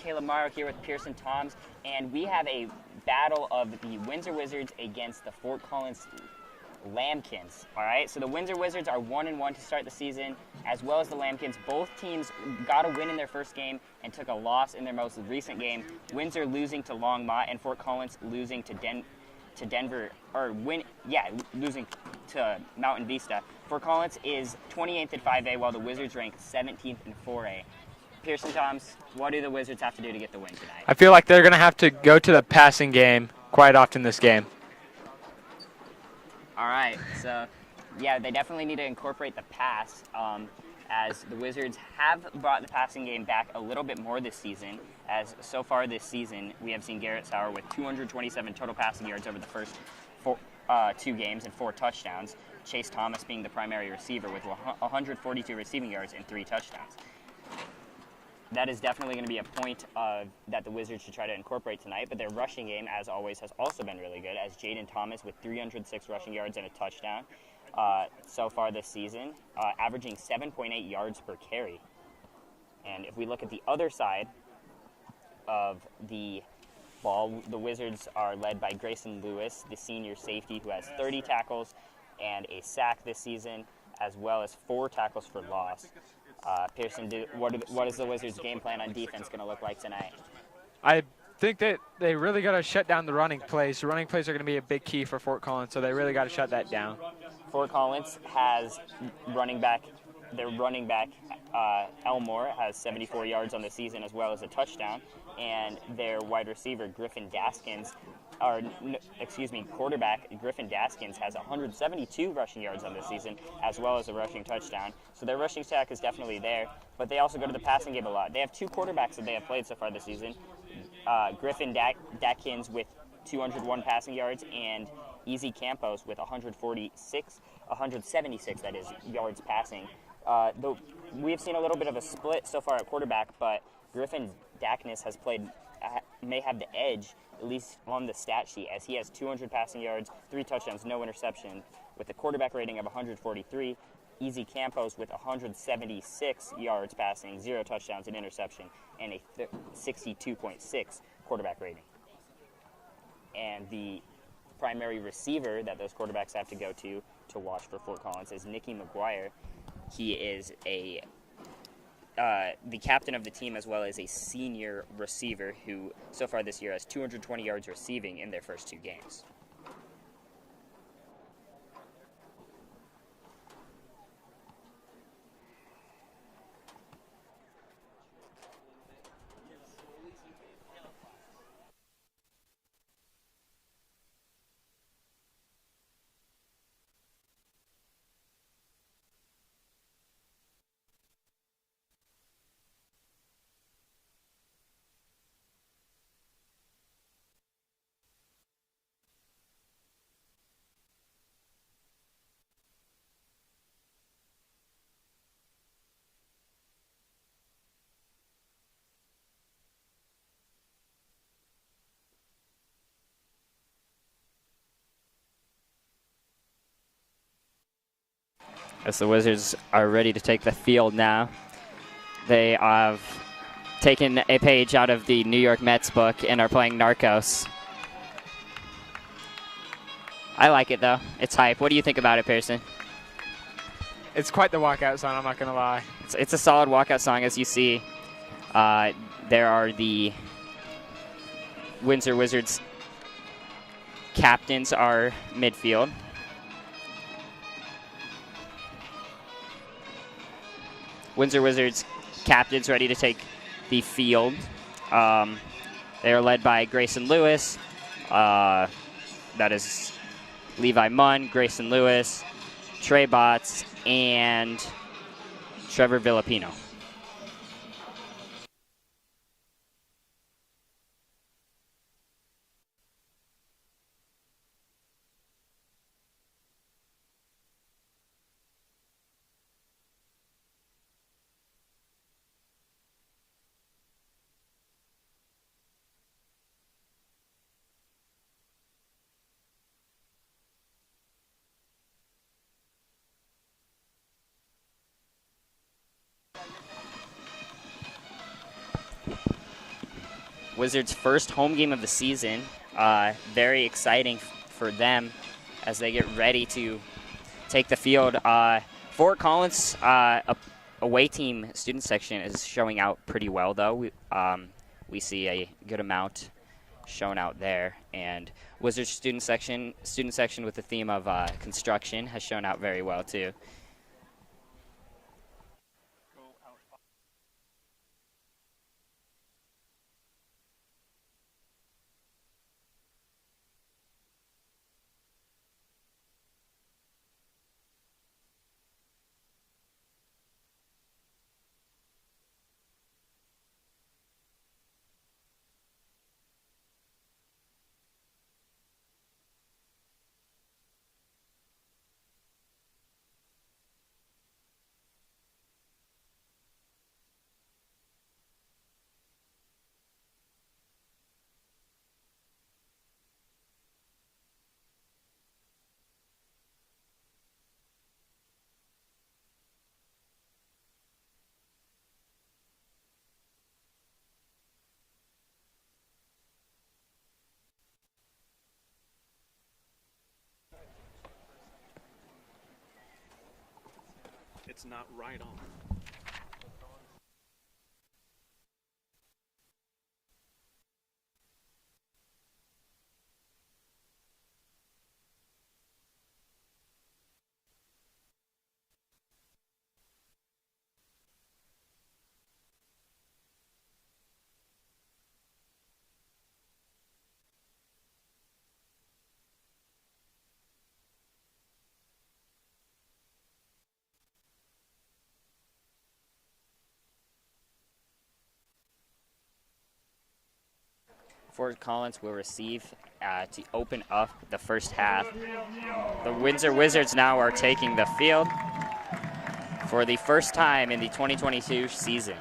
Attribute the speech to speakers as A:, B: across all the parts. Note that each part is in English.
A: Caleb Morrow here with Pearson Toms, and we have a battle of the Windsor Wizards against the Fort Collins Lambkins. All right, so the Windsor Wizards are 1-1 to start the season, as well as the Lambkins. Both teams got a win in their first game and took a loss in their most recent game. Windsor losing to Longmont and Fort Collins losing to losing to Mountain Vista. Fort Collins is 28th in 5A, while the Wizards rank 17th in 4A. Pearson Toms, what do the Wizards have to do to get the win tonight?
B: I feel like they're going to have to go to the passing game quite often this game.
A: All right, so yeah, they definitely need to incorporate the pass, as the Wizards have brought the passing game back a little bit more this season, as so far this season we have seen Garrett Sauer with 227 total passing yards over the first 2 games and 4 touchdowns, Chase Thomas being the primary receiver with 142 receiving yards and 3 touchdowns. That is definitely going to be a point that the Wizards should try to incorporate tonight, but their rushing game, as always, has also been really good, as Jaden Thomas with 306 rushing yards and a touchdown so far this season, averaging 7.8 yards per carry. And if we look at the other side of the ball, the Wizards are led by Grayson Lewis, the senior safety, who has 30 tackles and a sack this season, as well as 4 tackles for loss. Pearson, what is the Wizards' game plan on defense going to look like tonight?
B: I think that they really got to shut down the running plays. The running plays are going to be a big key for Fort Collins, so they really got to shut that down.
A: Fort Collins has their running back, Elmore, has 74 yards on the season as well as a touchdown, and their wide receiver, quarterback Griffin Daskins has 172 rushing yards on the season as well as a rushing touchdown. So their rushing attack is definitely there, but they also go to the passing game a lot. They have 2 quarterbacks that they have played so far this season. Griffin Daskins with 201 passing yards and Easy Campos with 176 that is, yards passing. Though we have seen a little bit of a split so far at quarterback, but Griffin Daskins may have the edge, at least on the stat sheet, as he has 200 passing yards, 3 touchdowns, no interception, with a quarterback rating of 143. Easy Campos with 176 yards passing, 0 touchdowns, and interception, and a 62.6 quarterback rating. And the primary receiver that those quarterbacks have to go to watch for Fort Collins is Nicky McGuire. He is the captain of the team, as well as a senior receiver who so far this year has 220 yards receiving in their first 2 games. As the Wizards are ready to take the field now, they have taken a page out of the New York Mets book and are playing Narcos. I like it, though. It's hype. What do you think about it, Pearson?
B: It's quite the walkout song, I'm not going to lie.
A: It's a solid walkout song, as you see. There are the Windsor Wizards captains are midfield. Windsor Wizards captains ready to take the field. They are led by Grayson Lewis. That is Levi Munn, Grayson Lewis, Trey Botts, and Trevor Villapino. Wizards' first home game of the season. Very exciting for them as they get ready to take the field. Fort Collins away team student section is showing out pretty well, though. We see a good amount shown out there, and Wizards student section with the theme of construction has shown out very well too.
C: It's not right on.
A: Fort Collins will receive to open up the first half. The Windsor Wizards now are taking the field for the first time in the 2022 season.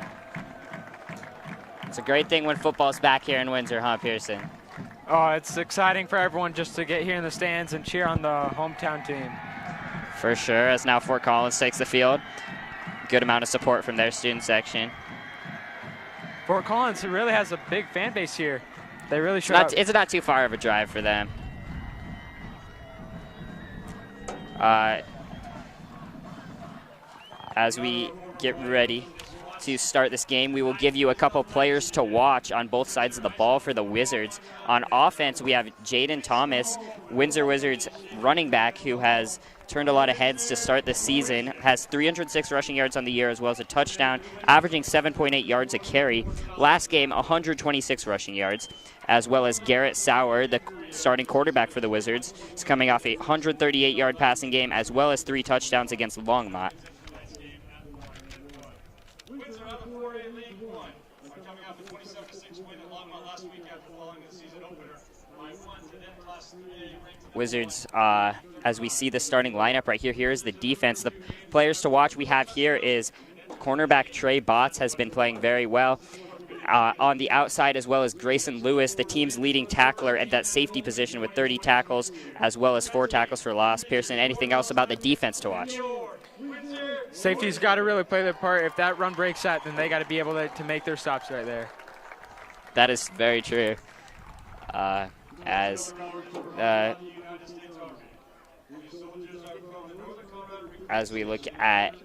A: It's a great thing when football's back here in Windsor, huh, Pearson?
B: Oh, it's exciting for everyone just to get here in the stands and cheer on the hometown team.
A: For sure, as now Fort Collins takes the field. Good amount of support from their student section.
B: Fort Collins really has a big fan base here. They really show up.
A: It's not too far of a drive for them. As we get ready to start this game, we will give you a couple players to watch on both sides of the ball for the Wizards. On offense, we have Jaden Thomas, Windsor Wizards running back, who has turned a lot of heads to start the season, has 306 rushing yards on the year as well as a touchdown, averaging 7.8 yards a carry. Last game, 126 rushing yards, as well as Garrett Sauer, the starting quarterback for the Wizards, is coming off a 138-yard passing game as well as 3 touchdowns against Longmont. Wizards, as we see the starting lineup right here, here is the defense. The players to watch we have here is cornerback Trey Botts has been playing very well. On the outside, as well as Grayson Lewis, the team's leading tackler at that safety position with 30 tackles, as well as 4 tackles for loss. Pearson, anything else about the defense to watch?
B: Safety's got to really play their part. If that run breaks out, then they got to be able to make their stops right there.
A: That is very true. As we look at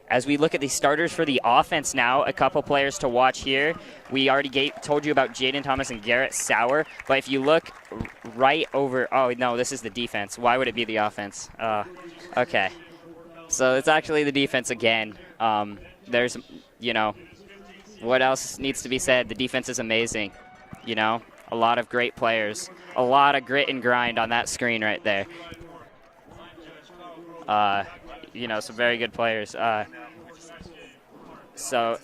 A: As we look at the starters for the offense now, a couple players to watch here. We already told you about Jaden Thomas and Garrett Sauer, but if you look right over, oh no, this is the defense. Why would it be the offense? Okay, so it's actually the defense again. There's, you know, what else needs to be said? The defense is amazing, you know, a lot of great players, a lot of grit and grind on that screen right there. You know, some very good players. So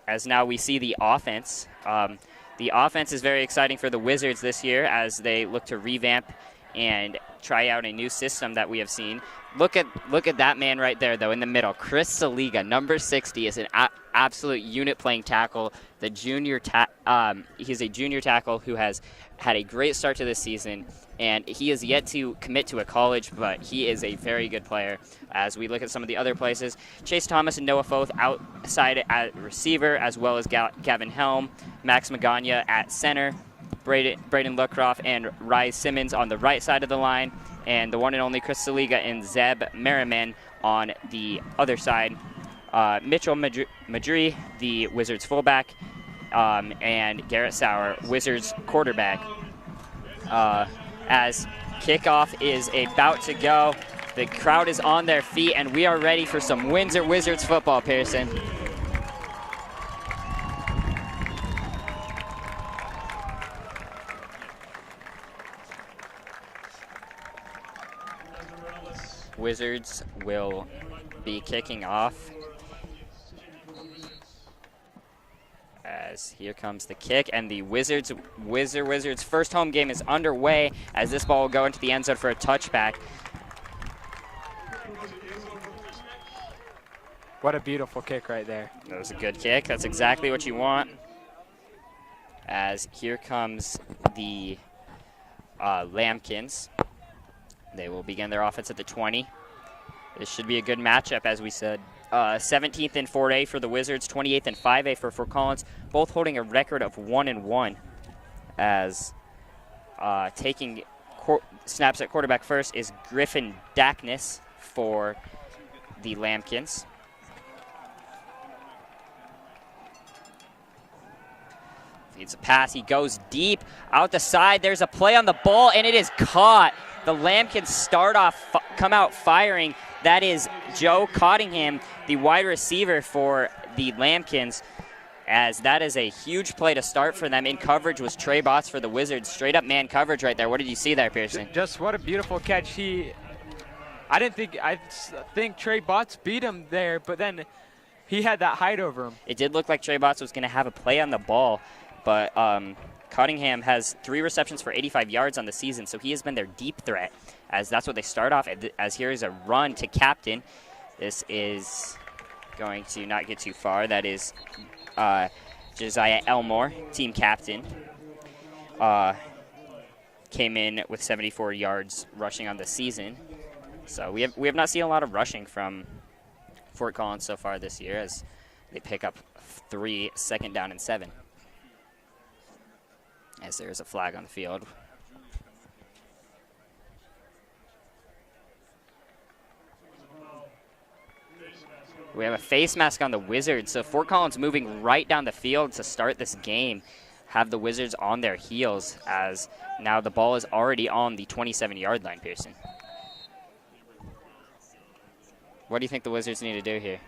A: as now we see the offense. The offense is very exciting for the Wizards this year as they look to revamp and try out a new system that we have seen. Look at that man right there, though, in the middle. Chris Saliga, number 60, is an absolute unit playing tackle. The junior he's a junior tackle who has had a great start to this season, and he is yet to commit to a college, but he is a very good player. As we look at some of the other places, Chase Thomas and Noah Foth outside at receiver, as well as Gavin Helm, Max Magana at center, Braden Lucroft and Rise Simmons on the right side of the line, and the one and only Chris Saliga and Zeb Merriman on the other side. Mitchell Madri, the Wizards fullback, and Garrett Sauer, Wizards quarterback. As kickoff is about to go, the crowd is on their feet, and we are ready for some Windsor Wizards football, Pearson. Wizards will be kicking off. As here comes the kick, and the Wizards first home game is underway as this ball will go into the end zone for a touchback.
B: What a beautiful kick right there.
A: That was a good kick. That's exactly what you want. As here comes the Lambkins. They will begin their offense at the 20. This should be a good matchup, as we said. 17th in 4A for the Wizards, 28th in 5A for Fort Collins, both holding a record of 1-1. As taking snaps at quarterback first is Griffin Dackness for the Lambkins. Feeds a pass. He goes deep out the side. There's a play on the ball, and it is caught. The Lambkins come out firing. That is Joe Cottingham, the wide receiver for the Lambkins, as that is a huge play to start for them. In coverage was Trey Botts for the Wizards. Straight up man coverage right there. What did you see there, Pearson?
B: Just what a beautiful catch. I think Trey Botts beat him there, but then he had that height over him.
A: It did look like Trey Botts was going to have a play on the ball, but Cottingham has 3 receptions for 85 yards on the season, so he has been their deep threat, as that's what they start off as. Here is a run to captain. This is going to not get too far. That is Josiah Elmore, team captain. Came in with 74 yards rushing on the season. So we have not seen a lot of rushing from Fort Collins so far this year, as they pick up 3 second down and 7. As there is a flag on the field. We have a face mask on the Wizards, so Fort Collins moving right down the field to start this game. Have the Wizards on their heels, as now the ball is already on the 27-yard line, Pearson. What do you think the Wizards need to do here?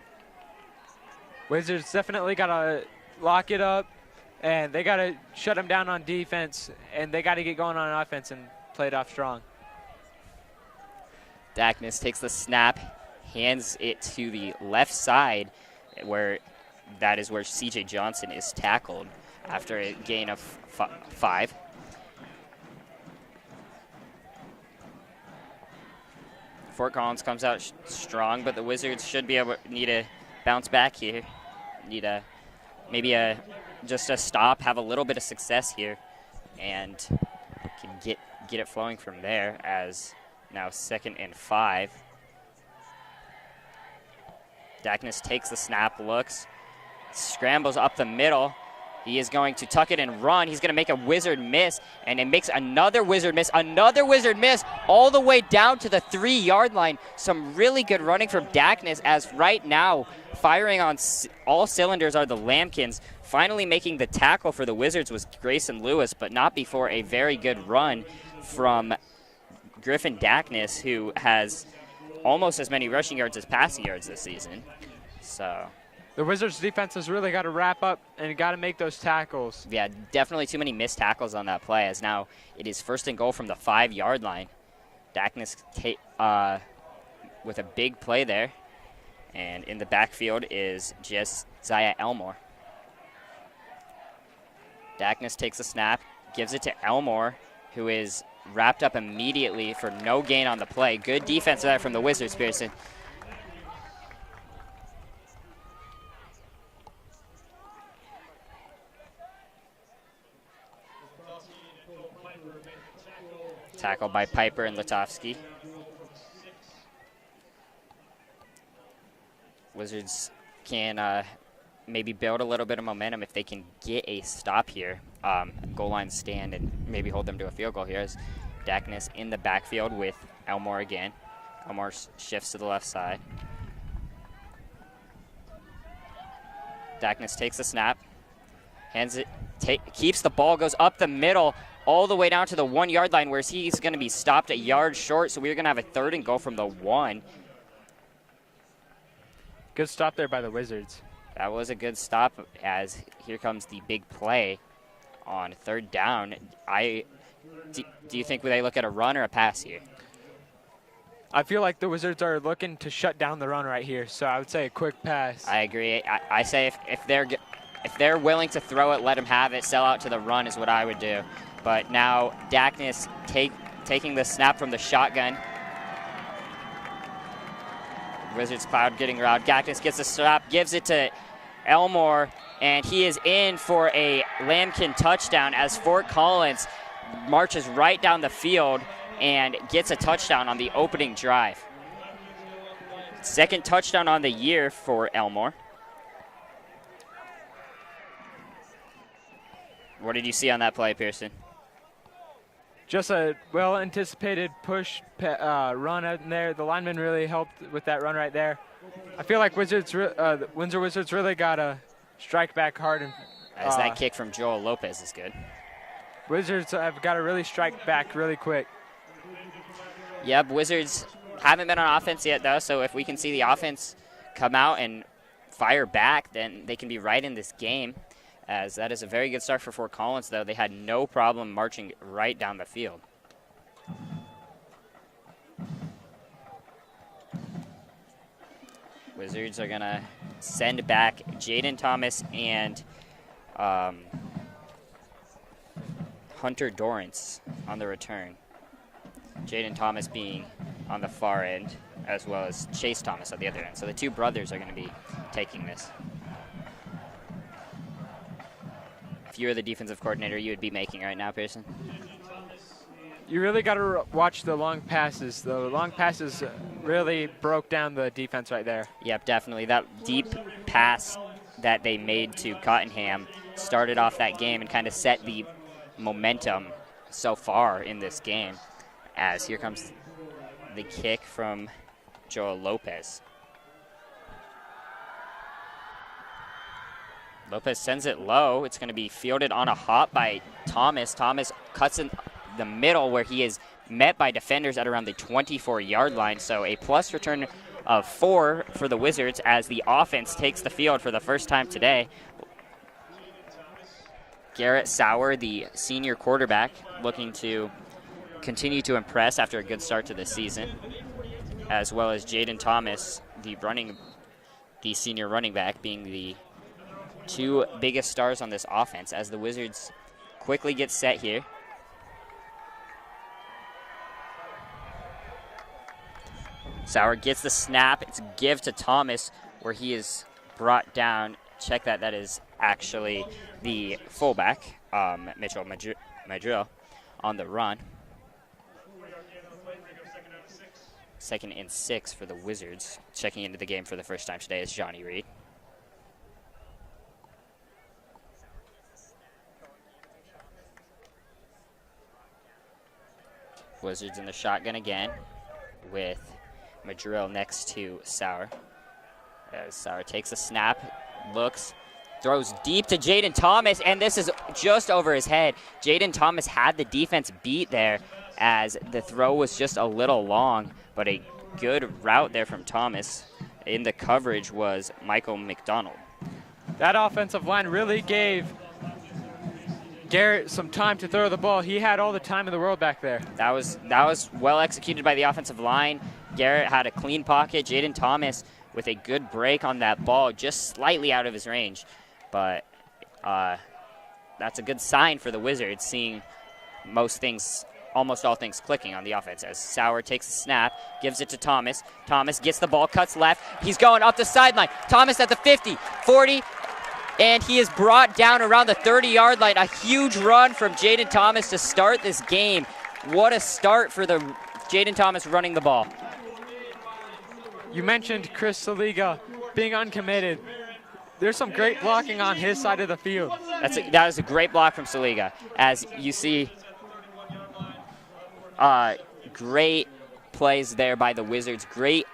B: Wizards definitely got to lock it up, and they got to shut them down on defense, and they got to get going on offense and play it off strong.
A: Dackness takes the snap, hands it to the left side, where that is where C.J. Johnson is tackled after a gain of 5. Fort Collins comes out strong, but the Wizards should need to bounce back here. Maybe just a stop, have a little bit of success here, and can get it flowing from there. As now 2nd and 5. Dackness takes the snap, looks, scrambles up the middle, He is going to tuck it and run. He's going to make a Wizard miss, and it makes another Wizard miss, all the way down to the 3-yard line. Some really good running from Dackness, as right now, firing on all cylinders are the Lambkins. Finally making the tackle for the Wizards was Grayson Lewis, but not before a very good run from Griffin Dackness, who has almost as many rushing yards as passing yards this season. So
B: the Wizards defense has really got to wrap up and got to make those tackles.
A: Yeah, definitely too many missed tackles on that play, as now it is 1st and goal from the 5-yard line. Dackness with a big play there. And in the backfield is just Zaya Elmore. Dackness takes a snap, gives it to Elmore, who is wrapped up immediately for no gain on the play. Good defense there from the Wizards, Pearson. Tackled by Piper and Latovsky. Wizards can maybe build a little bit of momentum if they can get a stop here. Goal line stand and maybe hold them to a field goal here. As Dackness in the backfield with Elmore again. Elmore shifts to the left side. Dackness takes the snap, hands it, keeps the ball, goes up the middle, all the way down to the 1-yard line, where he's going to be stopped a yard short. So we're going to have a 3rd and goal from the 1.
B: Good stop there by the Wizards.
A: That was a good stop, as here comes the big play on 3rd down. Do you think they look at a run or a pass here?
B: I feel like the Wizards are looking to shut down the run right here, so I would say a quick pass.
A: I agree. I say if they're willing to throw it, let them have it. Sell out to the run is what I would do. But now Dackness taking the snap from the shotgun. Wizards cloud getting around. Dackness gets the snap, gives it to Elmore, and he is in for a Lambkin touchdown as Fort Collins marches right down the field and gets a touchdown on the opening drive. 2nd touchdown on the year for Elmore. What did you see on that play, Pearson?
B: Just a well-anticipated push run out in there. The lineman really helped with that run right there. I feel like the Windsor Wizards really got to strike back hard. And,
A: as that kick from Joel Lopez is good.
B: Wizards have got to really strike back really quick.
A: Yep, Wizards haven't been on offense yet, though, so if we can see the offense come out and fire back, then they can be right in this game. As that is a very good start for Fort Collins, though. They had no problem marching right down the field. Wizards are going to send back Jaden Thomas and Hunter Dorrance on the return. Jaden Thomas being on the far end, as well as Chase Thomas on the other end. So the 2 brothers are going to be taking this. If you were the defensive coordinator, you would be making right now, Pearson?
B: You really got to watch the long passes. The long passes really broke down the defense right there.
A: Yep, definitely. That deep pass that they made to Cottenham started off that game and kind of set the momentum so far in this game. As here comes the kick from Joel Lopez. Lopez sends it low. It's going to be fielded on a hop by Thomas. Thomas cuts in the middle, where he is met by defenders at around the 24-yard line. So a plus return of 4 for the Wizards as the offense takes the field for the first time today. Garrett Sauer, the senior quarterback, looking to continue to impress after a good start to the season, as well as Jaden Thomas, the senior running back, being the 2 biggest stars on this offense, as the Wizards quickly get set here. Sauer gets the snap. It's a give to Thomas, where he is brought down. Check that. That is actually the fullback, Mitchell Madrill, on the run. 2nd and 6 for the Wizards. Checking into the game for the first time today is Johnny Reed. Wizards in the shotgun again with Madrill next to Sauer. As Sauer takes a snap, looks, throws deep to Jaden Thomas, and this is just over his head. Jaden Thomas had the defense beat there as the throw was just a little long, but a good route there from Thomas. In the coverage was Michael McDonald.
B: That offensive line really gave Garrett some time to throw the ball. He had all the time in the world back there.
A: That was well executed by the offensive line. Garrett had a clean pocket. Jaden Thomas with a good break on that ball, just slightly out of his range. But that's a good sign for the Wizards, seeing almost all things clicking on the offense. As Sauer takes a snap, gives it to Thomas. Thomas gets the ball, cuts left. He's going up the sideline. Thomas at the 50, 40, and he is brought down around the 30-yard line. A huge run from Jaden Thomas to start this game. What a start for the Jaden Thomas running the ball.
B: You mentioned Chris Saliga being uncommitted. There's some great blocking on his side of the field.
A: That was a great block from Saliga. As you see, great plays there by the Wizards. Great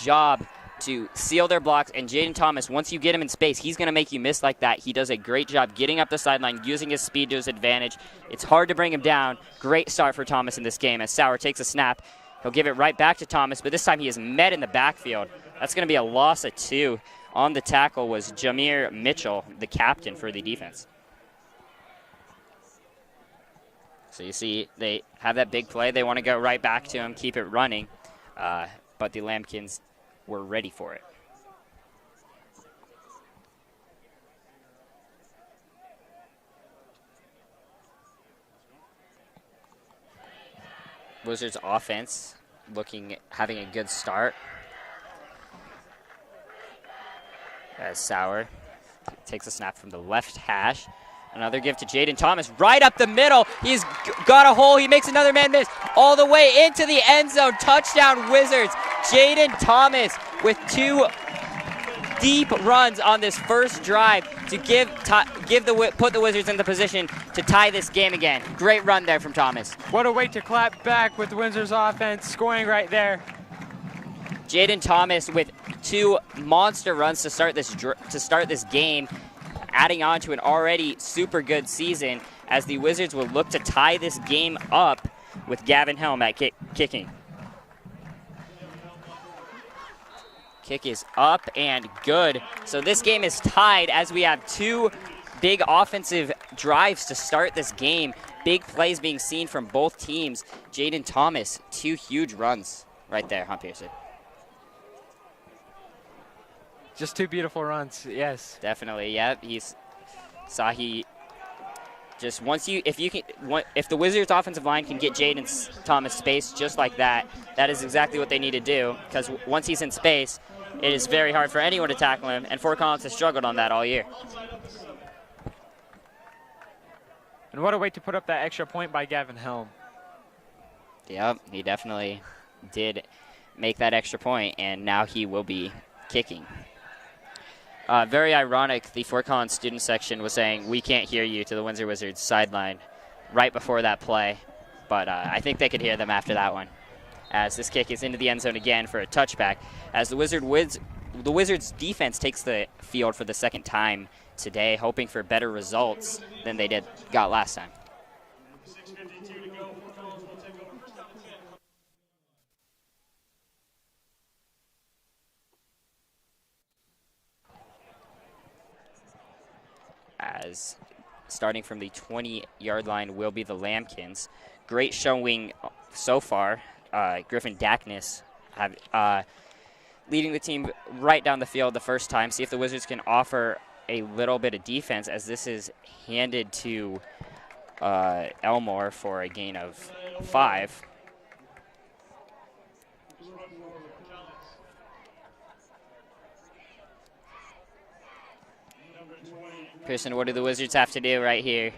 A: job to seal their blocks. And Jaden Thomas, once you get him in space, he's going to make you miss like that. He does a great job getting up the sideline, using his speed to his advantage. It's hard to bring him down. Great start for Thomas in this game as Sauer takes a snap. He'll give it right back to Thomas, but this time he is met in the backfield. That's going to be a loss of 2. On the tackle was Jameer Mitchell, the captain for the defense. So you see they have that big play. They want to go right back to him, keep it running, but the Lambkins were ready for it. Wizards offense having a good start. As Sauer takes a snap from the left hash. Another give to Jaden Thomas right up the middle. He's got a hole. He makes another man miss all the way into the end zone. Touchdown Wizards. Jaden Thomas with 2 deep runs on this first drive to put the Wizards in the position to tie this game again. Great run there from Thomas.
B: What a way to clap back with the Wizards offense scoring right there.
A: Jaden Thomas with 2 monster runs to start this game, adding on to an already super good season as the Wizards will look to tie this game up with Gavin Helm at kicking. Kick is up and good. So this game is tied as we have 2 big offensive drives to start this game. Big plays being seen from both teams. Jaden Thomas, 2 huge runs right there, huh, Pearson?
B: Just 2 beautiful runs, yes.
A: Definitely, yeah. If the Wizards offensive line can get Jaden Thomas space just like that, that is exactly what they need to do, because once he's in space, it is very hard for anyone to tackle him, and Fort Collins has struggled on that all year.
B: And what a way to put up that extra point by Gavin Helm.
A: Yep, he definitely did make that extra point, and now he will be kicking. Very ironic, the Fort Collins student section was saying, "We can't hear you" to the Windsor Wizards sideline right before that play. But I think they could hear them after that one. As this kick is into the end zone again for a touchback. As the Wizards defense takes the field for the second time today, hoping for better results than they got last time. As starting from the 20-yard line will be the Lambkins. Great showing so far. Griffin Dackness leading the team right down the field the first time. See if the Wizards can offer a little bit of defense, as this is handed to Elmore for a gain of 5. Pearson, what do the Wizards have to do right here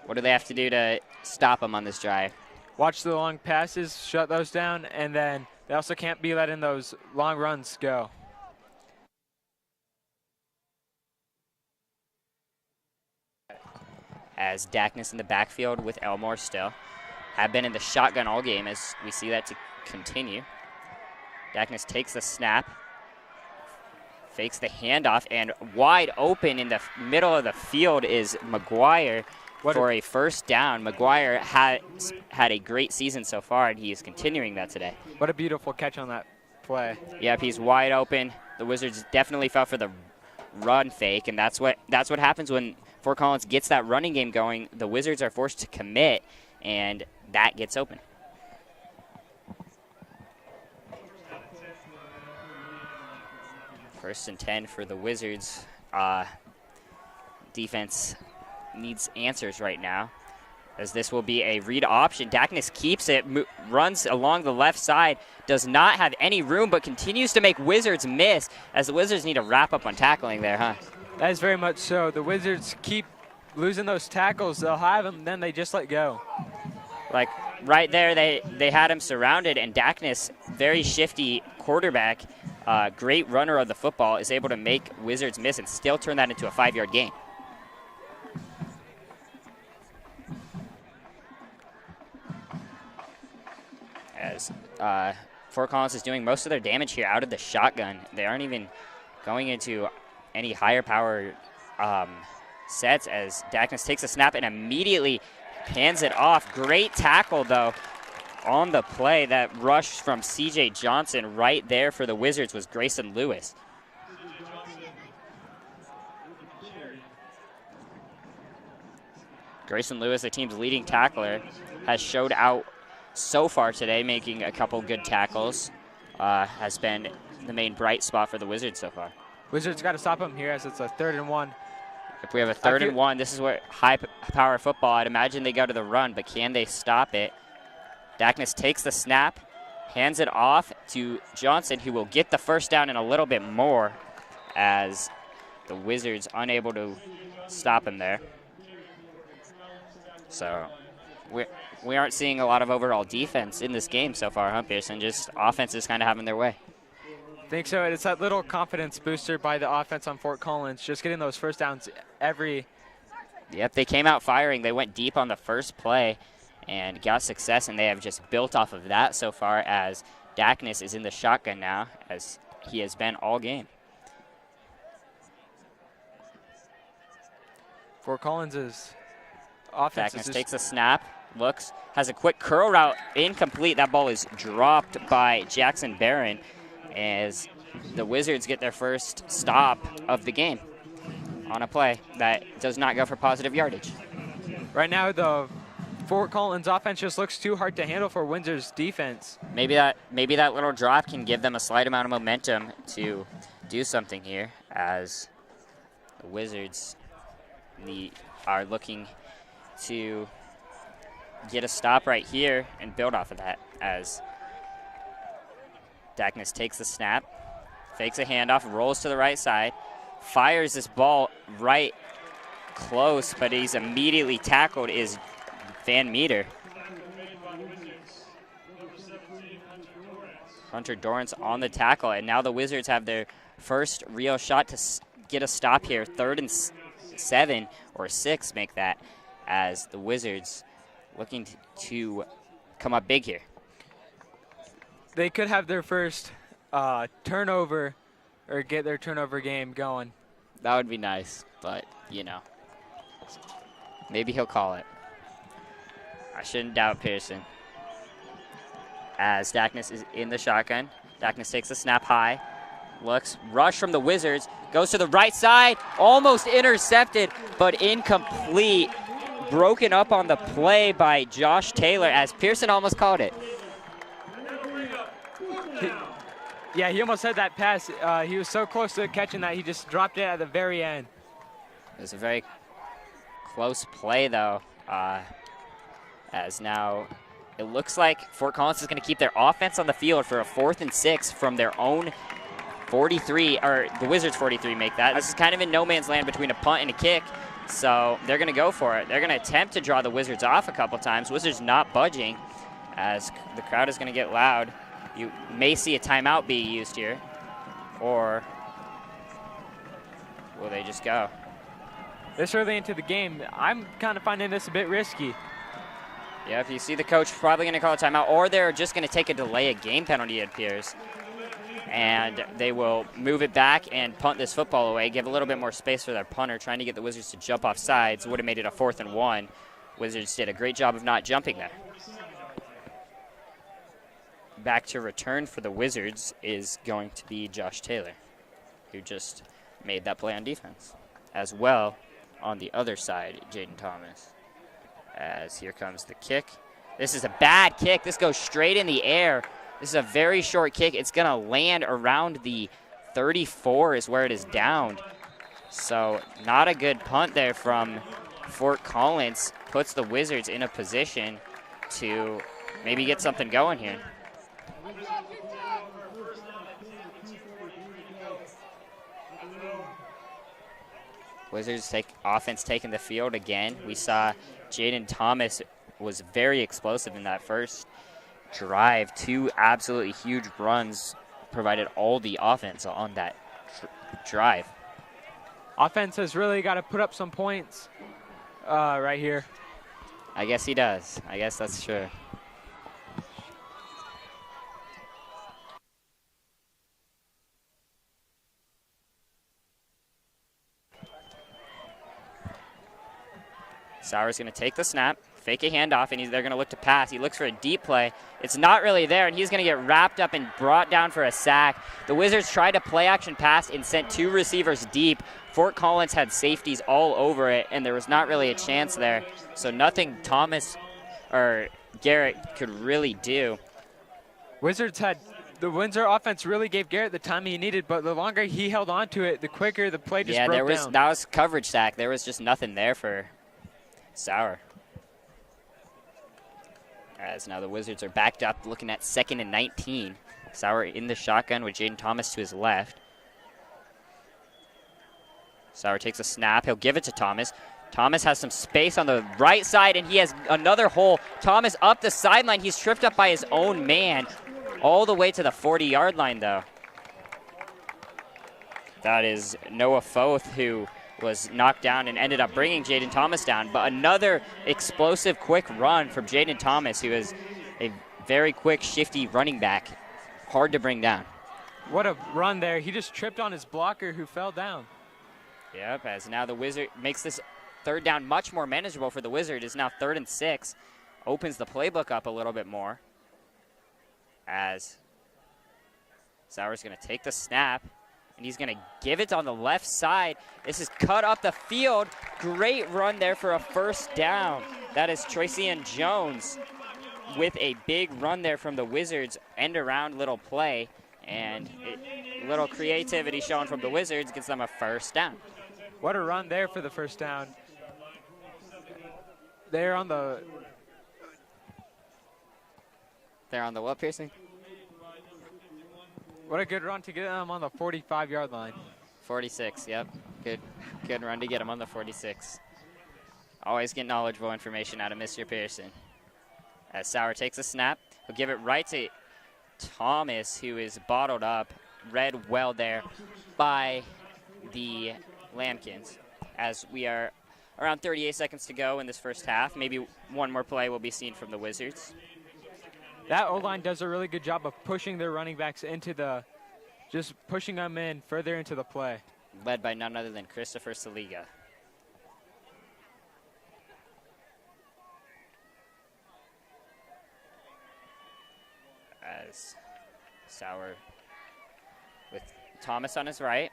A: what do they have to do to stop them on this drive?
B: Watch the long passes, shut those down, and then they also can't be letting those long runs go.
A: as Dackness in the backfield with Elmore still. Have been in the shotgun all game as we see that to continue. Dackness takes the snap, fakes the handoff, and wide open in the middle of the field is McGuire for a first down. McGuire has had a great season so far, and he is continuing that today.
B: What a beautiful catch on that play.
A: Yep, he's wide open. The Wizards definitely fell for the run fake, and that's what happens when Fort Collins gets that running game going. The Wizards are forced to commit, and that gets open. First and 10 for the Wizards. Defense needs answers right now, as this will be a read option. Dackness keeps it, runs along the left side, does not have any room, but continues to make Wizards miss, as the Wizards need to wrap up on tackling there, huh?
B: That is very much so. The Wizards keep losing those tackles. They'll have them, then they just let go.
A: Like right there, they had him surrounded, and Dackness, very shifty quarterback, great runner of the football, is able to make Wizards miss and still turn that into a 5-yard gain. As Fort Collins is doing most of their damage here out of the shotgun. They aren't even going into any higher power sets, as Dackness takes a snap and immediately hands it off. Great tackle, though, on the play. That rush from C.J. Johnson right there for the Wizards was Grayson Lewis. Grayson Lewis, the team's leading tackler, has showed out so far today, making a couple good tackles. Has been the main bright spot for the Wizards so far.
B: Wizards got to stop him here, as it's a 3rd and 1.
A: If we have a 3rd and 1, this is where high-power football, I'd imagine they go to the run, but can they stop it? Dackness takes the snap, hands it off to Johnson, who will get the first down and a little bit more, as the Wizards unable to stop him there. So we aren't seeing a lot of overall defense in this game so far, huh, Pearson? Just offense is kind of having their way.
B: I think so. It's that little confidence booster by the offense on Fort Collins, just getting those first downs every.
A: Yep, they came out firing. They went deep on the first play and got success, and they have just built off of that so far, as Dackness is in the shotgun now, as he has been all game.
B: Fort Collins' offense
A: Dackness takes a snap, looks, has a quick curl route, incomplete. That ball is dropped by Jackson Barron, as the Wizards get their first stop of the game on a play that does not go for positive yardage.
B: Right now, the Fort Collins offense just looks too hard to handle for Windsor's defense.
A: Maybe that little drop can give them a slight amount of momentum to do something here, as the Wizards are looking to get a stop right here and build off of that, as Dackness takes the snap, fakes a handoff, rolls to the right side, fires this ball right close, but he's immediately tackled is Van Meter. Hunter Dorrance on the tackle, and now the Wizards have their first real shot to get a stop here. 3rd and 7 or 6 make that, as the Wizards looking to come up big here.
B: They could have their first turnover, or get their turnover game going.
A: That would be nice, but, you know, maybe he'll call it. I shouldn't doubt Pearson. As Dackness is in the shotgun, Dackness takes the snap high, looks, rush from the Wizards, goes to the right side, almost intercepted, but incomplete. Broken up on the play by Josh Taylor, as Pearson almost called it.
B: He almost had that pass. He was so close to catching that, he just dropped it at the very end.
A: It was a very close play, though, as now it looks like Fort Collins is going to keep their offense on the field for a 4th and 6 from their own 43, or the Wizards 43 make that. This is kind of in no man's land between a punt and a kick, so they're going to go for it. They're going to attempt to draw the Wizards off a couple times. Wizards not budging, as the crowd is going to get loud. You may see a timeout be used here, or will they just go?
B: this early into the game, I'm kind of finding this a bit risky.
A: Yep, you see the coach probably going to call a timeout, or they're just going to take a delay of game penalty, it appears. And they will move it back and punt this football away, give a little bit more space for their punter, trying to get the Wizards to jump off sides. Would have made it a 4th and 1. Wizards did a great job of not jumping there. Back to return for the Wizards is going to be Josh Taylor, who just made that play on defense. As well, on the other side, Jaden Thomas. As here comes the kick. This is a bad kick. This goes straight in the air. This is a very short kick. It's going to land around the 34 is where it is downed. So not a good punt there from Fort Collins. Puts the Wizards in a position to maybe get something going here. Wizards offense taking the field again. We saw Jaden Thomas was very explosive in that first drive. 2 absolutely huge runs provided all the offense on that drive.
B: Offense has really got to put up some points right here.
A: I guess he does. I guess that's true. Sauer's going to take the snap, fake a handoff, and they're going to look to pass. He looks for a deep play. It's not really there, and he's going to get wrapped up and brought down for a sack. The Wizards tried to play action pass and sent 2 receivers deep. Fort Collins had safeties all over it, and there was not really a chance there. So nothing Thomas or Garrett could really do.
B: The Windsor offense really gave Garrett the time he needed, but the longer he held on to it, the quicker the play just broke down.
A: That was coverage sack. There was just nothing there for Sauer. As now the Wizards are backed up, looking at 2nd and 19. Sauer in the shotgun with Jaden Thomas to his left. Sauer takes a snap. He'll give it to Thomas. Thomas has some space on the right side, and he has another hole. Thomas up the sideline. He's tripped up by his own man all the way to the 40-yard line, though. That is Noah Foth, who was knocked down and ended up bringing Jaden Thomas down. But another explosive, quick run from Jaden Thomas, who is a very quick, shifty running back. Hard to bring down.
B: What a run there. He just tripped on his blocker who fell down.
A: Yep, as now the Wizard makes this 3rd down much more manageable for the Wizard. It's now 3rd and 6. Opens the playbook up a little bit more. As Sauer's going to take the snap, and he's going to give it on the left side. This is cut up the field. Great run there for a 1st down. That is Troysian Jones with a big run there from the Wizards. End around little play, and little creativity shown from the Wizards gets them a 1st down.
B: What a run there for the 1st down. They're on the
A: what, Pearson?
B: What a good run to get them on the 45-yard line.
A: 46, yep. Good run to get him on the 46. Always get knowledgeable information out of Mr. Pearson. As Sauer takes a snap, he'll give it right to Thomas, who is bottled up, read well there by the Lambkins. As we are around 38 seconds to go in this first half, maybe one more play will be seen from the Wizards.
B: That O-line does a really good job of pushing their running backs just pushing them in further into the play.
A: Led by none other than Christopher Saliga. As Sauer with Thomas on his right.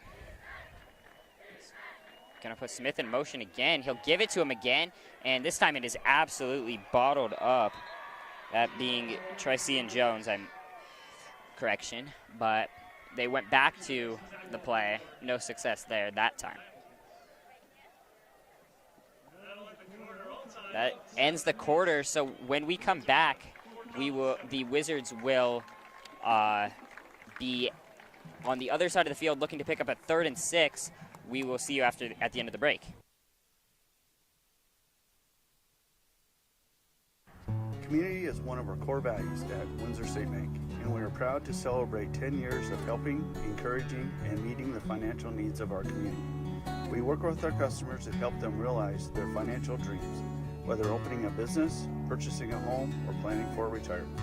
A: Going to put Smith in motion again. He'll give it to him again, and this time it is absolutely bottled up. That being Troysian Jones, correction, but they went back to the play. No success there that time. That ends the quarter, so when we come back, the Wizards will be on the other side of the field looking to pick up a 3rd and 6. We will see you at the end of the break.
D: Community is one of our core values at Windsor State Bank, and we are proud to celebrate 10 years of helping, encouraging, and meeting the financial needs of our community. We work with our customers to help them realize their financial dreams, whether opening a business, purchasing a home, or planning for retirement.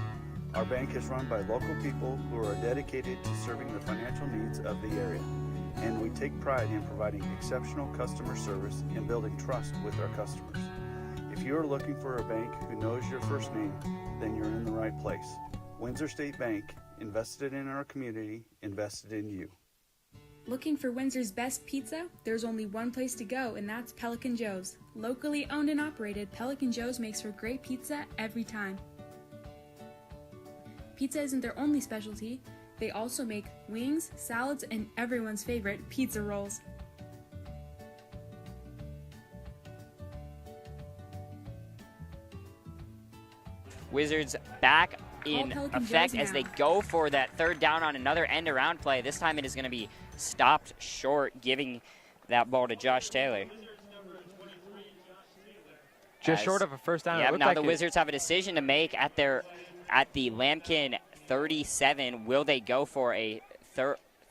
D: Our bank is run by local people who are dedicated to serving the financial needs of the area, and we take pride in providing exceptional customer service and building trust with our customers. If you are looking for a bank who knows your first name, then you're in the right place. Windsor State Bank, invested in our community, invested in you.
E: Looking for Windsor's best pizza? There's only one place to go, and that's Pelican Joe's. Locally owned and operated, Pelican Joe's makes for great pizza every time. Pizza isn't their only specialty. They also make wings, salads, and everyone's favorite, pizza rolls.
A: Wizards back in
E: Pelican
A: effect
E: Joe's
A: as they
E: now.
A: go for that third down on another end-around play. This time it is going to be stopped short, giving that ball to Josh Taylor.
B: Just short of a first down.
A: Yep, now the Wizards have a decision to make at the Lambkin 37. Will they go for a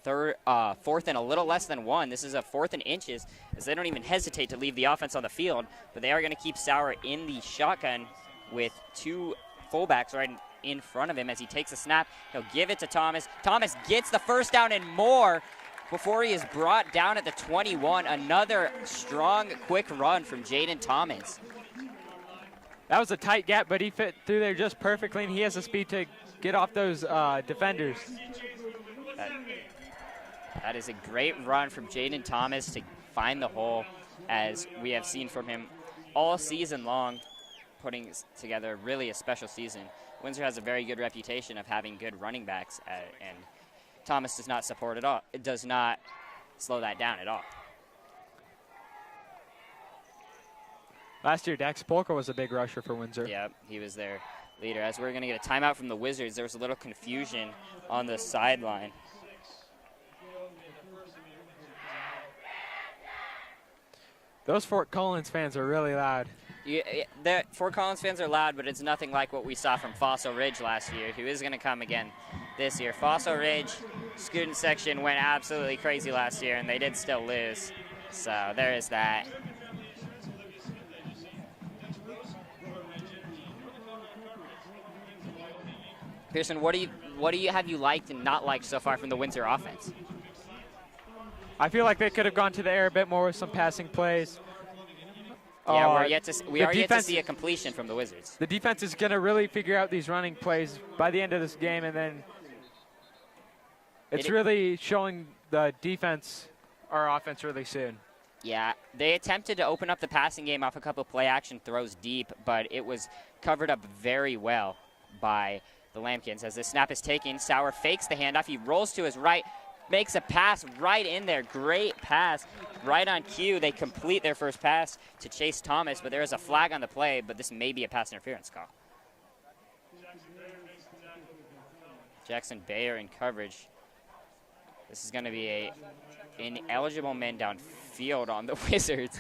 A: fourth and a little less than one? This is a fourth and inches, as they don't even hesitate to leave the offense on the field, but they are going to keep Sauer in the shotgun with two fullbacks right in front of him. As he takes a snap, he'll give it to Thomas. Thomas gets the first down and more before he is brought down at the 21. Another strong, quick run from Jaden Thomas.
B: That was a tight gap, but he fit through there just perfectly, and he has the speed to get off those defenders.
A: That is a great run from Jaden Thomas to find the hole, as we have seen from him all season long, putting together really a special season. Windsor has a very good reputation of having good running backs, and Thomas does not support it all. It does not slow that down at all.
B: Last year, Dax Polka was a big rusher for Windsor.
A: Yep, he was their leader. As we're going to get a timeout from the Wizards, there was a little confusion on the sideline.
B: Those Fort Collins fans are really loud.
A: The Fort Collins fans are loud, but it's nothing like what we saw from Fossil Ridge last year, who is going to come again this year. Fossil Ridge student section went absolutely crazy last year, and they did still lose. So there is that. Pearson, what do you have you liked and not liked so far from the Windsor offense?
B: I feel like they could have gone to the air a bit more with some passing plays.
A: Yeah, we are yet to see a completion from the Wizards.
B: The defense is going to really figure out these running plays by the end of this game, and then it's really showing the defense our offense really soon.
A: Yeah, they attempted to open up the passing game off a couple play-action throws deep, but it was covered up very well by the Lambkins. As the snap is taken, Sauer fakes the handoff. He rolls to his right, makes a pass right in there. Great pass right on cue. They complete their first pass to Chase Thomas, but there is a flag on the play, but this may be a pass interference call. Jackson Bayer in coverage. This is going to be a ineligible man downfield on the Wizards.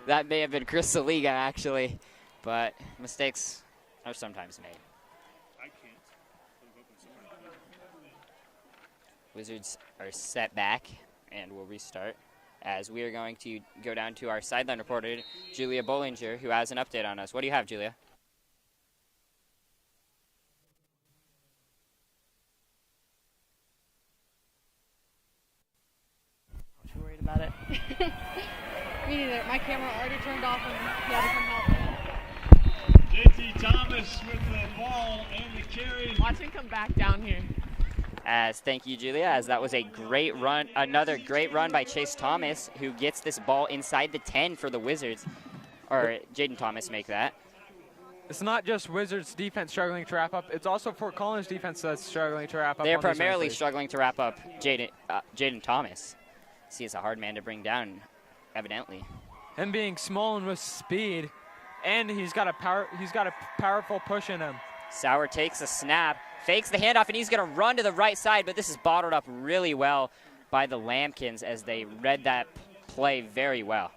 A: That may have been Chris Saliga, actually, but mistakes are sometimes made. Wizards are set back and will restart, as we are going to go down to our sideline reporter, Julia Bollinger, who has an update on us. What do you have, Julia?
F: Aren't you worried about it? Me neither. My camera already turned off and he had to come help.
G: JT Thomas with the ball and the carry.
F: Watch him come back down here.
A: Thank you, Julia, as that was a great run, another great run by Chase Thomas, who gets this ball inside the 10 for the Wizards, or Jaden Thomas make that.
B: It's not just Wizards defense struggling to wrap up, it's also Fort Collins defense that's struggling to wrap up.
A: They're primarily struggling to wrap up Jaden Thomas. See, it's a hard man to bring down, evidently.
B: Him being small and with speed, and he's got a powerful push in him.
A: Sauer takes a snap, fakes the handoff, and he's going to run to the right side, but this is bottled up really well by the Lambkins as they read that play very well.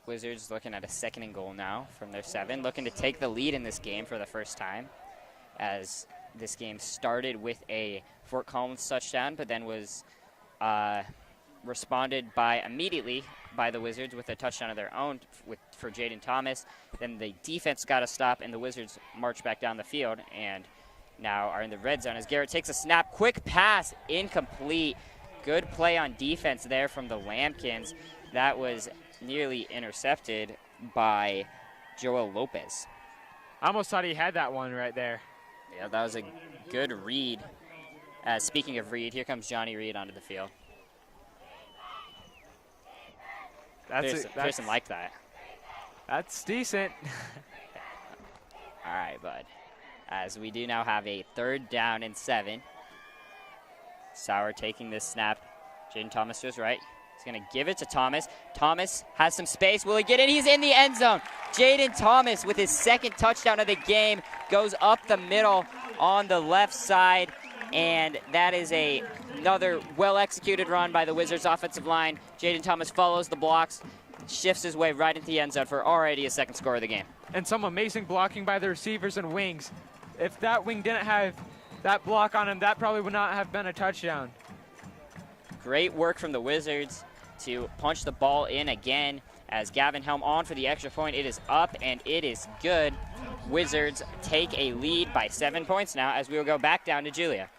A: Wizards looking at a 2nd and goal now from their 7, looking to take the lead in this game for the first time, as this game started with a Fort Collins touchdown, but then was responded by immediately by the Wizards with a touchdown of their own for Jaden Thomas. Then the defense got a stop, and the Wizards marched back down the field and now are in the red zone as Garrett takes a snap. Quick pass, incomplete. Good play on defense there from the Lambkins. That was nearly intercepted by Joel Lopez.
B: I almost thought he had that one right there.
A: Yeah, that was a good read. Speaking of Reed, here comes Johnny Reed onto the field. Pearson liked that.
B: That's decent.
A: All right, bud. As we do now have a 3rd down and 7. Sauer taking this snap. Jaden Thomas to his right. He's going to give it to Thomas. Thomas has some space. Will he get in? He's in the end zone. Jaden Thomas with his 2nd touchdown of the game goes up the middle on the left side. And that is another well-executed run by the Wizards offensive line. Jaden Thomas follows the blocks, shifts his way right into the end zone for already his 2nd score of the game.
B: And some amazing blocking by the receivers and wings. If that wing didn't have that block on him, that probably would not have been a touchdown.
A: Great work from the Wizards to punch the ball in again as Gavin Helm on for the extra point. It is up and it is good. Wizards take a lead by 7 points now as we will go back down to Julia.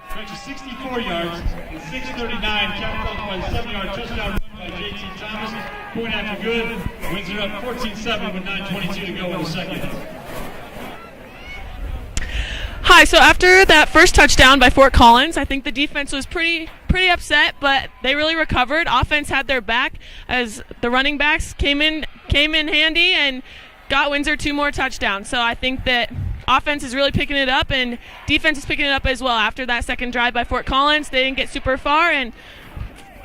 G: Stretch of 64 yards, 6:39, capped off by a 7-yard touchdown run by J.T. Thomas. Point after good. Windsor up 14-7 with 9:22 to go in the 2nd.
F: Hi, so after that first touchdown by Fort Collins, I think the defense was pretty upset, but they really recovered. Offense had their back as the running backs came in handy and got Windsor 2 more touchdowns. So I think that offense is really picking it up, and defense is picking it up as well. After that second drive by Fort Collins, they didn't get super far, and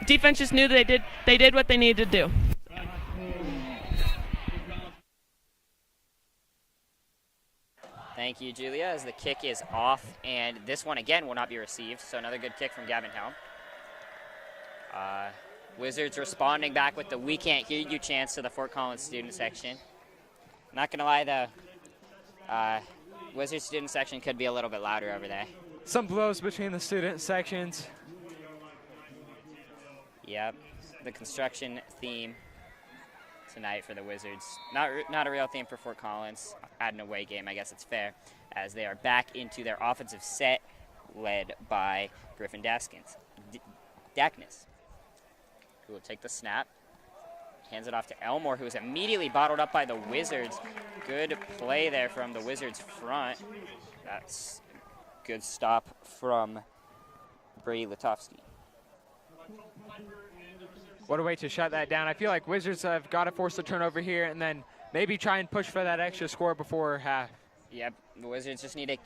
F: defense just knew that they did what they needed to do.
A: Thank you, Julia, as the kick is off, and this one again will not be received, so another good kick from Gavin Helm. Wizards responding back with the "we can't hear you" chants to the Fort Collins student section. Not going to lie, though, Wizards student section could be a little bit louder over there.
B: Some blows between the student sections.
A: Yep, the construction theme tonight for the Wizards. Not a real theme for Fort Collins. At an away game, I guess it's fair, as they are back into their offensive set, led by Griffin Dackness, who will take the snap, hands it off to Elmore, who is immediately bottled up by the Wizards. Good play there from the Wizards front. That's a good stop from Brady Litovsky.
B: What a way to shut that down. I feel like Wizards have got to force a turnover here and then maybe try and push for that extra score before half.
A: Yep, the Wizards just need to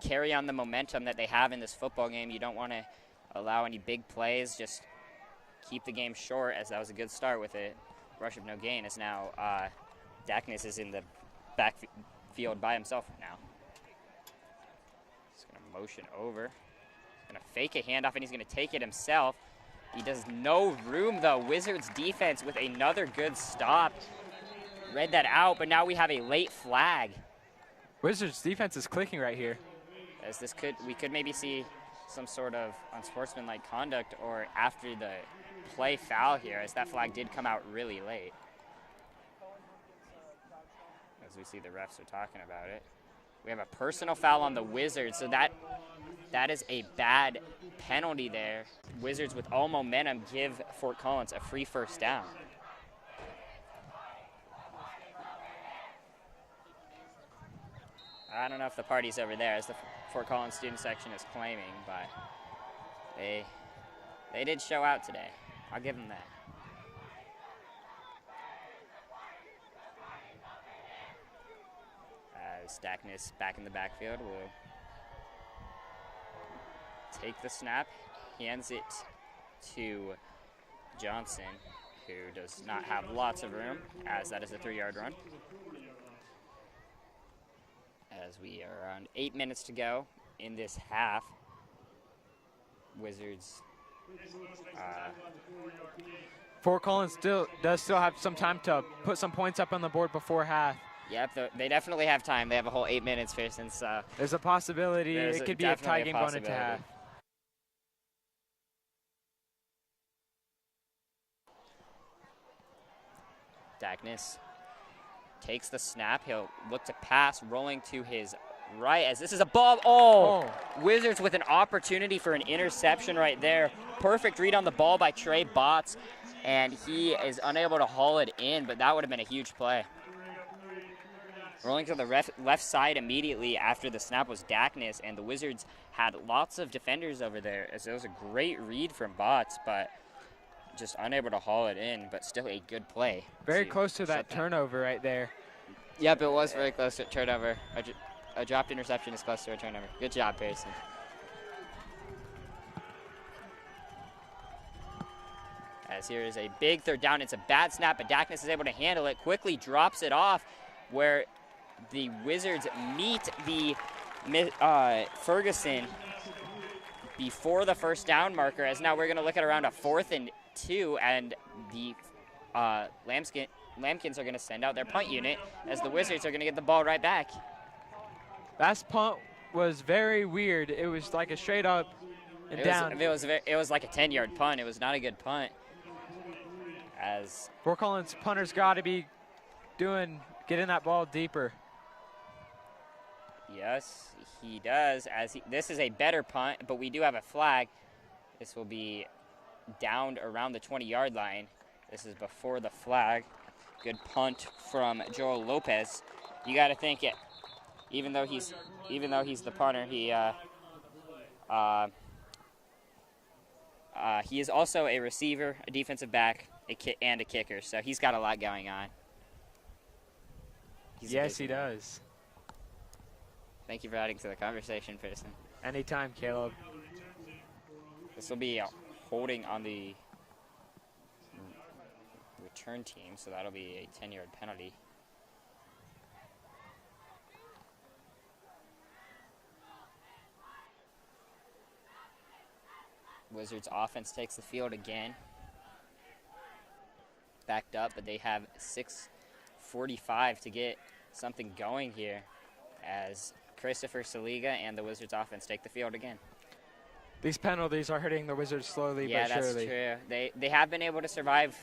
A: carry on the momentum that they have in this football game. You don't want to allow any big plays. Just keep the game short, as that was a good start with a rush of no gain, as now Dackness is in the backfield by himself now. He's going to motion over. He's going to fake a handoff, and he's going to take it himself. He does no room, though. Wizards defense with another good stop. Read that out, but now we have a late flag.
B: Wizards defense is clicking right here.
A: As we could maybe see some sort of unsportsmanlike conduct or after the play foul here, as that flag did come out really late. As we see the refs are talking about it. We have a personal foul on the Wizards, so that is a bad penalty there. Wizards with all momentum give Fort Collins a free first down. I don't know if the party's over there, as the Fort Collins student section is claiming, but they did show out today. I'll give them that. As Dackness back in the backfield will take the snap, hands it to Johnson, who does not have lots of room, as that is a 3-yard run. As we are around 8 minutes to go in this half. Wizards.
B: Fort Collins does still have some time to put some points up on the board before half.
A: Yep, they definitely have time. They have a whole 8 minutes, Pearson. So
B: there's a possibility it could be a tie game going into half.
A: Dagnus takes the snap. He'll look to pass, rolling to his right as this is a ball. Oh! Wizards with an opportunity for an interception right there. Perfect read on the ball by Trey Botts, and he is unable to haul it in, but that would have been a huge play. Rolling to the left side immediately after the snap was Dagnus, and the Wizards had lots of defenders over there, as it was a great read from Botts, but just unable to haul it in, but still a good play.
B: Very close to that turnover right there.
A: Yep, it was very close to a turnover. A dropped interception is close to a turnover. Good job, Pearson. As here is a big third down. It's a bad snap, but Dagnus is able to handle it. Quickly drops it off where the Wizards meet the Ferguson before the first down marker, as now we're going to look at around a 4th and 2, and the Lambkins are going to send out their punt unit as the Wizards are going to get the ball right back.
B: Last punt was very weird. It was like a straight up and down.
A: It was like a 10-yard punt. It was not a good punt. As
B: Fort Collins punter's got to be getting that ball deeper.
A: Yes, he does. This is a better punt, but we do have a flag. This will be downed around the 20-yard line. This is before the flag. Good punt from Joel Lopez. You got to think it. Even though he's the punter, he is also a receiver, a defensive back, and a kicker. So he's got a lot going on.
B: Yes, he does.
A: Thank you for adding to the conversation, Pearson.
B: Anytime, Caleb.
A: This will be holding on the return team, so that'll be a 10-yard penalty. Wizards offense takes the field again. Backed up, but they have 6:45 to get something going here as Christopher Saliga and the Wizards offense take the field again.
B: These penalties are hurting the Wizards slowly but surely.
A: Yeah, that's true. They have been able to survive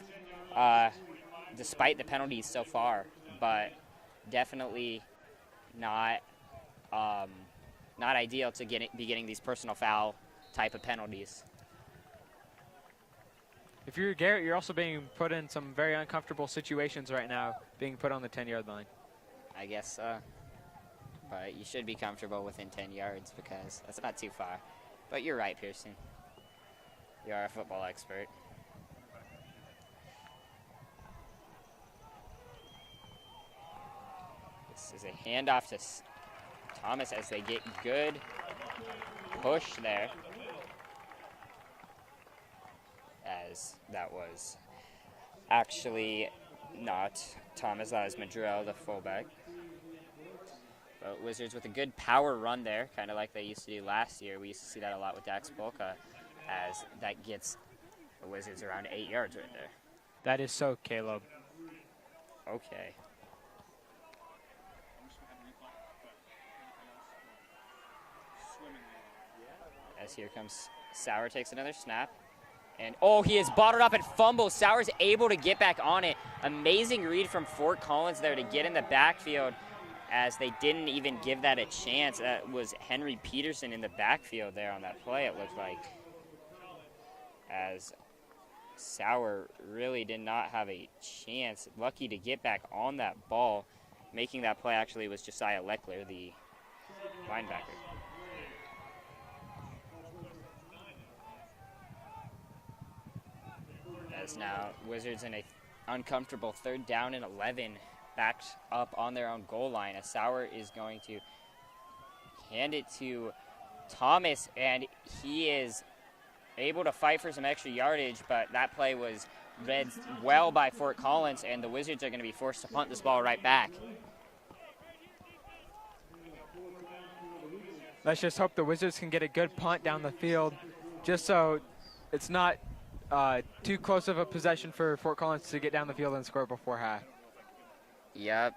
A: despite the penalties so far, but definitely not ideal to be getting these personal foul type of penalties.
B: If you're Garrett, you're also being put in some very uncomfortable situations right now, being put on the 10-yard line.
A: I guess so. But you should be comfortable within 10 yards because that's not too far. But you're right, Pearson. You are a football expert. This is a handoff to Thomas as they get good push there. As that was actually not Thomas, that was Madrell, the fullback. But Wizards with a good power run there, kind of like they used to do last year. We used to see that a lot with Dax Polka, as that gets the Wizards around 8 yards right there.
B: That is so, Caleb.
A: Okay. As here comes Sauer, takes another snap. And, he is bottled up and fumbles. Sauer's able to get back on it. Amazing read from Fort Collins there to get in the backfield, as they didn't even give that a chance. That was Henry Peterson in the backfield there on that play, it looked like. As Sauer really did not have a chance. Lucky to get back on that ball. Making that play actually was Josiah Leckler, the linebacker. As now Wizards in a uncomfortable 3rd down and 11, backed up on their own goal line. As Sauer is going to hand it to Thomas, and he is able to fight for some extra yardage, but that play was read well by Fort Collins, and the Wizards are going to be forced to punt this ball right back.
B: Let's just hope the Wizards can get a good punt down the field, just so it's not too close of a possession for Fort Collins to get down the field and score before half.
A: Yep.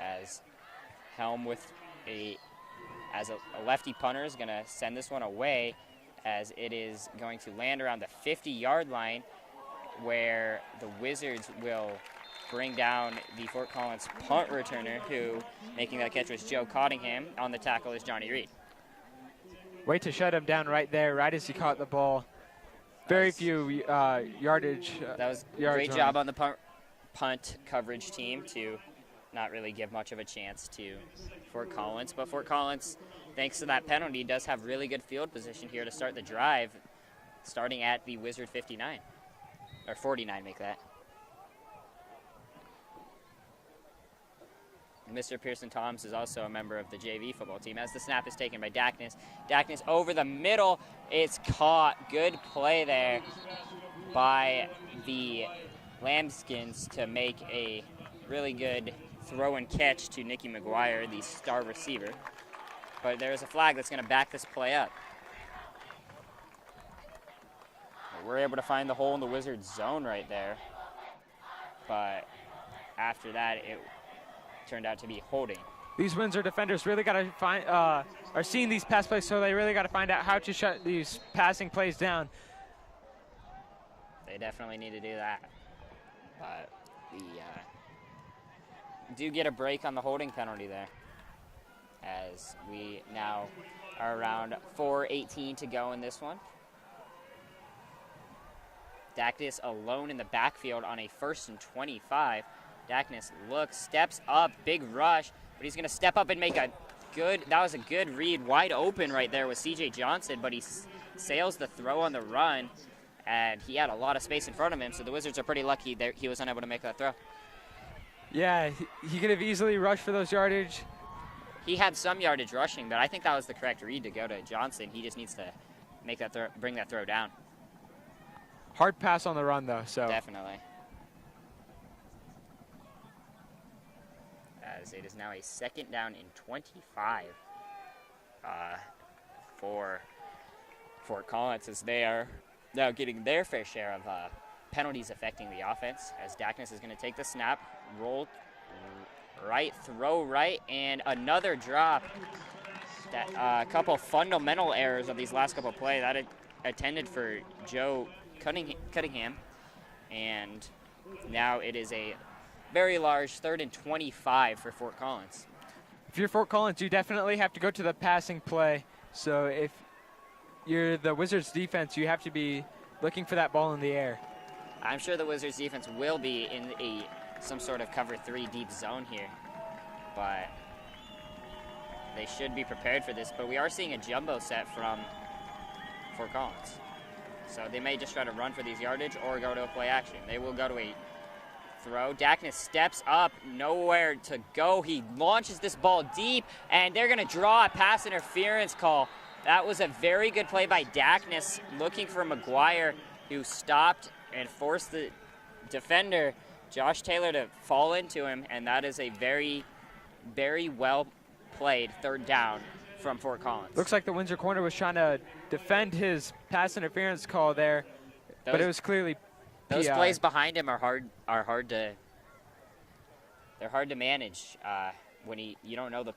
A: As Helm with a lefty punter is going to send this one away, as it is going to land around the 50-yard line, where the Wizards will bring down the Fort Collins punt returner, who making that catch was Joe Cottingham. On the tackle is Johnny Reed.
B: Way to shut him down right there, right as he caught the ball. Very few yardage.
A: That was a great job on the punt coverage team to not really give much of a chance to Fort Collins. But Fort Collins, thanks to that penalty, does have really good field position here to start the drive, starting at the Wizard 59. Or 49, make that. Mr. Pearson Toms is also a member of the JV football team. As the snap is taken by Dackness. Dackness over the middle. It's caught. Good play there by the Lambkins to make a really good throw and catch to Nicky McGuire, the star receiver. But there is a flag that's going to back this play up. We're able to find the hole in the Wizards zone right there. But after that, it turned out to be holding.
B: These Windsor defenders really got to find, are seeing these pass plays, so they really got to find out how to shut these passing plays down.
A: They definitely need to do that. But the do get a break on the holding penalty there, as we now are around 4:18 to go in this one. Dackness alone in the backfield on a 1st and 25. Dackness looks, steps up, big rush, but he's going to step up and make a good, that was a good read, wide open right there with C.J. Johnson, but he sails the throw on the run, and he had a lot of space in front of him, so the Wizards are pretty lucky that he was unable to make that throw.
B: Yeah, he could have easily rushed for those yardage.
A: He had some yardage rushing, but I think that was the correct read to go to Johnson. He just needs to make that throw, bring that throw down.
B: Hard pass on the run, though, so.
A: Definitely. As it is now a 2nd down and 25 for Fort Collins, as they are now getting their fair share of penalties affecting the offense, as Dackness is going to take the snap, roll right, throw right, and another drop. That a couple fundamental errors of these last couple plays that attended for Joe Cunningham, and now it is a very large 3rd and 25 for Fort Collins.
B: If you're Fort Collins, you definitely have to go to the passing play. So if you're the Wizards defense, you have to be looking for that ball in the air.
A: I'm sure the Wizards defense will be in some sort of cover 3 deep zone here, but they should be prepared for this. But we are seeing a jumbo set from Fort Collins, so they may just try to run for these yardage or go to a play action. They will go to a throw. Dackness steps up, nowhere to go. He launches this ball deep, and they're going to draw a pass interference call. That was a very good play by Dackness, looking for McGuire, who stopped and forced the defender, Josh Taylor, to fall into him, and that is a very, very well played 3rd down from Fort Collins.
B: Looks like the Windsor corner was trying to defend his pass interference call there, but it was clearly
A: those
B: PI.
A: plays behind him are hard to manage when you don't know the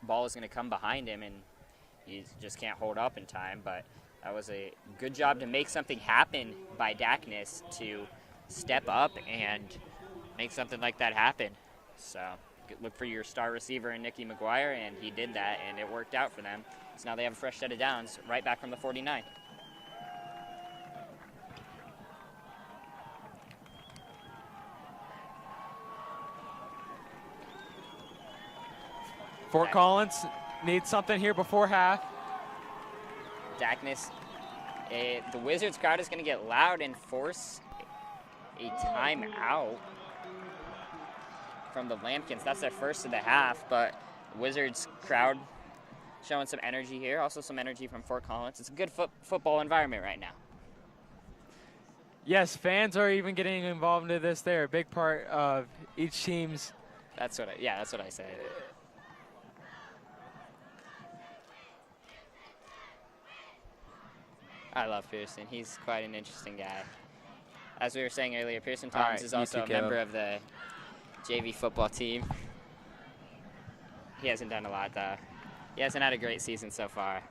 A: ball is going to come behind him, and you just can't hold up in time. But that was a good job to make something happen by Dackness to step up and make something like that happen. So look for your star receiver in Nicky McGuire, and he did that, and it worked out for them. So now they have a fresh set of downs right back from the 49.
B: Fort Collins needs something here before half.
A: Dackness, the Wizards crowd is going to get loud and force a timeout from the Lambkins. That's their first of the half, but the Wizards crowd showing some energy here, also some energy from Fort Collins. It's a good football environment right now.
B: Yes, fans are even getting involved into this. They're a big part of each team's.
A: That's what I said. I love Pearson. He's quite an interesting guy. As we were saying earlier, Pearson Thomas is also a member of the JV football team. He hasn't done a lot, though. He hasn't had a great season so far,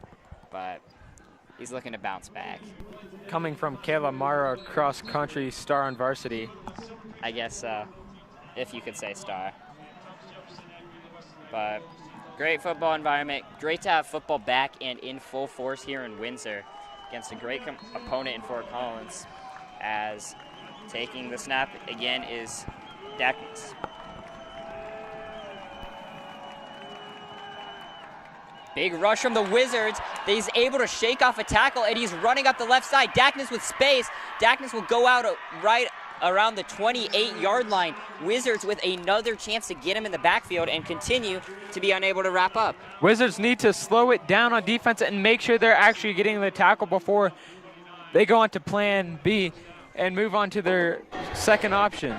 A: but he's looking to bounce back.
B: Coming from Kayla Mara, cross-country star on varsity.
A: I guess so, if you could say star. But great football environment. Great to have football back and in full force here in Windsor against a great opponent in Fort Collins, as taking the snap again is Dackens. Big rush from the Wizards. He's able to shake off a tackle, and he's running up the left side. Dackness with space. Dackness will go out right around the 28-yard line. Wizards with another chance to get him in the backfield and continue to be unable to wrap up.
B: Wizards need to slow it down on defense and make sure they're actually getting the tackle before they go on to plan B and move on to their second option.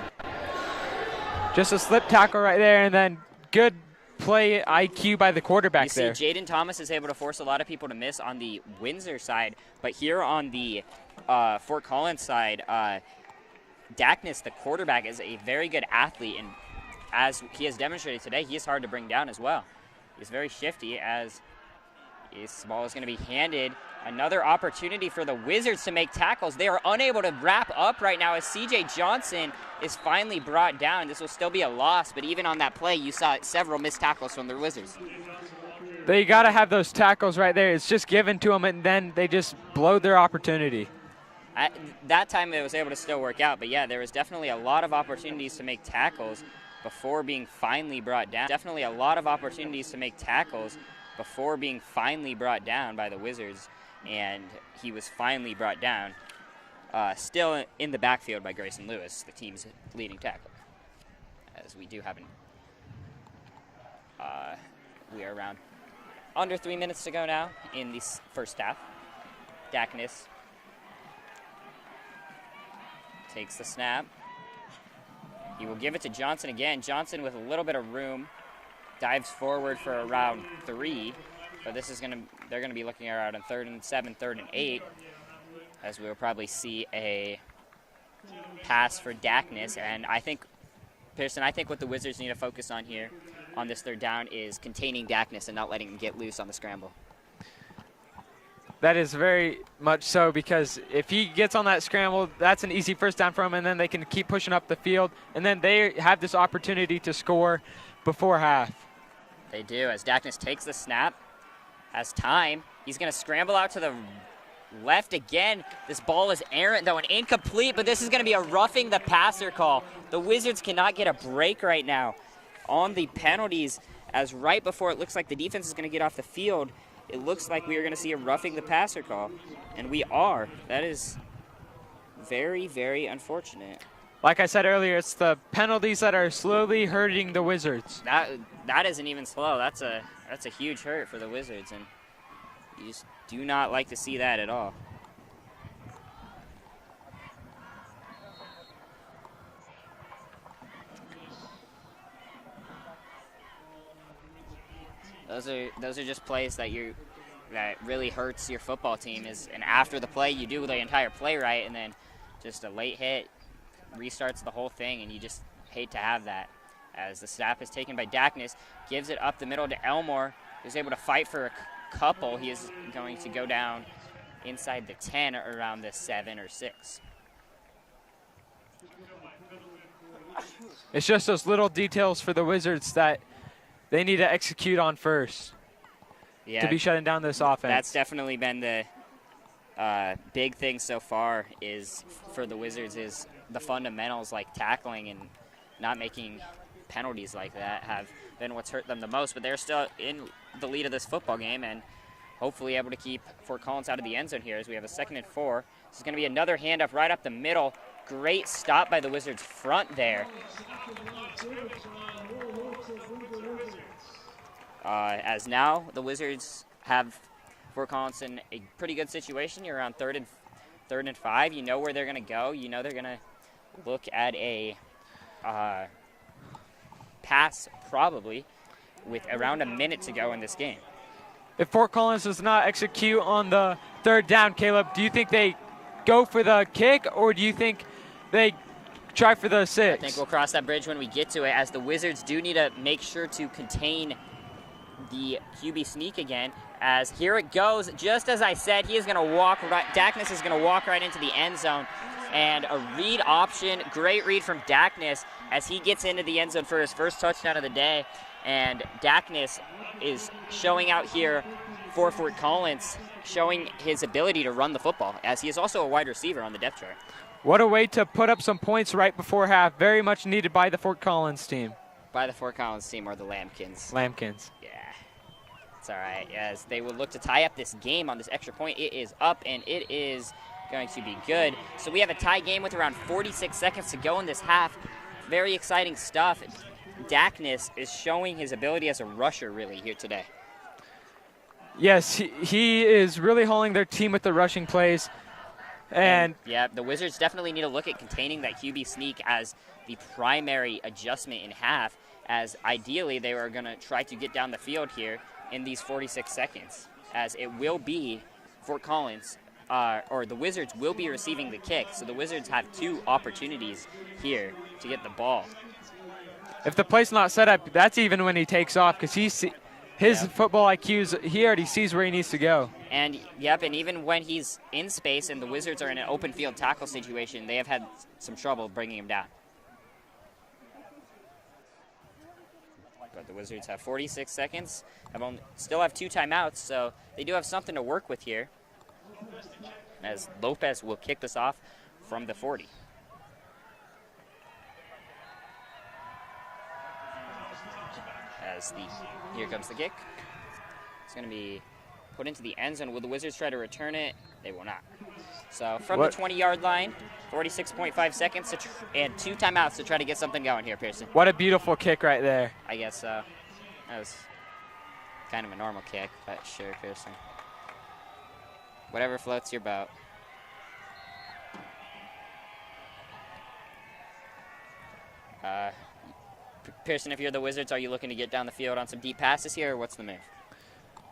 B: Just a slip tackle right there, and then good play IQ by the quarterback there.
A: You see Jaden Thomas is able to force a lot of people to miss on the Windsor side, but here on the Fort Collins side, Dackness, the quarterback, is a very good athlete, and as he has demonstrated today, he is hard to bring down as well. He's very shifty, as this ball is going to be handed. Another opportunity for the Wizards to make tackles. They are unable to wrap up right now as CJ Johnson is finally brought down. This will still be a loss, but even on that play, you saw several missed tackles from the Wizards.
B: They got to have those tackles right there. It's just given to them, and then they just blow their opportunity.
A: At that time, it was able to still work out, but yeah, there was definitely a lot of opportunities to make tackles before being finally brought down. Definitely a lot of opportunities to make tackles before being finally brought down by the Wizards, and he was finally brought down, still in the backfield by Grayson Lewis, the team's leading tackler. As we do have we are around under 3 minutes to go now in the first half. Dackness takes the snap. He will give it to Johnson again. Johnson with a little bit of room dives forward for around 3, but this is they're gonna be looking around on 3rd and 7, 3rd and 8, as we will probably see a pass for Dackness. And I think, Pearson, what the Wizards need to focus on here on this 3rd down is containing Dackness and not letting him get loose on the scramble.
B: That is very much so, because if he gets on that scramble, that's an easy first down for him, and then they can keep pushing up the field, and then they have this opportunity to score before half.
A: They do, as Dackness takes the snap, has time. He's going to scramble out to the left again. This ball is errant, though, and incomplete, but this is going to be a roughing the passer call. The Wizards cannot get a break right now on the penalties, as right before it looks like the defense is going to get off the field, it looks like we are going to see a roughing the passer call, and we are. That is very, very unfortunate.
B: Like I said earlier, it's the penalties that are slowly hurting the Wizards.
A: That isn't even slow. That's a huge hurt for the Wizards, and you just do not like to see that at all. Those are just plays that really hurts your football team. And after the play, you do the entire play right, and then just a late hit restarts the whole thing, and you just hate to have that. As the snap is taken by Dackness, gives it up the middle to Elmore, who's able to fight for a couple. He is going to go down inside the 10 around the 7 or 6.
B: It's just those little details for the Wizards that they need to execute on first to be shutting down this offense.
A: That's definitely been the big thing so far is for the Wizards is the fundamentals like tackling and not making penalties like that have been what's hurt them the most. But they're still in the lead of this football game and hopefully able to keep Fort Collins out of the end zone here as we have a 2nd and 4. This is going to be another handoff right up the middle. Great stop by the Wizards front there. As now the Wizards have Fort Collins in a pretty good situation. You're around 3rd 3rd and 5, you know where they're going to go. You know they're going to look at a pass probably with around a minute to go in this game.
B: If Fort Collins does not execute on the 3rd down, Caleb, do you think they go for the kick, or do you think they try for the 6?
A: I think we'll cross that bridge when we get to it, as the Wizards do need to make sure to contain the QB sneak again, as here it goes. Just as I said, he is going to walk right, Dackness is going to walk right into the end zone, and a read option, great read from Dackness as he gets into the end zone for his first touchdown of the day. And Dackness is showing out here for Fort Collins, showing his ability to run the football, as he is also a wide receiver on the depth chart.
B: What a way to put up some points right before half. Very much needed by the Fort Collins team.
A: By the Fort Collins team, or the Lambkins.
B: Lambkins.
A: Yeah, it's all right. As they will look to tie up this game on this extra point. It is up, and it is going to be good. So we have a tie game with around 46 seconds to go in this half. Very exciting stuff. Dackness is showing his ability as a rusher really here today.
B: Yes, he is really hauling their team with the rushing plays. And
A: yeah, the Wizards definitely need to look at containing that QB sneak as the primary adjustment in half, as ideally they were going to try to get down the field here in these 46 seconds, as it will be Fort Collins, or the Wizards will be receiving the kick. So the Wizards have 2 opportunities here to get the ball.
B: If the play's not set up, that's even when he takes off, because his football IQ's, he already sees where he needs to go.
A: And yep, and even when he's in space and the Wizards are in an open field tackle situation, they have had some trouble bringing him down. But the Wizards have 46 seconds, still have 2 timeouts, so they do have something to work with here, as Lopez will kick this off from the 40. Here comes the kick. It's going to be put into the end zone. Will the Wizards try to return it? They will not. So from the 20-yard line, 46.5 seconds and 2 timeouts to try to get something going here, Pearson.
B: What a beautiful kick right there.
A: I guess so. That was kind of a normal kick, but sure, Pearson. Whatever floats your boat. Pearson, if you're the Wizards, are you looking to get down the field on some deep passes here, or what's the move?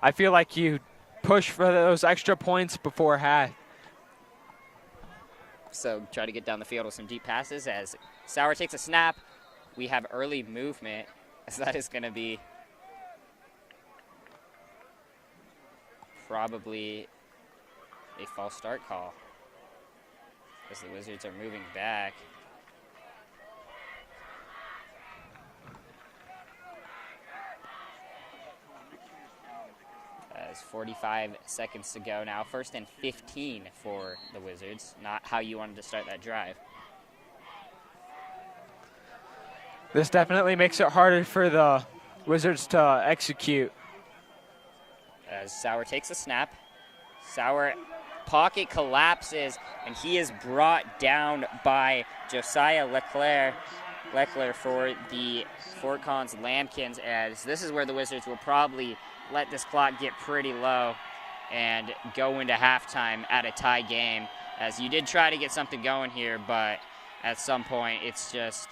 B: I feel like you push for those extra points before half.
A: So try to get down the field with some deep passes. As Sauer takes a snap, we have early movement, as that is going to be probably a false start call, as the Wizards are moving back. As 45 seconds to go now. 1st and 15 for the Wizards. Not how you wanted to start that drive.
B: This definitely makes it harder for the Wizards to execute.
A: As Sauer takes a snap. Sauer pocket collapses, and he is brought down by Josiah Leclerc for the Fort Collins Lambkins, as this is where the Wizards will probably let this clock get pretty low and go into halftime at a tie game, as you did try to get something going here, but at some point it's just,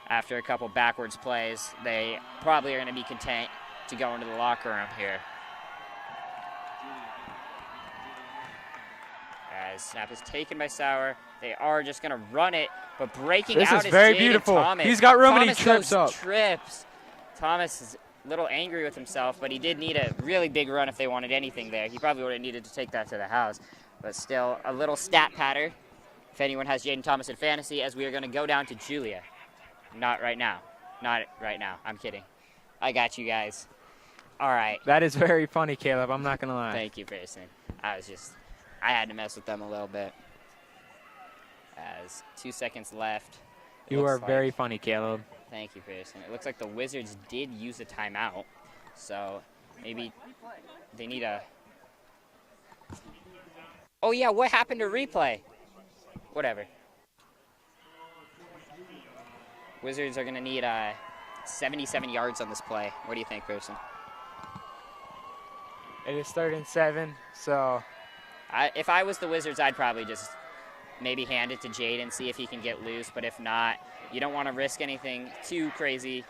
A: after a couple backwards plays, they probably are going to be content to go into the locker room here. As snap is taken by Sauer, they are just going to run it, but breaking
B: this
A: out
B: is very
A: Jaden
B: beautiful.
A: Thomas.
B: He's got room, and he
A: Thomas
B: trips up.
A: Thomas is a little angry with himself, but he did need a really big run if they wanted anything there. He probably would have needed to take that to the house, but still a little stat patter if anyone has Jaden Thomas in fantasy, as we are going to go down to Julia. Not right now. Not right now. I'm kidding. I got you guys. All right.
B: That is very funny, Caleb. I'm not going to lie.
A: Thank you, Pearson. I had to mess with them a little bit. As 2 seconds left.
B: You are very funny, Caleb.
A: Thank you, Pearson. It looks like the Wizards did use a timeout, so maybe they need a... Oh, yeah, what happened to replay? Whatever. Wizards are going to need 77 yards on this play. What do you think, Pearson?
B: It is 3rd and 7, so...
A: If I was the Wizards, I'd probably just maybe hand it to Jaden, see if he can get loose. But if not, you don't want to risk anything too crazy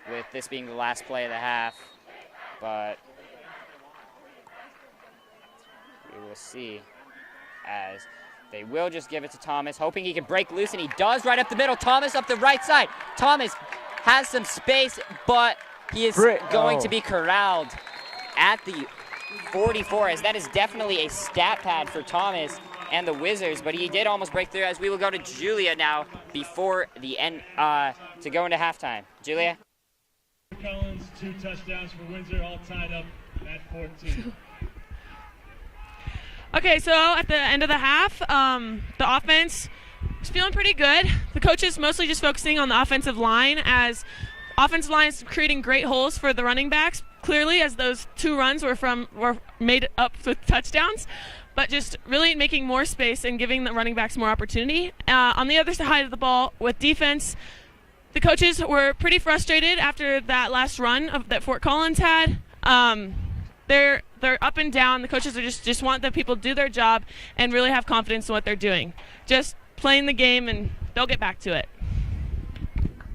A: with this being the last play of the half. But we will see, as they will just give it to Thomas, hoping he can break loose, and he does right up the middle. Thomas up the right side. Thomas has some space, but he is going to be corralled at the 44, as that is definitely a stat pad for Thomas and the Wizards, but he did almost break through, as we will go to Julia now before the end to go into halftime. Julia?
G: Collins, 2 touchdowns for Windsor, all tied up at 14.
F: Okay, so at the end of the half, the offense is feeling pretty good. The coaches mostly just focusing on the offensive line, as offensive line is creating great holes for the running backs, clearly, as those 2 runs were made up with touchdowns, but just really making more space and giving the running backs more opportunity. On the other side of the ball, with defense, the coaches were pretty frustrated after that last run that Fort Collins had. They're up and down. The coaches are just want the people to do their job and really have confidence in what they're doing. Just playing the game, and they'll get back to it.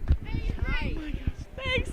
F: Oh my gosh, thanks.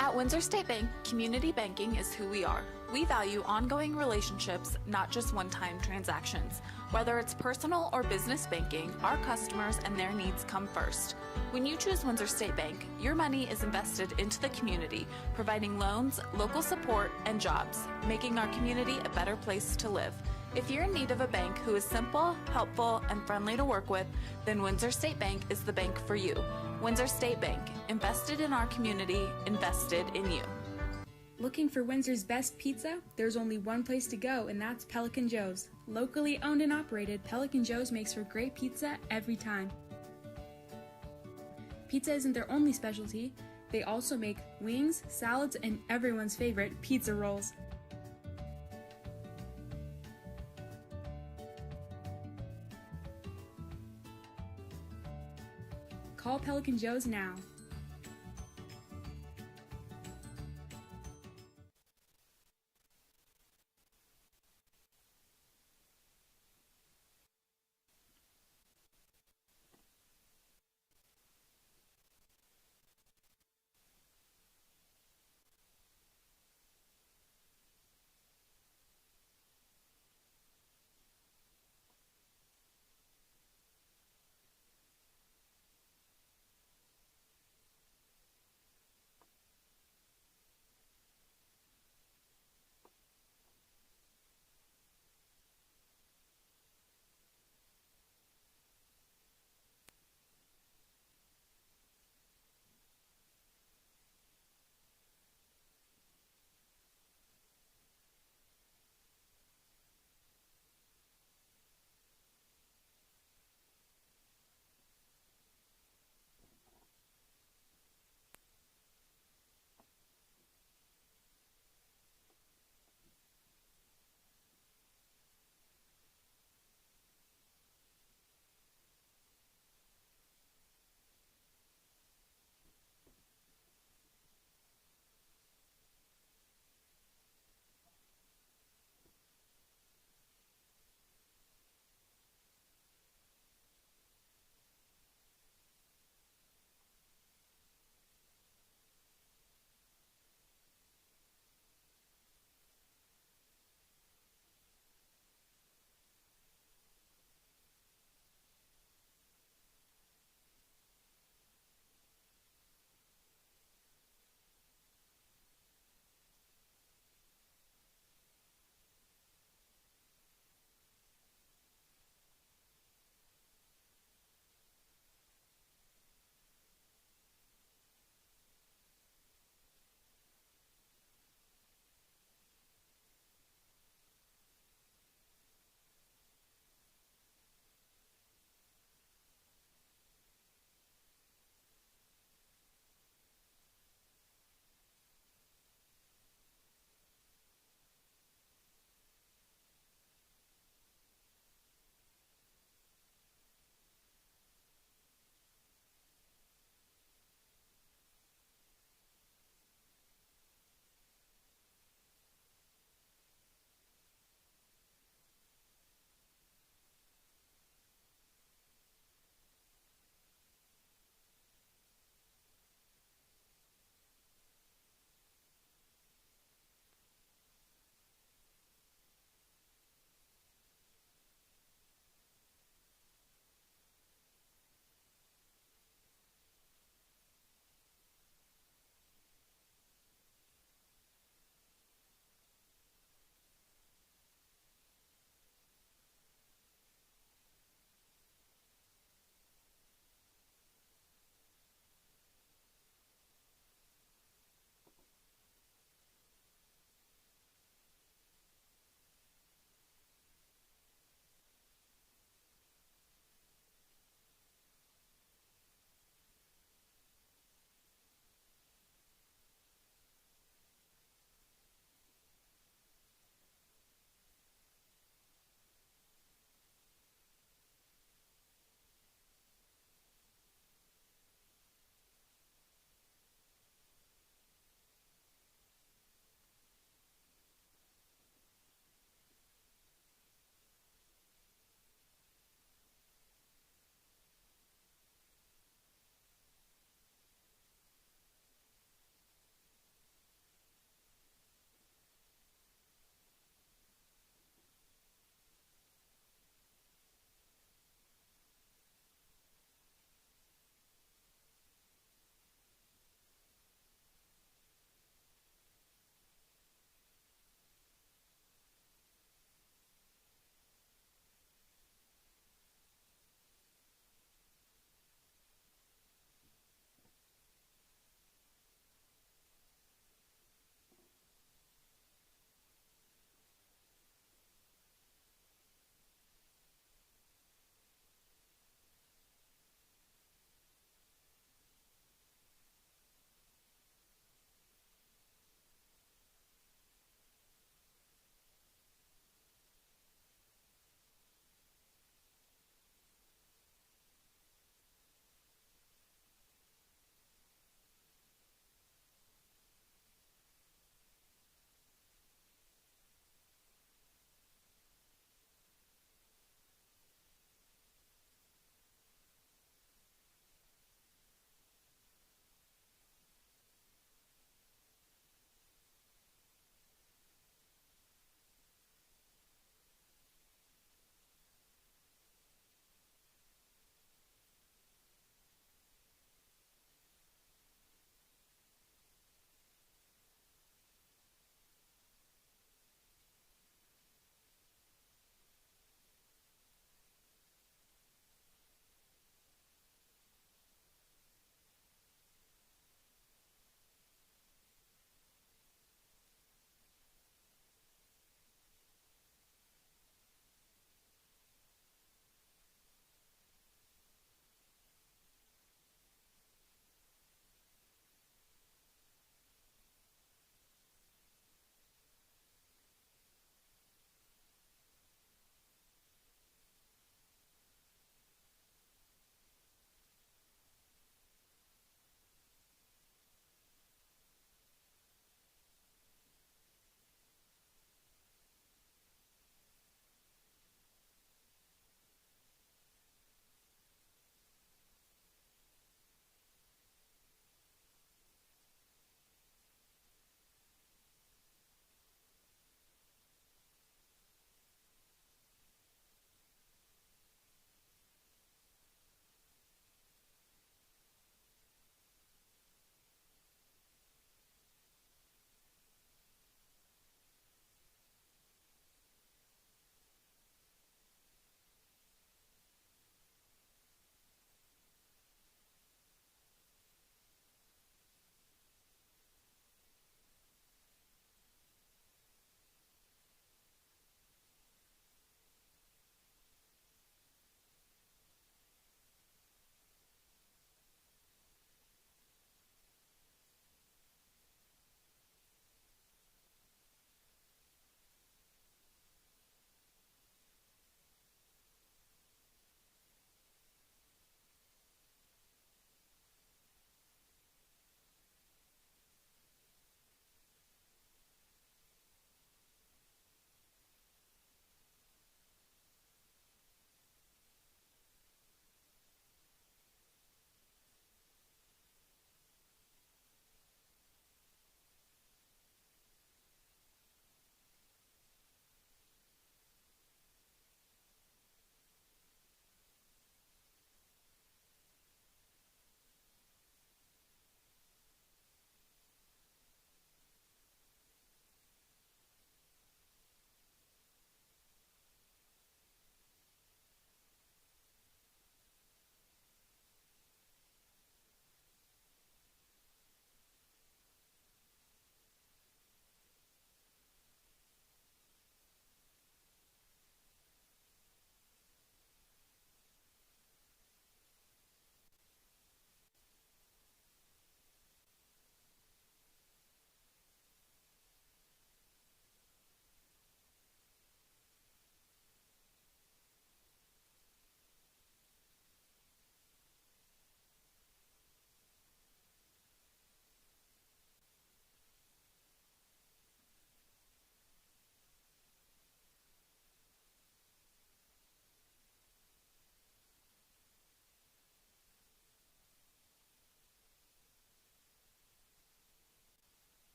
H: At Windsor State Bank, community banking is who we are. We value ongoing relationships, not just one-time transactions. Whether it's personal or business banking, our customers and their needs come first. When you choose Windsor State Bank, your money is invested into the community, providing loans, local support, and jobs, making our community a better place to live. If you're in need of a bank who is simple, helpful, and friendly to work with, then Windsor State Bank is the bank for you. Windsor State Bank, invested in our community, invested in you.
E: Looking for Windsor's best pizza? There's only one place to go, and that's Pelican Joe's. Locally owned and operated, Pelican Joe's makes for great pizza every time. Pizza isn't their only specialty. They also make wings, salads, and everyone's favorite, pizza rolls. Call Pelican Joe's now.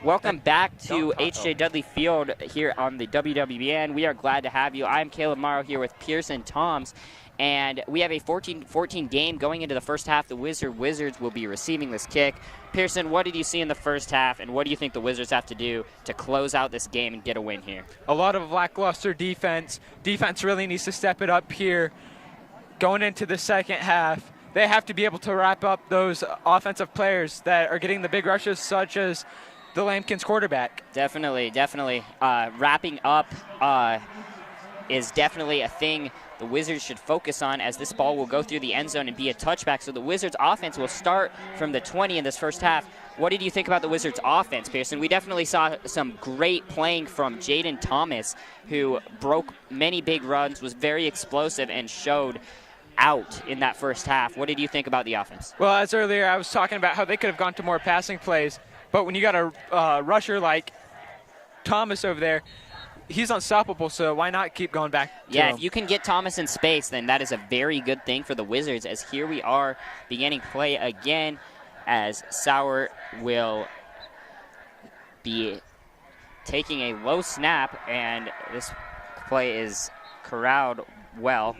A: Welcome back to H.J. Dudley Field here on the WWBN. We are glad to have you. I'm Caleb Morrow here with Pearson Toms, and we have a 14-14 game going into the first half. The Wizards will be receiving this kick. Pearson, what did you see in the first half, and what do you think the Wizards have to do to close out this game and get a win here?
B: A lot of lackluster defense. Defense really needs to step it up here. Going into the second half, they have to be able to wrap up those offensive players that are getting the big rushes, such as the Lambkins quarterback.
A: Definitely. Wrapping up is definitely a thing the Wizards should focus on, as this ball will go through the end zone and be a touchback. So the Wizards offense will start from the 20 in this first half. What did you think about the Wizards offense, Pearson? We definitely saw some great playing from Jaden Thomas, who broke many big runs, was very explosive, and showed out in that first half. What did you think about the offense?
B: Well, as earlier I was talking about how they could have gone to more passing plays, but when you got a rusher like Thomas over there, he's unstoppable, so why not keep going back to him?
A: If you can get Thomas in space, then that is a very good thing for the Wizards, as here we are beginning play again, as Sauer will be taking a low snap, and this play is corralled well.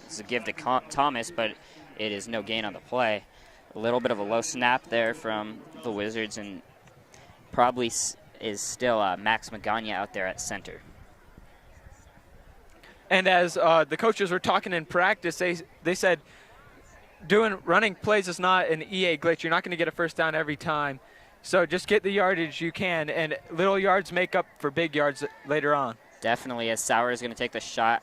A: It's a give to Thomas, but it is no gain on the play. A little bit of a low snap there from the Wizards, and probably is still Max Magana out there at center.
B: And as the coaches were talking in practice, they said running plays is not an EA glitch. You're not going to get a first down every time. So just get the yardage you can, and little yards make up for big yards later on.
A: Definitely, as Sauer is going to take the shot,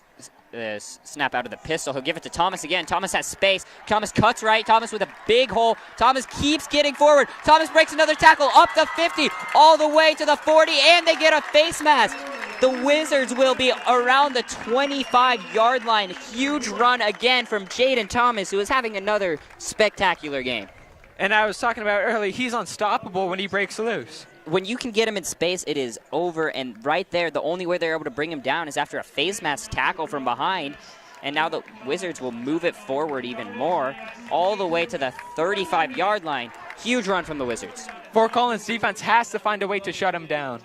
A: snap out of the pistol. He'll give it to Thomas again. Thomas has space. Thomas cuts right. Thomas with a big hole. Thomas keeps getting forward. Thomas breaks another tackle up the 50, all the way to the 40, and they get a face mask. The Wizards will be around the 25-yard line. Huge run again from Jaden Thomas, who is having another spectacular game.
B: And I was talking about earlier, he's unstoppable when he breaks loose.
A: When you can get him in space, it is over. And right there, the only way they're able to bring him down is after a face mask tackle from behind. And now the Wizards will move it forward even more, all the way to the 35-yard line. Huge run from the Wizards.
B: Fort Collins defense has to find a way to shut him down.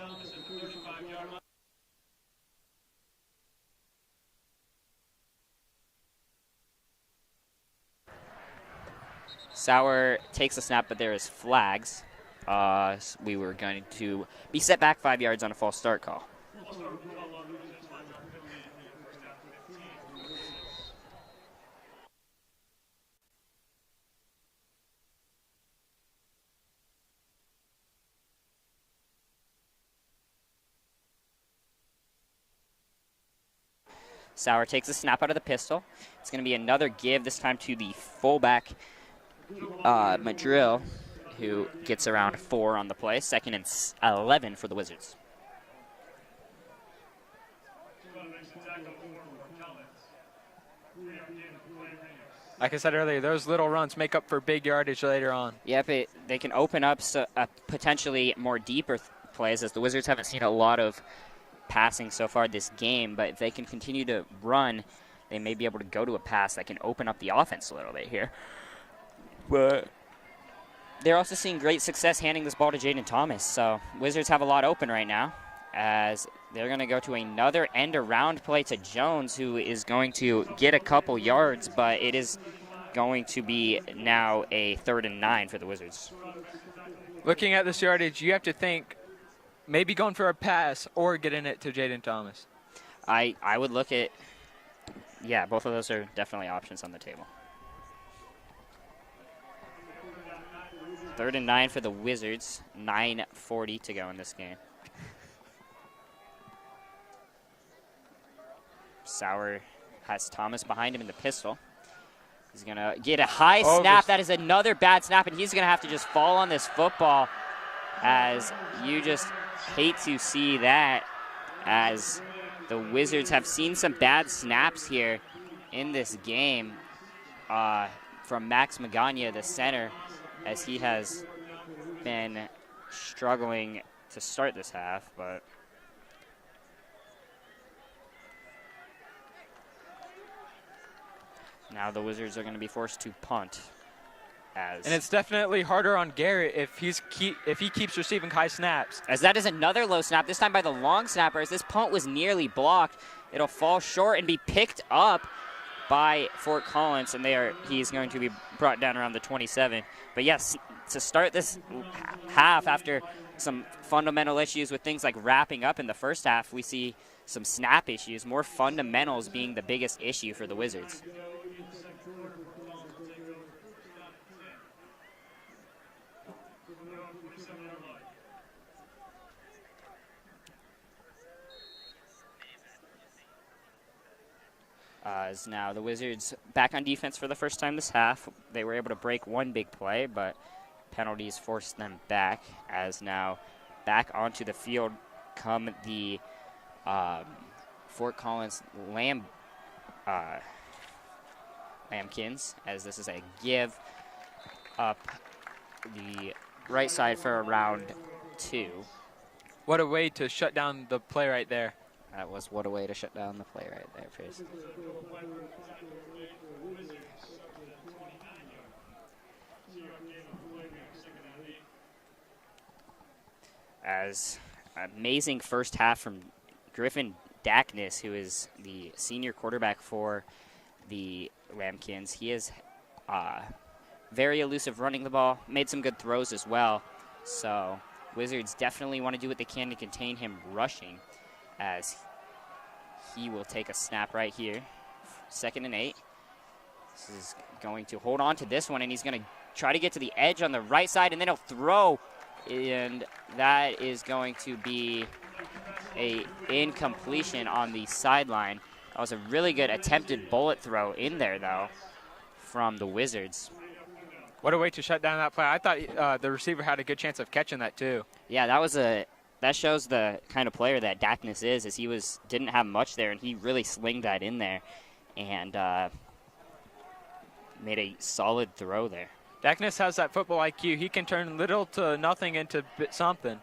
A: Sauer takes a snap, but there is flags. We were going to be set back 5 yards on a false start call. Sauer takes a snap out of the pistol. It's going to be another give, this time to the fullback, Madrill, who gets around 4 on the play. 2nd and 11 for the Wizards.
B: Like I said earlier, those little runs make up for big yardage later on.
A: Yep, they can open up potentially more deeper plays, as the Wizards haven't seen a lot of passing so far this game, but if they can continue to run, they may be able to go to a pass that can open up the offense a little bit here. But they're also seeing great success handing this ball to Jaden Thomas, so Wizards have a lot open right now, as they're going to go to another end-around play to Jones, who is going to get a couple yards, but it is going to be now a 3rd and 9 for the Wizards.
B: Looking at this yardage, you have to think maybe going for a pass or getting it to Jaden Thomas.
A: I would look at, both of those are definitely options on the table. 3rd and 9 for the Wizards, 9:40 to go in this game. Sauer has Thomas behind him in the pistol. He's going to get a high snap. That is another bad snap, and he's going to have to just fall on this football, as you just hate to see that, as the Wizards have seen some bad snaps here in this game from Max Magana, the center, as he has been struggling to start this half, but now the Wizards are going to be forced to punt.
B: And it's definitely harder on Garrett if he keeps receiving high snaps.
A: As that is another low snap, this time by the long snapper, as this punt was nearly blocked. It'll fall short and be picked up by Fort Collins, and he's going to be brought down around the 27. But yes, to start this half after some fundamental issues with things like wrapping up in the first half, we see some snap issues, more fundamentals being the biggest issue for the Wizards. As now the Wizards back on defense for the first time this half. They were able to break one big play, but penalties forced them back. As now back onto the field come the Fort Collins Lambkins, as this is a give up the right side for around 2.
B: What a way to shut down the play right there.
A: That was what a way to shut down the play right there, Chris. As amazing first half from Griffin Dackness, who is the senior quarterback for the Lambkins. He is very elusive running the ball, made some good throws as well. So Wizards definitely want to do what they can to contain him rushing, as he will take a snap right here. 2nd and 8. This is going to hold on to this one, and he's going to try to get to the edge on the right side, and then he'll throw, and that is going to be a incompletion on the sideline. That was a really good attempted bullet throw in there, though, from the Wizards.
B: What a way to shut down that play. I thought the receiver had a good chance of catching that, too.
A: Yeah, that shows the kind of player that Dackness is, as he didn't have much there, and he really slinged that in there and made a solid throw there.
B: Dackness has that football IQ. He can turn little to nothing into something.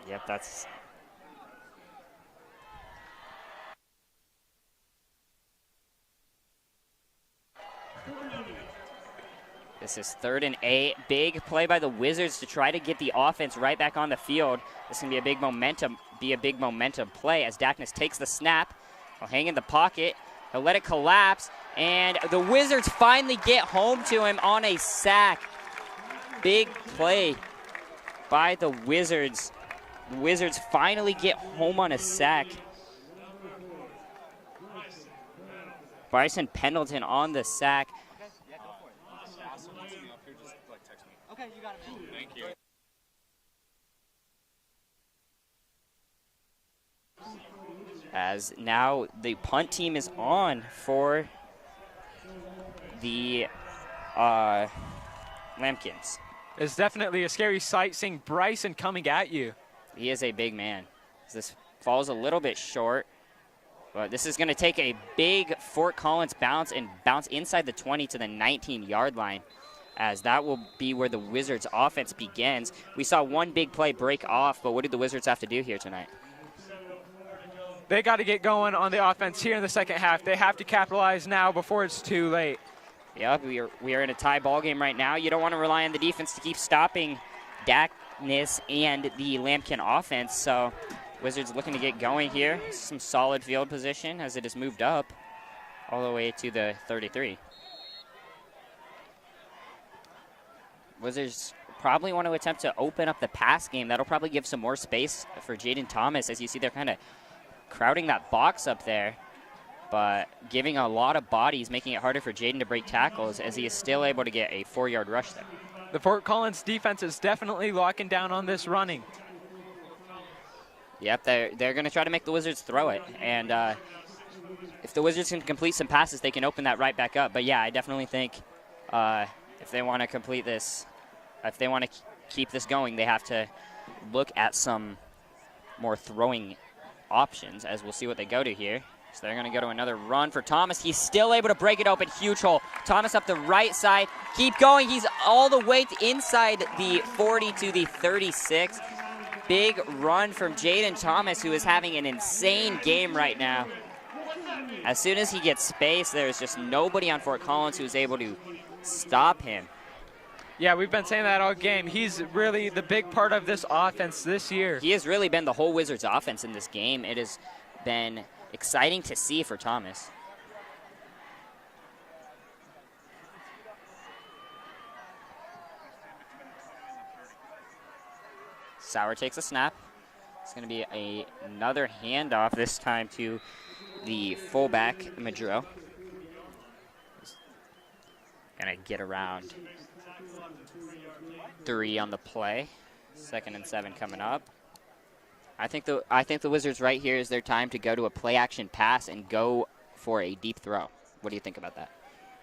A: Yep, that's... This is 3rd and 8. Big play by the Wizards to try to get the offense right back on the field. This can be a big momentum play as Dackness takes the snap. He'll hang in the pocket. He'll let it collapse, and the Wizards finally get home to him on a sack. Big play by the Wizards. The Wizards finally get home on a sack. Bryson Pendleton on the sack.
C: Okay, you got it, man. Thank you.
A: As now the punt team is on for the Lambkins.
B: It's definitely a scary sight seeing Bryson coming at you.
A: He is a big man. This falls a little bit short, but this is going to take a big Fort Collins bounce and bounce inside the 20 to the 19-yard line, as that will be where the Wizards' offense begins. We saw one big play break off, but what did the Wizards have to do here tonight?
B: They got to get going on the offense here in the second half. They have to capitalize now before it's too late.
A: Yep, we are in a tie ball game right now. You don't want to rely on the defense to keep stopping Dackness and the Lambkin offense, so Wizards looking to get going here. Some solid field position as it is moved up all the way to the 33. Wizards probably want to attempt to open up the pass game. That'll probably give some more space for Jaden Thomas, as you see they're kind of crowding that box up there, but giving a lot of bodies, making it harder for Jaden to break tackles, as he is still able to get a 4-yard rush there.
B: The Fort Collins defense is definitely locking down on this running.
A: Yep, they're going to try to make the Wizards throw it, and if the Wizards can complete some passes, they can open that right back up. But yeah, I definitely think if they want to complete this, if they want to keep this going, they have to look at some more throwing options, as we'll see what they go to here. So they're going to go to another run for Thomas. He's still able to break it open. Huge hole. Thomas up the right side. Keep going. He's all the way inside the 40 to the 36. Big run from Jaden Thomas, who is having an insane game right now. As soon as he gets space, there's just nobody on Fort Collins who's able to stop him.
B: Yeah, we've been saying that all game. He's really the big part of this offense this year.
A: He has really been the whole Wizards offense in this game. It has been exciting to see for Thomas. Sauer takes a snap. It's going to be another handoff, this time to the fullback, Maduro. Going to get around 3 on the play. 2nd and 7 coming up. I think the Wizards right here is their time to go to a play-action pass and go for a deep throw. What do you think about that?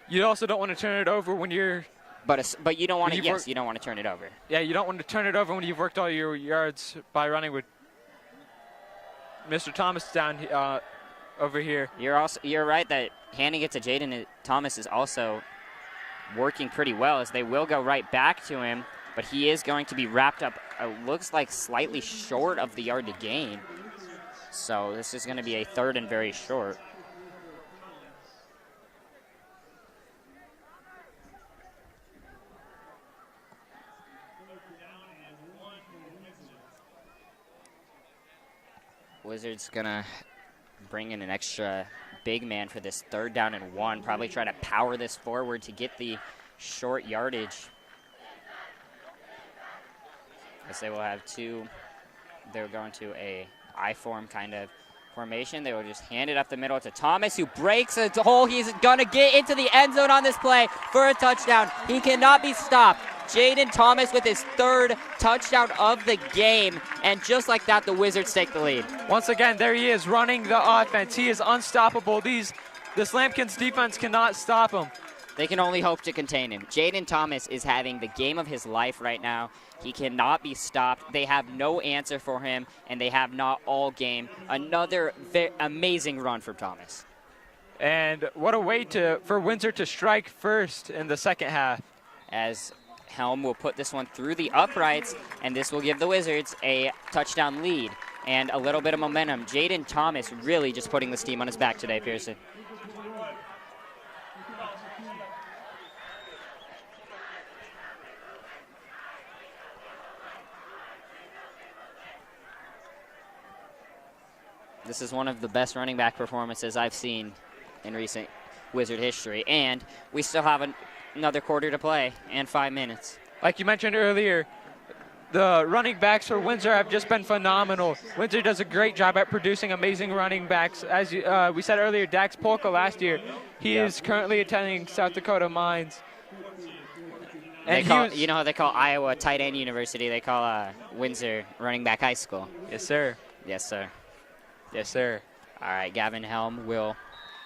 B: You also don't want to turn it over when you're...
A: But you don't want to. Yes, you don't want to turn it over.
B: Yeah, you don't want to turn it over when you've worked all your yards by running with Mr. Thomas down over here.
A: You're right that handing it to Jaden Thomas is also working pretty well, as they will go right back to him, but he is going to be wrapped up. Looks like slightly short of the yard to gain. So this is going to be a 3rd and very short. Wizards gonna bring in an extra big man for this 3rd down and 1. Probably try to power this forward to get the short yardage. As they will have 2. They're going to a I-form kind of formation. They will just hand it up the middle to Thomas, who breaks a hole. He's gonna get into the end zone on this play for a touchdown. He cannot be stopped. Jaden Thomas with his 3rd touchdown of the game, and just like that, the Wizards take the lead.
B: Once again, there he is running the offense. He is unstoppable. This Lambkins defense cannot stop him.
A: They can only hope to contain him. Jaden Thomas is having the game of his life right now. He cannot be stopped. They have no answer for him, and they have not all game. Another amazing run from Thomas.
B: And what a way for Windsor to strike first in the second half.
A: As Helm will put this one through the uprights, and this will give the Wizards a touchdown lead and a little bit of momentum. Jaden Thomas really just putting this team on his back today, Pearson. This is one of the best running back performances I've seen in recent Wizard history, and we still have another quarter to play and 5 minutes.
B: Like you mentioned earlier, the running backs for Windsor have just been phenomenal. Windsor does a great job at producing amazing running backs. As we said earlier, Dax Polka last year, he is currently attending South Dakota Mines. And
A: you know how they call Iowa tight end university? They call Windsor running back high school.
B: Yes, sir.
A: Yes, sir.
B: Yes, sir.
A: All right, Gavin Helm will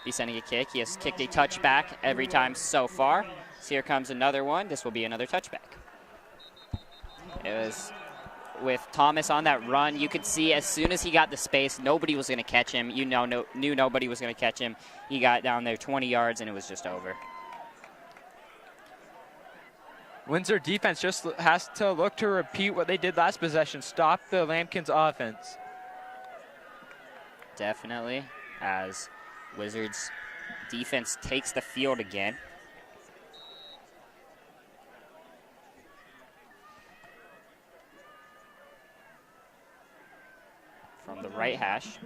A: be sending a kick. He has kicked a touchback every time so far. So here comes another one. This will be another touchback. It was with Thomas on that run. You could see as soon as he got the space, nobody was going to catch him. Knew nobody was going to catch him. He got down there 20 yards, and it was just over.
B: Windsor defense just has to look to repeat what they did last possession. Stop the Lambkins offense.
A: Definitely, as Wizards defense takes the field again. From the right hash.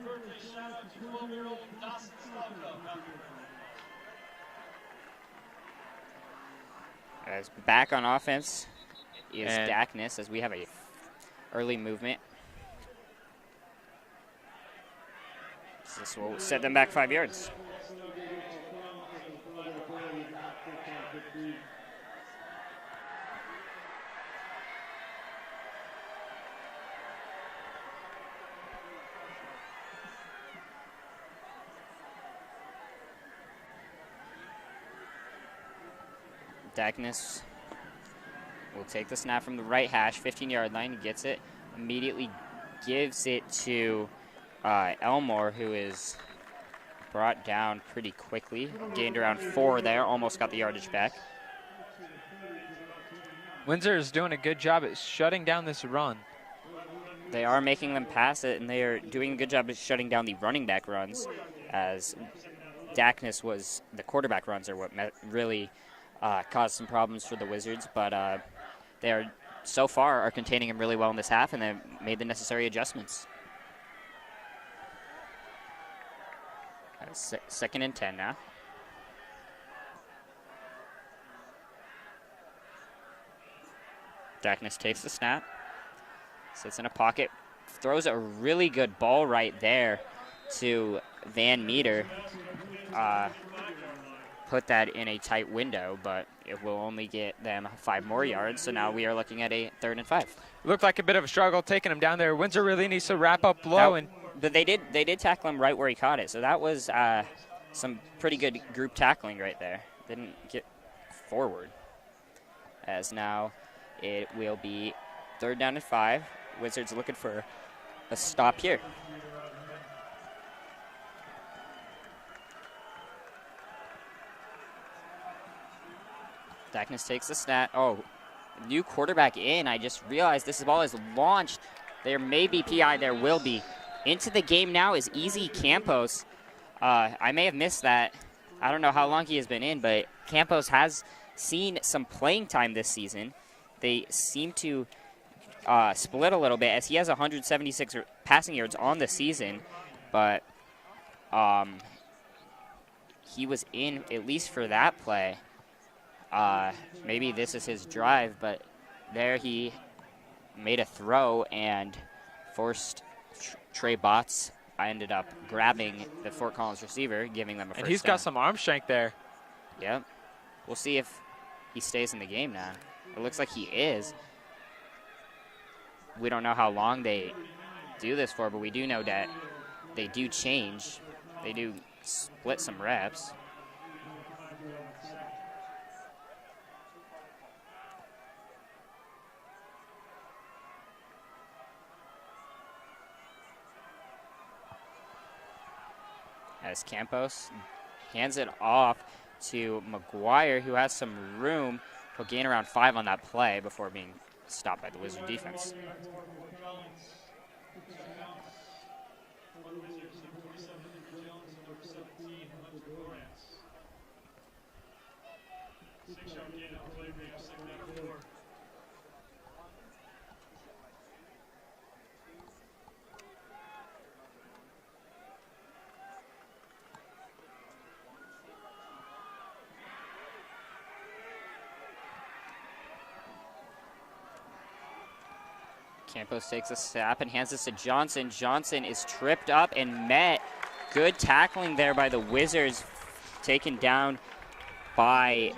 A: As back on offense is Dackness, as we have a early movement. This will set them back 5 yards. Dackness will take the snap from the right hash, 15-yard line. He gets it, immediately gives it to Elmore, who is brought down pretty quickly. Gained around 4 there, almost got the yardage back.
B: Windsor is doing a good job at shutting down this run.
A: They are making them pass it, and they are doing a good job at shutting down the running back runs, as Dackness was the quarterback runs are what really caused some problems for the Wizards, but they are so far are containing him really well in this half, and they've made the necessary adjustments. Second and 10 now. Dackness takes the snap, sits in a pocket, throws a really good ball right there to Van Meter. Put that in a tight window, but it will only get them 5 more yards. So now we are looking at a 3rd and 5.
B: Looked like a bit of a struggle taking him down there. Windsor really needs to wrap up low.
A: But they did tackle him right where he caught it. So that was some pretty good group tackling right there. Didn't get forward. As now it will be 3rd down and 5. Wizards looking for a stop here. Dackness takes the snap. Oh, new quarterback in. I just realized this ball is launched. There may be PI. There will be. Into the game now is Easy Campos. I may have missed that. I don't know how long he has been in, but Campos has seen some playing time this season. They seem to split a little bit as he has 176 passing yards on the season, but he was in at least for that play. Maybe this is his drive, but there he made a throw and forced Trey Botts. I ended up grabbing the Fort Collins receiver, giving them a first
B: And he's
A: down.
B: got some arm strength there.
A: Yep. We'll see if he stays in the game now. It looks like he is. We don't know how long they do this for, but we do know that they do change. They do split some reps. As Campos hands it off to McGuire, who has some room. He'll gain around 5 on that play before being stopped by the Wizard defense. Campos takes a snap and hands this to Johnson. Johnson is tripped up and met. Good tackling there by the Wizards, taken down by,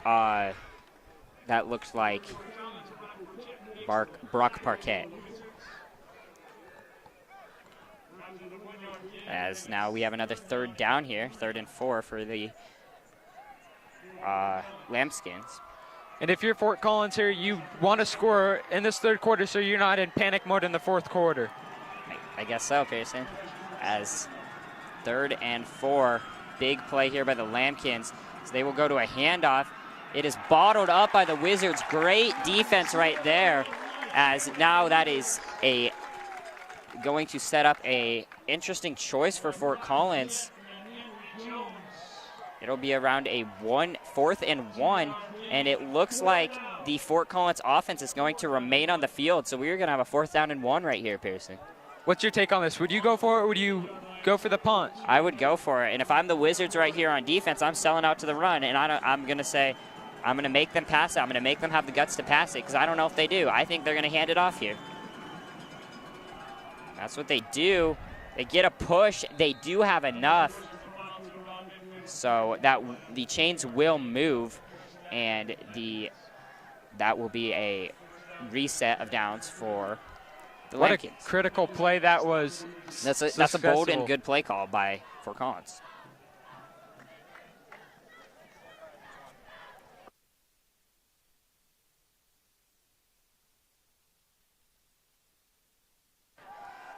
A: that looks like Brock Parquet. As now we have another 3rd down here, 3rd and 4 for the Lambkins.
B: And if you're Fort Collins here, you want to score in this 3rd quarter so you're not in panic mode in the 4th quarter.
A: I guess so, Pearson. As 3rd and 4, big play here by the Lambkins. So they will go to a handoff. It is bottled up by the Wizards. Great defense right there. As now that is going to set up a interesting choice for Fort Collins. It'll be around a 4th and 1, and it looks like the Fort Collins offense is going to remain on the field. So we're going to have a 4th down and 1 right here, Pearson.
B: What's your take on this? Would you go for it, or would you go for the punt?
A: I would go for it. And if I'm the Wizards right here on defense, I'm selling out to the run, and I'm going to say I'm going to make them pass it. I'm going to make them have the guts to pass it, because I don't know if they do. I think they're going to hand it off here. That's what they do. They get a push. They do have enough. So that the chains will move, and that will be a reset of downs for the
B: What
A: Lambkins.
B: a critical play that was.
A: That's a bold and good play call by Fort Collins.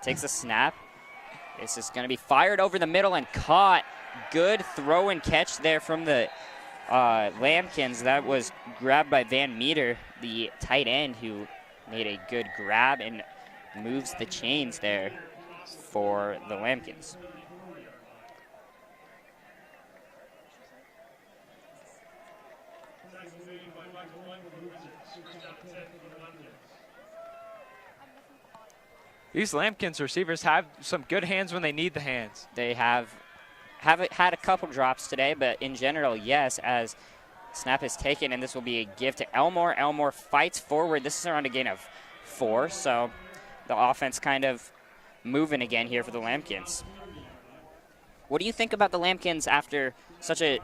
A: Takes a snap. This is going to be fired over the middle and caught. Good throw and catch there from the Lambkins. That was grabbed by Van Meter, the tight end, who made a good grab and moves the chains there for the Lambkins.
B: These Lambkins receivers have some good hands when they need the hands.
A: They haven't had a couple drops today, but in general, yes, as snap is taken, and this will be a give to Elmore. Elmore fights forward. This is around a gain of 4, so the offense kind of moving again here for the Lambkins. What do you think about the Lambkins after such a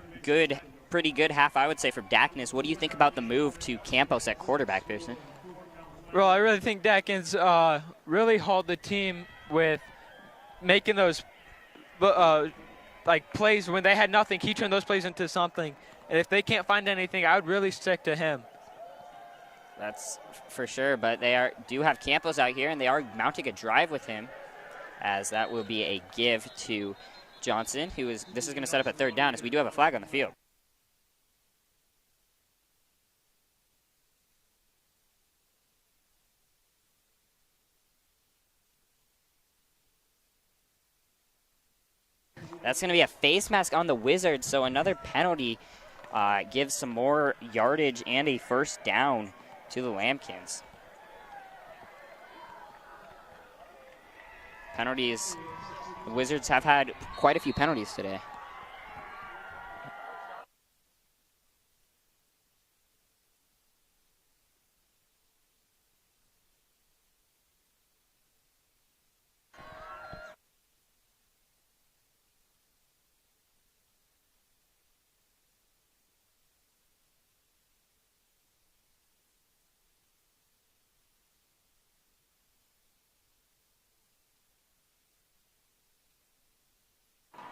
A: pretty good half, I would say, from Dackness? What do you think about the move to Campos at quarterback, Pearson?
B: Well, I really think Dackins really hauled the team with making those like plays when they had nothing. He turned those plays into something. And if they can't find anything, I would really stick to him.
A: That's for sure, but they do have Campos out here, and they are mounting a drive with him, as that will be a give to Johnson, this is going to set up a 3rd down, as we do have a flag on the field. That's going to be a face mask on the Wizards, so another penalty gives some more yardage and a 1st down to the Lambkins. Penalties. The Wizards have had quite a few penalties today.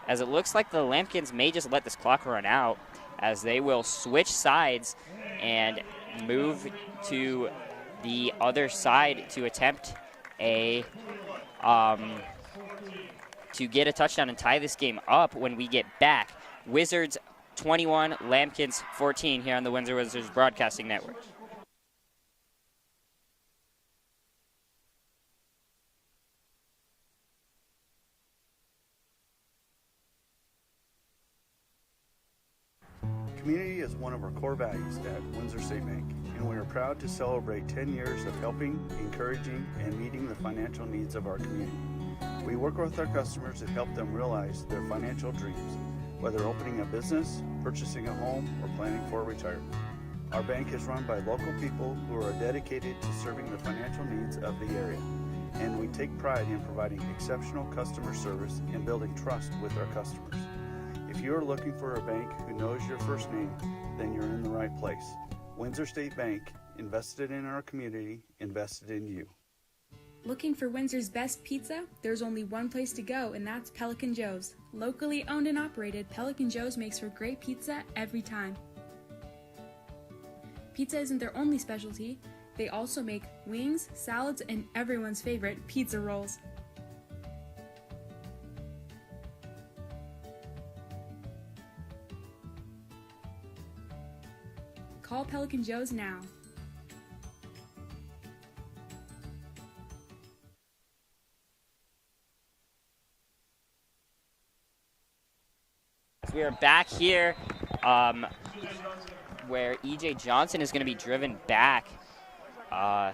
A: As it looks like the Lambkins may just let this clock run out, as they will switch sides and move to the other side to attempt to get a touchdown and tie this game up when we get back. Wizards 21, Lambkins 14 here on the Windsor Wizards Broadcasting Network.
D: Community is one of our core values at Windsor State Bank, and we are proud to celebrate 10 years of helping, encouraging, and meeting the financial needs of our community. We work with our customers to help them realize their financial dreams, whether opening a business, purchasing a home, or planning for retirement. Our bank is run by local people who are dedicated to serving the financial needs of the area, and we take pride in providing exceptional customer service and building trust with our customers. If you are looking for a bank who knows your first name, then you're in the right place. Windsor State Bank, invested in our community, invested in you.
E: Looking for Windsor's best pizza? There's only one place to go, and that's Pelican Joe's. Locally owned and operated, Pelican Joe's makes for great pizza every time. Pizza isn't their only specialty. They also make wings, salads, and everyone's favorite, pizza rolls. Call Pelican Joe's now.
A: We are back here where E.J. Johnson is going to be driven back by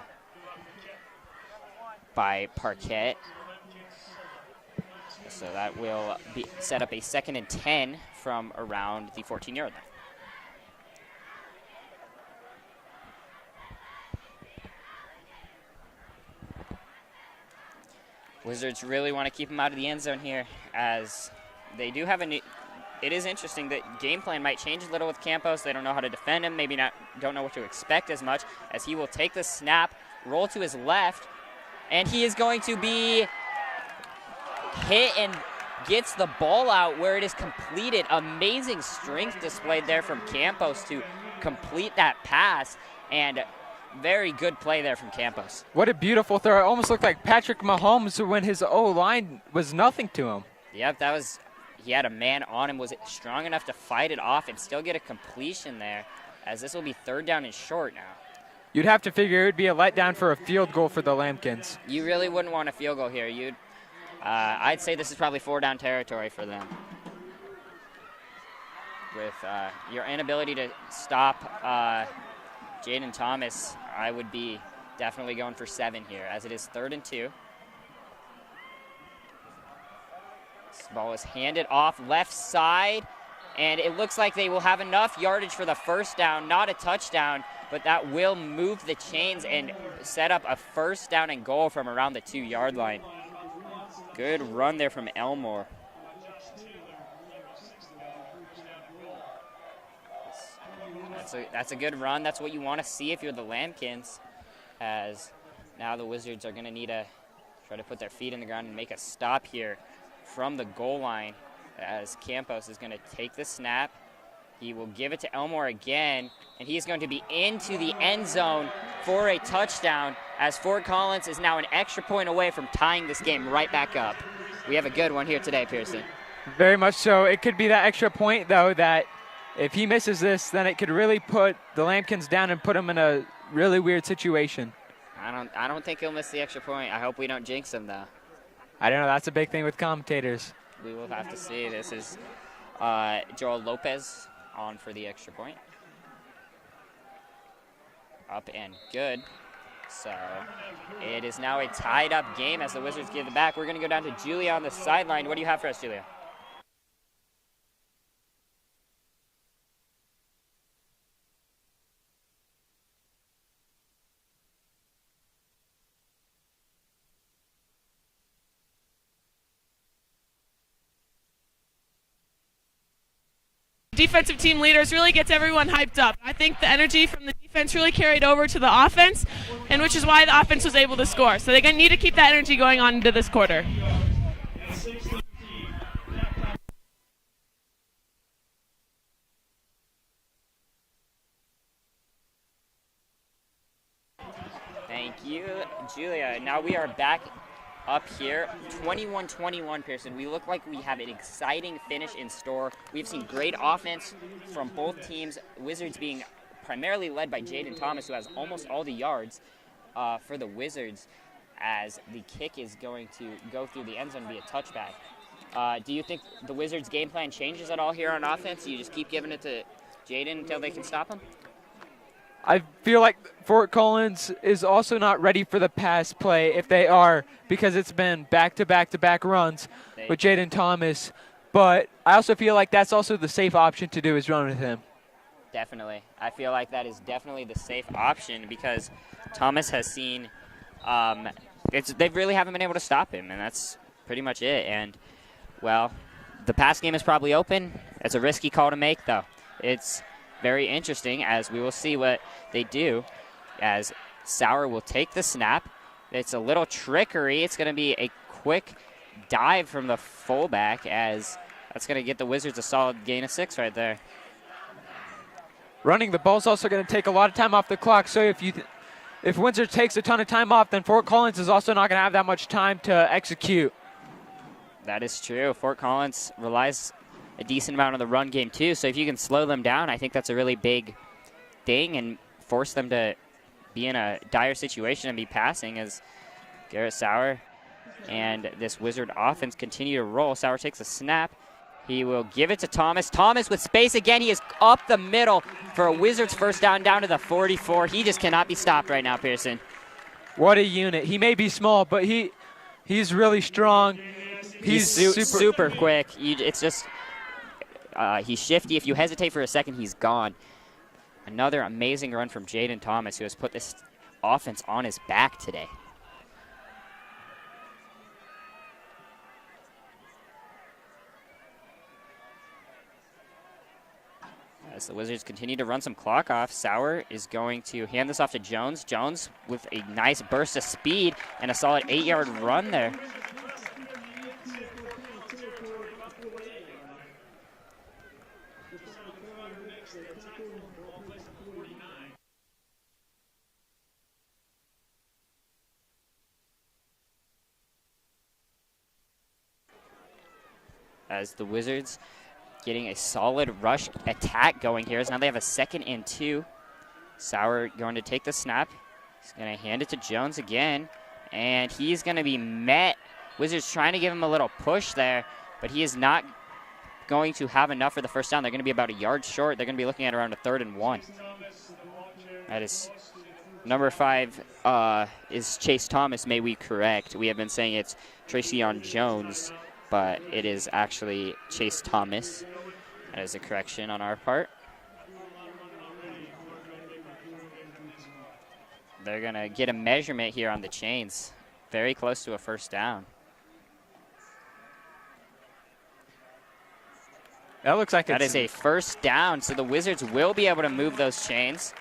A: Parquet. So that will set up a 2nd and 10 from around the 14-yard line. Wizards really want to keep him out of the end zone here, as they do have it is interesting that game plan might change a little with Campos. They don't know how to defend him, don't know what to expect as much, as he will take the snap, roll to his left, and he is going to be hit and gets the ball out where it is completed. Amazing strength displayed there from Campos to complete that pass, and very good play there from Campos.
B: What a beautiful throw. It almost looked like Patrick Mahomes when his O-line was nothing to him.
A: Yep, he had a man on him. Was it strong enough to fight it off and still get a completion there, as this will be 3rd down and short now.
B: You'd have to figure it would be a letdown for a field goal for the Lambkins.
A: You really wouldn't want a field goal here. I'd say this is probably 4 down territory for them. with your inability to stop Jaden Thomas, I would be definitely going for 7 here, as it is 3rd and 2. This ball is handed off left side, and it looks like they will have enough yardage for the first down, not a touchdown, but that will move the chains and set up a first down and goal from around the 2-yard line. Good run there from Elmore. That's a good run. That's what you want to see if you're the Lambkins, as now the Wizards are going to need to try to put their feet in the ground and make a stop here from the goal line, as Campos is going to take the snap. He will give it to Elmore again, and he's going to be into the end zone for a touchdown, as Fort Collins is now an extra point away from tying this game right back up. We have a good one here today, Pearson.
B: Very much so. It could be that extra point, though, that if he misses this, then it could really put the Lambkins down and put them in a really weird situation.
A: I don't think he'll miss the extra point. I hope we don't jinx him, though.
B: I don't know. That's a big thing with commentators.
A: We will have to see. This is Joel Lopez on for the extra point. Up and good. So it is now a tied-up game as the Wizards give it back. We're going to go down to Julia on the sideline. What do you have for us, Julia?
F: Defensive team leaders really gets everyone hyped up. I think the energy from the defense really carried over to the offense, and which is why the offense was able to score. So they need to keep that energy going on into this quarter.
A: Thank you, Julia. Now we are back up here, 21-21, Pearson. We look like we have an exciting finish in store. We've seen great offense from both teams, Wizards being primarily led by Jaden Thomas, who has almost all the yards for the Wizards, as the kick is going to go through the end zone and be a touchback. Do you think the Wizards' game plan changes at all here on offense? You just keep giving it to Jaden until they can stop him?
B: I feel like Fort Collins is also not ready for the pass play if they are, because it's been back-to-back-to-back runs with Jaden Thomas. But I also feel like that's also the safe option to do is run with him.
A: Definitely. I feel like that is definitely the safe option, because Thomas has seen they really haven't been able to stop him, and that's pretty much it. And, well, the pass game is probably open. It's a risky call to make, though. It's very interesting, as we will see what they do, as Sauer will take the snap. It's a little trickery. It's going to be a quick dive from the fullback, as that's going to get the Wizards a solid gain of 6 right there.
B: Running the ball is also going to take a lot of time off the clock, so if Windsor takes a ton of time off, then Fort Collins is also not going to have that much time to execute.
A: That is true. Fort Collins relies a decent amount on the run game too, so if you can slow them down, I think that's a really big thing and force them to be in a dire situation and be passing, as Garrett Sauer and this Wizard offense continue to roll. Sauer takes a snap. He will give it to Thomas. Thomas with space again. He is up the middle for a Wizards first down to the 44. He just cannot be stopped right now, Pearson.
B: What a unit. He may be small, but he's really strong.
A: He's super quick. It's just he's shifty. If you hesitate for a second, he's gone. Another amazing run from Jaden Thomas, who has put this offense on his back today. As the Wizards continue to run some clock off, Sauer is going to hand this off to Jones. Jones with a nice burst of speed and a solid 8-yard run there. As the Wizards getting a solid rush attack going here, as now they have a 2nd and 2. Sauer going to take the snap. He's going to hand it to Jones again, and he's going to be met. Wizards trying to give him a little push there, but he is not going to have enough for the first down. They're going to be about a yard short. They're going to be looking at around a 3rd and 1. That is number 5 is Chase Thomas, may we correct. We have been saying it's Traceon Jones, but it is actually Chase Thomas. That is a correction on our part. They're going to get a measurement here on the chains. Very close to a first down.
B: That looks like
A: that is a first down, so the Wizards will be able to move those chains.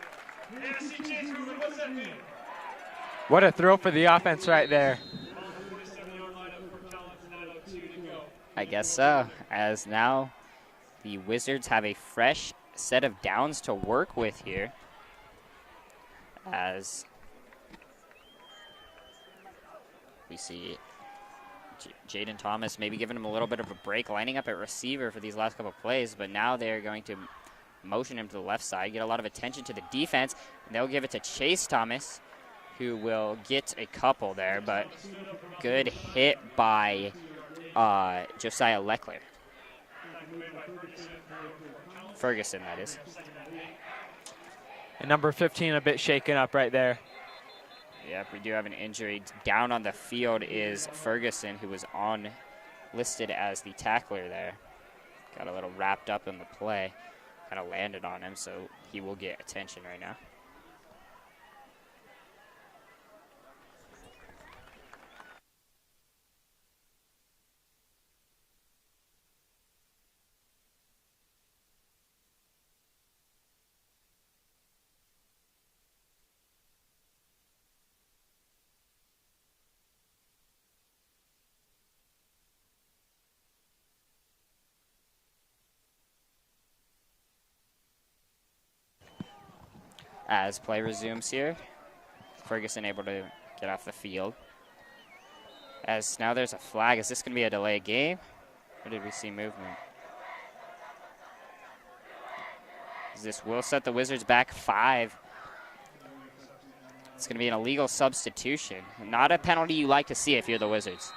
B: What a throw for the offense right there.
A: I guess so, as now the Wizards have a fresh set of downs to work with here. As we see Jaden Thomas maybe giving him a little bit of a break, lining up at receiver for these last couple of plays, but now they're going to motion him to the left side, get a lot of attention to the defense, and they'll give it to Chase Thomas, who will get a couple there, but good hit by Josiah Leckler. Ferguson, that is.
B: And number 15 a bit shaken up right there.
A: Yep, we do have an injury. Down on the field is Ferguson, who was listed as the tackler there. Got a little wrapped up in the play. Kind of landed on him, so he will get attention right now. As play resumes here, Ferguson able to get off the field. As now there's a flag. Is this going to be a delayed game? Or did we see movement? This will set the Wizards back 5. It's going to be an illegal substitution. Not a penalty you like to see if you're the Wizards.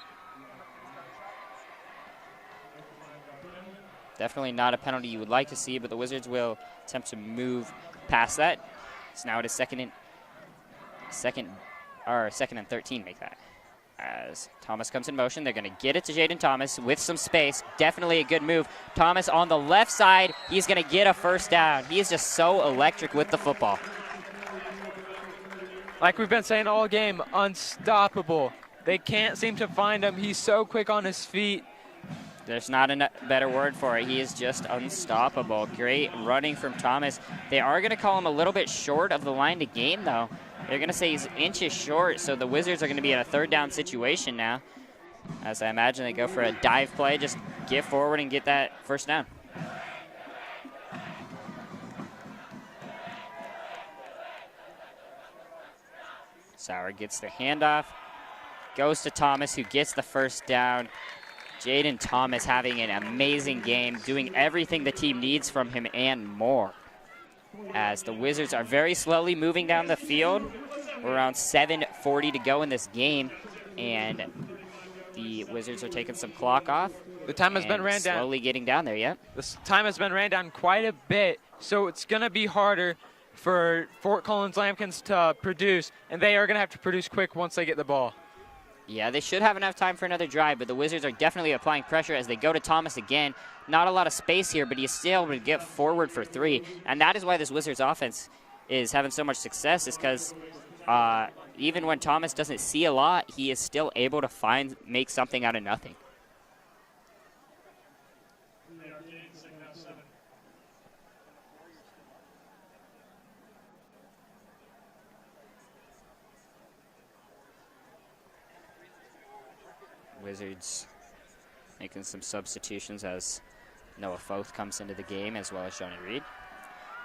A: Definitely not a penalty you would like to see, but the Wizards will attempt to move past that. So now it is second and 13, make that. As Thomas comes in motion, they're going to get it to Jaden Thomas with some space. Definitely a good move. Thomas on the left side, he's going to get a first down. He is just so electric with the football.
B: Like we've been saying all game, unstoppable. They can't seem to find him. He's so quick on his feet.
A: There's not a better word for it. He is just unstoppable. Great running from Thomas. They are going to call him a little bit short of the line to gain, though. They're going to say he's inches short, so the Wizards are going to be in a 3rd down situation now. As I imagine they go for a dive play, just get forward and get that first down. Sauer gets the handoff, goes to Thomas, who gets the first down. Jaden Thomas having an amazing game, doing everything the team needs from him and more. As the Wizards are very slowly moving down the field. We're around 7:40 to go in this game, and the Wizards are taking some clock off.
B: The time has been ran down.
A: Slowly getting down there, yeah.
B: The time has been ran down quite a bit, so it's going to be harder for Fort Collins Lambkins to produce, and they are going to have to produce quick once they get the ball.
A: Yeah, they should have enough time for another drive, but the Wizards are definitely applying pressure as they go to Thomas again. Not a lot of space here, but he's still able to get forward for 3. And that is why this Wizards offense is having so much success, is because even when Thomas doesn't see a lot, he is still able to make something out of nothing. Wizards making some substitutions as Noah Foth comes into the game, as well as Johnny Reed.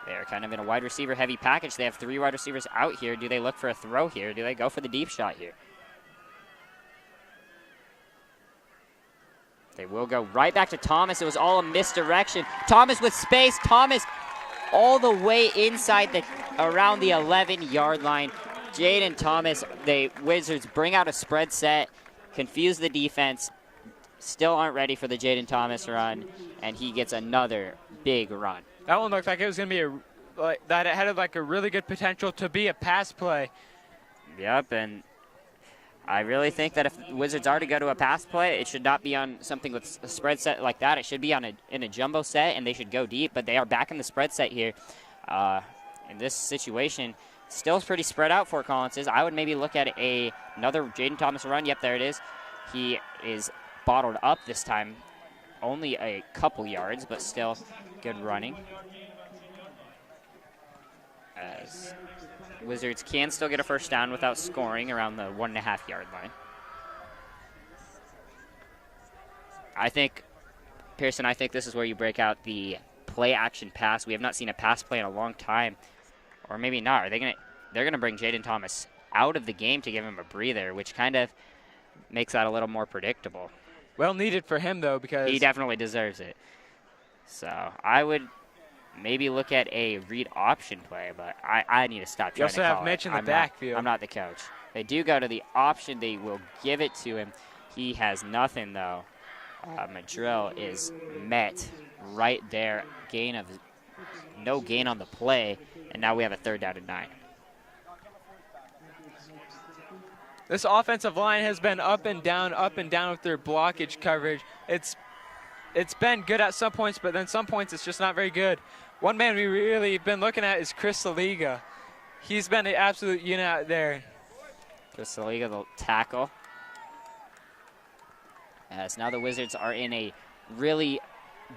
A: They are kind of in a wide receiver heavy package. They have 3 wide receivers out here. Do they look for a throw here? Do they go for the deep shot here? They will go right back to Thomas. It was all a misdirection. Thomas with space. Thomas all the way inside around the 11-yard line. Jaden Thomas, the Wizards bring out a spread set, confuse the defense, still aren't ready for the Jaden Thomas run, and he gets another big run.
B: That one looked like it was going to be that it had like a really good potential to be a pass play.
A: Yep, and I really think that if the Wizards are to go to a pass play, it should not be on something with a spread set like that. It should be on in a jumbo set, and they should go deep, but they are back in the spread set here. In this situation, still pretty spread out Fort Collins is. I would maybe look at another Jaden Thomas run. Yep, there it is. He is bottled up this time. Only a couple yards, but still good running. As Wizards can still get a first down without scoring around the 1.5 yard line. I think, Pearson, I think this is where you break out the play action pass. We have not seen a pass play in a long time. Or maybe not. They're gonna bring Jaden Thomas out of the game to give him a breather, which kind of makes that a little more predictable.
B: Well needed for him though, because
A: he definitely deserves it. So I would maybe look at a read option play, but I need to stop trying to call it.
B: You also have Mitch in the backfield.
A: I'm not the coach. They do go to the option. They will give it to him. He has nothing, though. Madrill is met right there. No gain on the play, and now we have a 3rd down and 9.
B: This offensive line has been up and down with their blockage coverage. It's been good at some points, but then some points it's just not very good. One man we really been looking at is Chris Saliga. He's been an absolute unit out there.
A: Chris Saliga, the tackle. As now the Wizards are in a really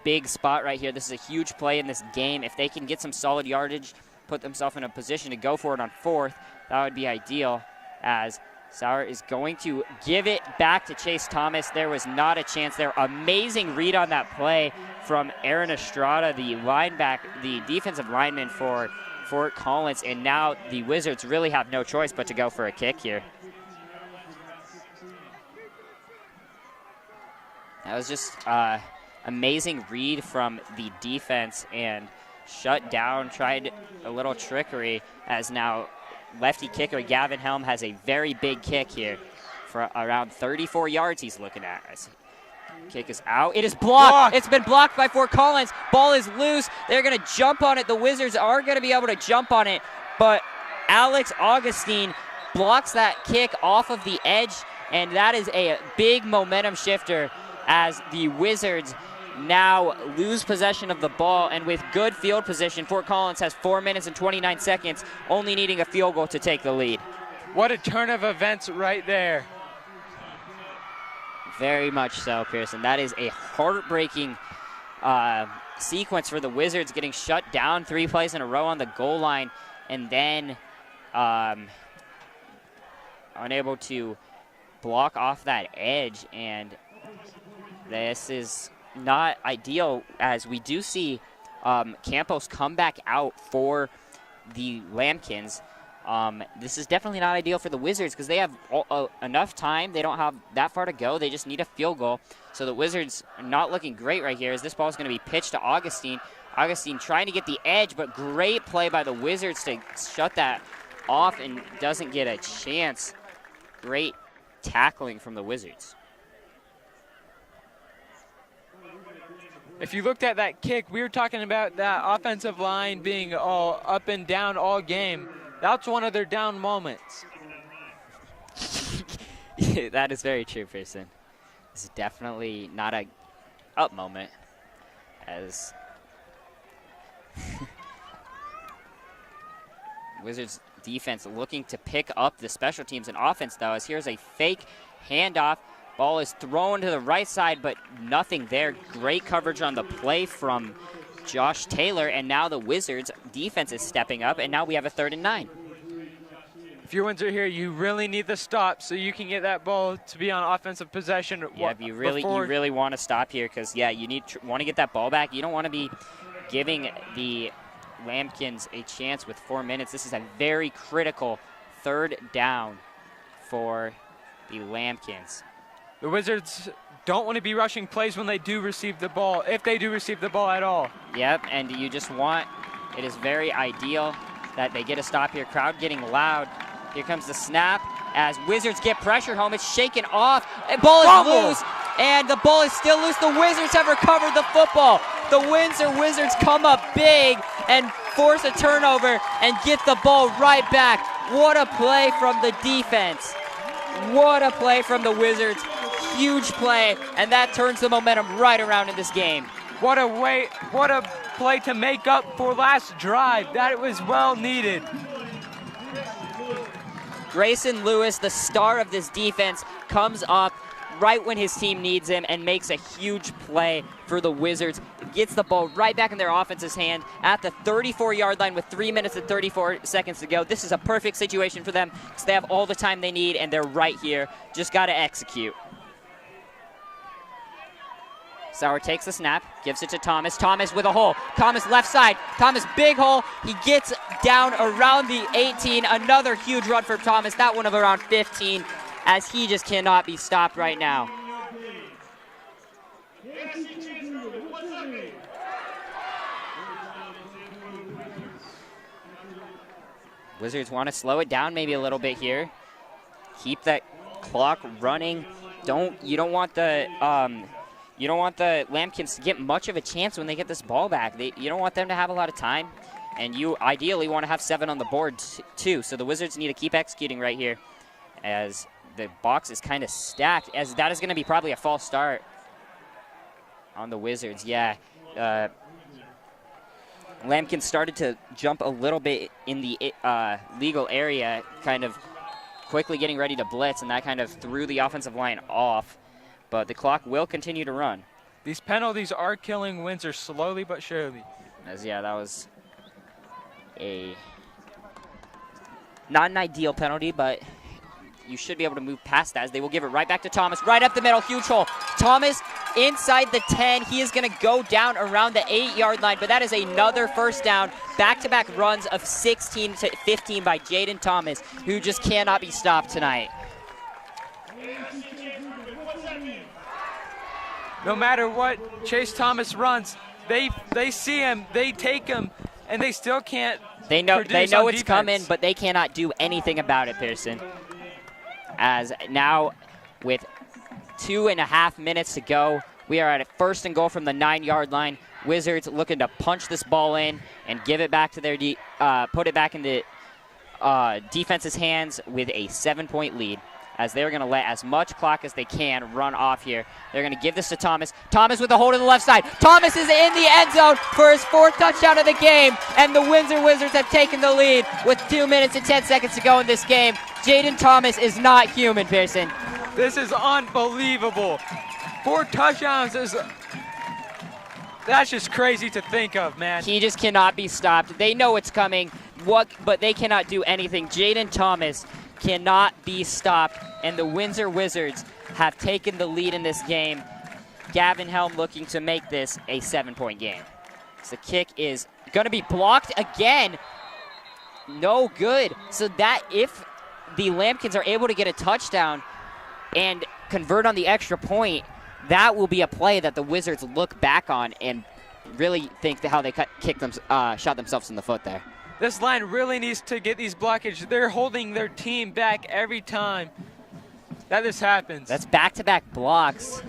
A: big spot right here. This is a huge play in this game. If they can get some solid yardage, put themselves in a position to go for it on 4th, that would be ideal, as Sauer is going to give it back to Chase Thomas. There was not a chance there. Amazing read on that play from Aaron Estrada, the defensive lineman for Fort Collins, and now the Wizards really have no choice but to go for a kick here. That was just amazing read from the defense, and shut down, tried a little trickery, as now lefty kicker Gavin Helm has a very big kick here for around 34 yards he's looking at. As kick is out. It is blocked. It's been blocked by Fort Collins. Ball is loose. They're going to jump on it. The Wizards are going to be able to jump on it, but Alex Augustine blocks that kick off of the edge, and that is a big momentum shifter as the Wizards now lose possession of the ball, and with good field position, Fort Collins has 4 minutes and 29 seconds, only needing a field goal to take the lead.
B: What a turn of events right there.
A: Very much so, Pearson. That is a heartbreaking sequence for the Wizards, getting shut down 3 plays in a row on the goal line, and then unable to block off that edge, and this is not ideal, as we do see Campos come back out for the Lambkins. This is definitely not ideal for the Wizards because they have enough time. They don't have that far to go. They just need a field goal. So the Wizards are not looking great right here, as this ball is going to be pitched to Augustine. Augustine trying to get the edge, but great play by the Wizards to shut that off, and doesn't get a chance. Great tackling from the Wizards.
B: If you looked at that kick, we were talking about that offensive line being all up and down all game. That's one of their down moments.
A: That is very true, Pearson. This is definitely not a up moment, as Wizards defense looking to pick up the special teams and offense, though, as here's a fake handoff. Ball is thrown to the right side, but nothing there. Great coverage on the play from Josh Taylor, and now the Wizards defense is stepping up, and now we have a 3rd and 9.
B: If you're Windsor here, you really need the stop so you can get that ball to be on offensive possession.
A: Yeah, you really want to stop here, because you want to get that ball back. You don't want to be giving the Lambkins a chance with 4 minutes. This is a very critical 3rd down for the Lambkins.
B: The Wizards don't want to be rushing plays when they do receive the ball, if they do receive the ball at all.
A: Yep, and you just want, it is very ideal that they get a stop here. Crowd getting loud. Here comes the snap as Wizards get pressure home. It's shaken off. And ball is loose.
I: and the ball is still loose. The Wizards have recovered the football. The Windsor Wizards come up big and force a turnover and get the ball right back. What a play from the defense. What a play from the Wizards. Huge play, and that turns the momentum right around in this game.
B: What a play to make up for last drive. That was well needed.
I: Grayson Lewis, the star of this defense, comes up right when his team needs him and makes a huge play for the Wizards. Gets the ball right back in their offense's hand at the 34-yard line with 3 minutes and 34 seconds to go. This is a perfect situation for them because they have all the time they need, and they're right here. Just got to execute. Sauer takes the snap, gives it to Thomas. Thomas with a hole. Thomas left side. Thomas big hole. He gets down around the 18. Another huge run for Thomas. That one of around 15, as he just cannot be stopped right now. Wizards want to slow it down maybe a little bit here. Keep that clock running. You don't want the Lambkins to get much of a chance when they get this ball back. You don't want them to have a lot of time, and you ideally want to have 7 on the board too. So the Wizards need to keep executing right here, as the box is kind of stacked, as that is going to be probably a false start on the Wizards. Yeah, Lambkins started to jump a little bit in the legal area, kind of quickly getting ready to blitz, and that kind of threw the offensive line off. But the clock will continue to run.
B: These penalties are killing Windsor slowly but surely.
I: Yeah, that was not an ideal penalty, but you should be able to move past that, as they will give it right back to Thomas. Right up the middle, huge hole. Thomas inside the 10. He is going to go down around the 8-yard line, but that is another first down. Back-to-back runs of 16 to 15 by Jaden Thomas, who just cannot be stopped tonight.
B: No matter what Chase Thomas runs, they see him, they take him, and they still can't.
I: They know it's coming, but they cannot do anything about it, Pearson. As now, with 2.5 minutes to go, we are at a 1st and goal from the 9-yard line. Wizards looking to punch this ball in and give it back to their put it back in the defense's hands with a 7-point lead, as they're going to let as much clock as they can run off here. They're going to give this to Thomas. Thomas with the hold to the left side. Thomas is in the end zone for his 4th touchdown of the game, and the Windsor Wizards have taken the lead with 2 minutes and 10 seconds to go in this game. Jaden Thomas is not human, Pearson.
B: This is unbelievable. 4 touchdowns that's just crazy to think of, man.
I: He just cannot be stopped. They know it's coming, but they cannot do anything. Jaden Thomas cannot be stopped, and the Windsor Wizards have taken the lead in this game. Gavin Helm looking to make this a 7-point game. So the kick is going to be blocked again. No good. So that if the Lambkins are able to get a touchdown and convert on the extra point, that will be a play that the Wizards look back on and really think how they shot themselves in the foot there.
B: This line really needs to get these blockage. They're holding their team back every time that this happens.
I: That's back-to-back blocks.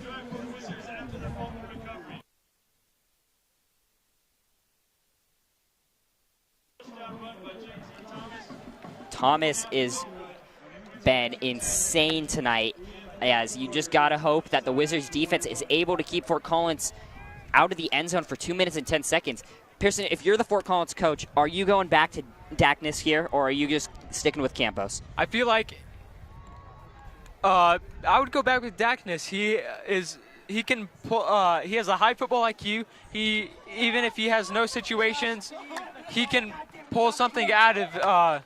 I: Thomas is been insane tonight, as you just got to hope that the Wizards defense is able to keep Fort Collins out of the end zone for 2 minutes and 10 seconds. Pearson, if you're the Fort Collins coach, are you going back to Dackness here, or are you just sticking with Campos?
B: I feel like I would go back with Dackness. He can pull. He has a high football IQ. Even if he has no situations, he can pull something out of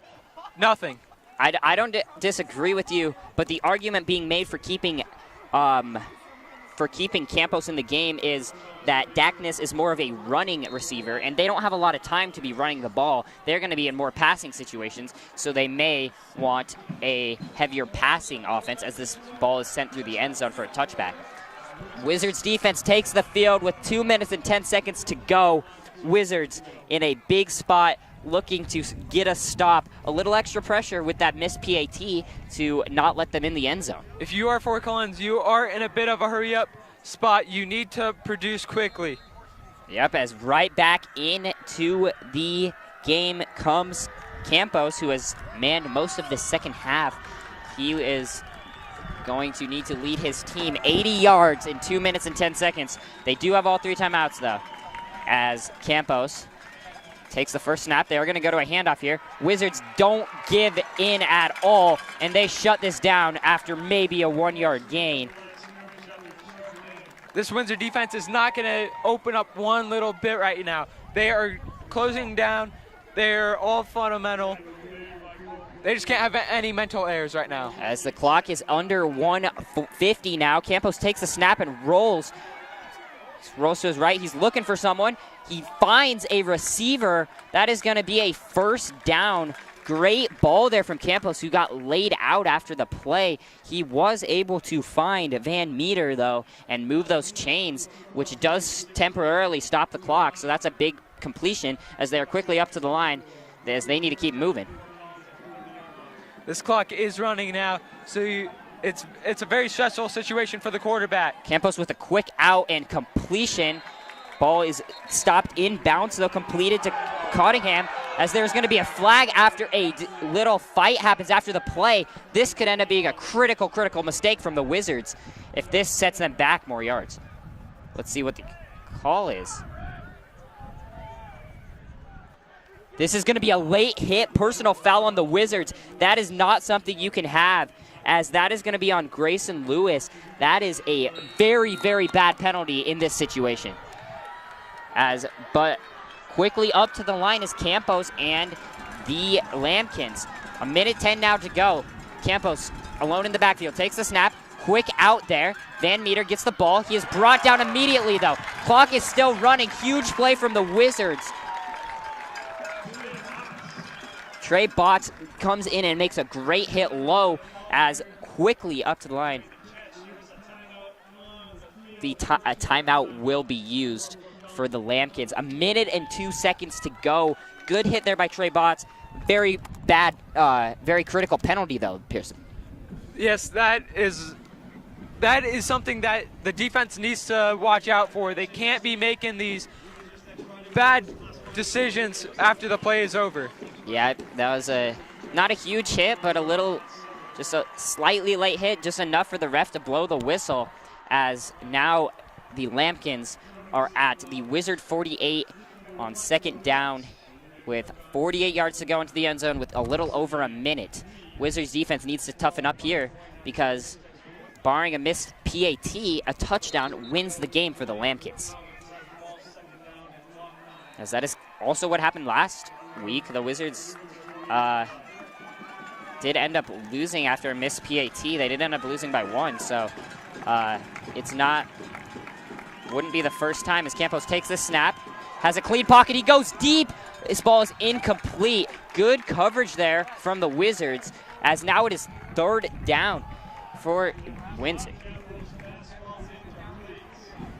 B: nothing.
I: I don't disagree with you, but the argument being made for keeping Campos in the game is that Dackness is more of a running receiver, and they don't have a lot of time to be running the ball. They're going to be in more passing situations, so they may want a heavier passing offense as this ball is sent through the end zone for a touchback. Wizards defense takes the field with 2 minutes and 10 seconds to go. Wizards in a big spot looking to get a stop. A little extra pressure with that missed PAT to not let them in the end zone.
B: If you are Fort Collins, you are in a bit of a hurry-up spot. You need to produce quickly.
I: Yep, as right back into the game comes Campos, who has manned most of the second half. He is going to need to lead his team 80 yards in 2 minutes and 10 seconds. They do have all 3 timeouts, though, as Campos takes the first snap. They are going to go to a handoff here. Wizards don't give in at all, and they shut this down after maybe a 1-yard gain.
B: This Windsor defense is not going to open up one little bit right now. They are closing down. They're all fundamental. They just can't have any mental errors right now.
I: As the clock is under 1:50 now, Campos takes the snap and rolls. Rolls to his right. He's looking for someone. He finds a receiver. That is going to be a first down. Great ball there from Campos, who got laid out after the play. He was able to find Van Meter, though, and move those chains, which does temporarily stop the clock. So that's a big completion as they are quickly up to the line as they need to keep moving.
B: This clock is running now, so it's a very stressful situation for the quarterback.
I: Campos with a quick out and completion. Ball is stopped in bounds, though completed to Cottingham, as there's going to be a flag after a little fight happens after the play. This could end up being a critical mistake from the Wizards if this sets them back more yards. Let's see what the call is. This is going to be a late hit personal foul on the Wizards. That is not something you can have, as that is going to be on Grayson Lewis. That is a very, very bad penalty in this situation. But quickly up to the line is Campos and the Lambkins. 1:10 now to go. Campos alone in the backfield, takes the snap. Quick out there. Van Meter gets the ball. He is brought down immediately, though. Clock is still running. Huge play from the Wizards. Trey Botts comes in and makes a great hit low, as quickly up to the line. A timeout will be used for the Lambkins. 1:02 to go. Good hit there by Trey Botts. Very bad, very critical penalty, though, Pearson.
B: Yes, that is something that the defense needs to watch out for. They can't be making these bad decisions after the play is over.
I: Yeah, that was not a huge hit, but just a slightly late hit, just enough for the ref to blow the whistle, as now the Lambkins are at the Wizard 48 on second down with 48 yards to go into the end zone with a little over a minute. Wizards defense needs to toughen up here, because barring a missed PAT, a touchdown wins the game for the Lambkins. As that is also what happened last week. The Wizards did end up losing after a missed PAT. They did end up losing by 1, so wouldn't be the first time, as Campos takes the snap, has a clean pocket, he goes deep. This ball is incomplete. Good coverage there from the Wizards, as now it is third down for Windsor.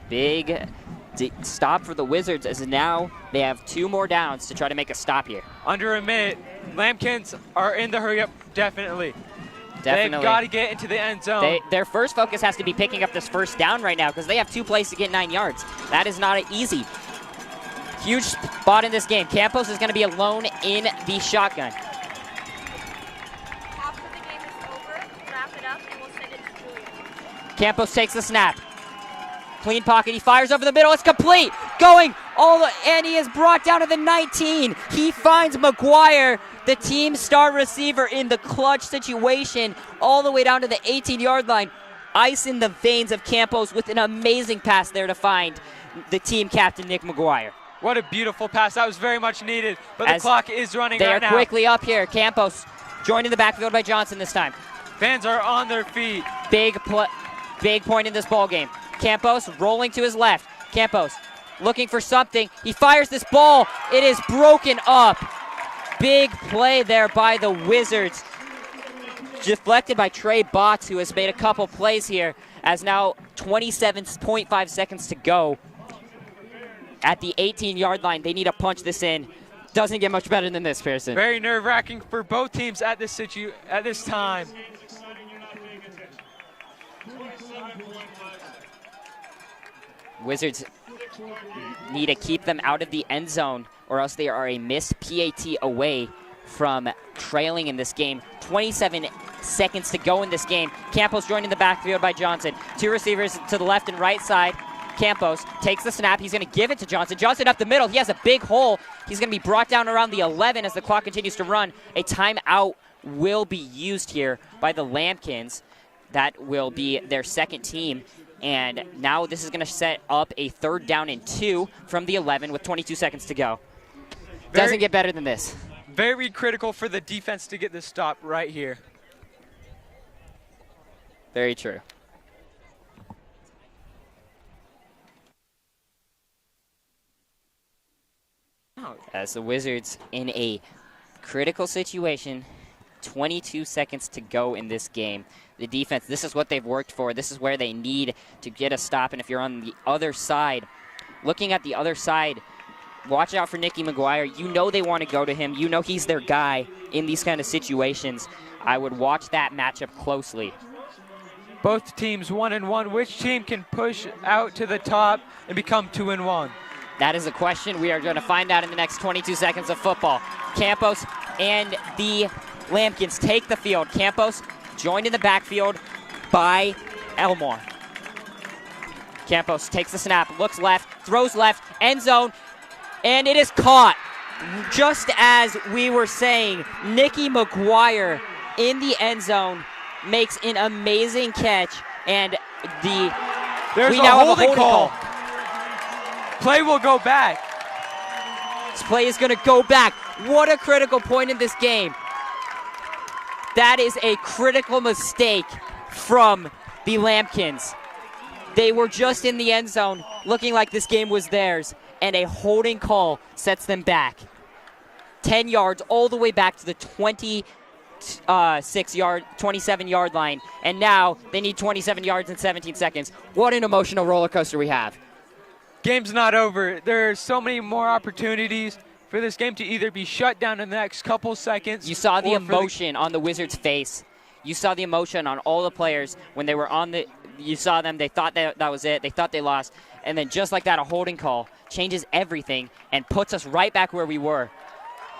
I: Big stop for the Wizards, as now they have 2 more downs to try to make a stop here.
B: Under a minute. Lambkins are in the hurry-up, definitely.
I: Definitely.
B: They've got to get into the end zone.
I: Their first focus has to be picking up this first down right now, because they have 2 plays to get 9 yards. That is not easy. Huge spot in this game. Campos is going to be alone in the shotgun.
J: After the game is over, wrap it up, and we'll send it to Julian.
I: Campos takes the snap. Clean pocket. He fires over the middle. It's complete. Going and he is brought down to the 19. He finds McGuire, the team star receiver, in the clutch situation, all the way down to the 18-yard line. Ice in the veins of Campos with an amazing pass there to find the team captain, Nick McGuire.
B: What a beautiful pass. That was very much needed, but the clock is running right now.
I: They are quickly up here. Campos joined in the backfield by Johnson this time.
B: Fans are on their feet.
I: Big point in this ball game. Campos rolling to his left. Campos looking for something. He fires this ball. It is broken up. Big play there by the Wizards. Deflected by Trey Botts, who has made a couple plays here, as now 27.5 seconds to go. At the 18-yard line, they need to punch this in. Doesn't get much better than this, Pearson.
B: Very nerve-wracking for both teams at this time.
I: Wizards need to keep them out of the end zone, or else they are a missed PAT away from trailing in this game. 27 seconds to go in this game. Campos joined in the backfield by Johnson. 2 receivers to the left and right side. Campos takes the snap. He's going to give it to Johnson. Johnson up the middle. He has a big hole. He's going to be brought down around the 11 as the clock continues to run. A timeout will be used here by the Lambkins. That will be their second team. And now this is going to set up a 3rd down and 2 from the 11 with 22 seconds to go. Doesn't get better than this.
B: Very critical for the defense to get this stop right here.
I: Very true. As the Wizards in a critical situation, 22 seconds to go in this game. The defense, this is what they've worked for. This is where they need to get a stop. And if you're on the other side, looking at the other side, watch out for Nicky McGuire. You know they want to go to him. You know he's their guy in these kind of situations. I would watch that matchup closely.
B: Both teams 1-1. Which team can push out to the top and become 2-1?
I: That is a question we are going to find out in the next 22 seconds of football. Campos and the Lambkins take the field. Campos joined in the backfield by Elmore. Campos takes the snap, looks left, throws left, end zone, and it is caught. Just as we were saying, Nicky McGuire in the end zone makes an amazing catch, and
B: we now have a holding call. Play will go back.
I: This play is going to go back. What a critical point in this game. That is a critical mistake from the Lambkins. They were just in the end zone, looking like this game was theirs, and a holding call sets them back. 10 yards all the way back to the 27-yard line, and now they need 27 yards in 17 seconds. What an emotional roller coaster we have.
B: Game's not over. There's so many more opportunities for this game to either be shut down in the next couple seconds.
I: You saw the emotion on the Wizards' face. You saw the emotion on all the players when they were on the. You saw them. They thought that was it. They thought they lost, and then just like that, a holding call changes everything and puts us right back where we were.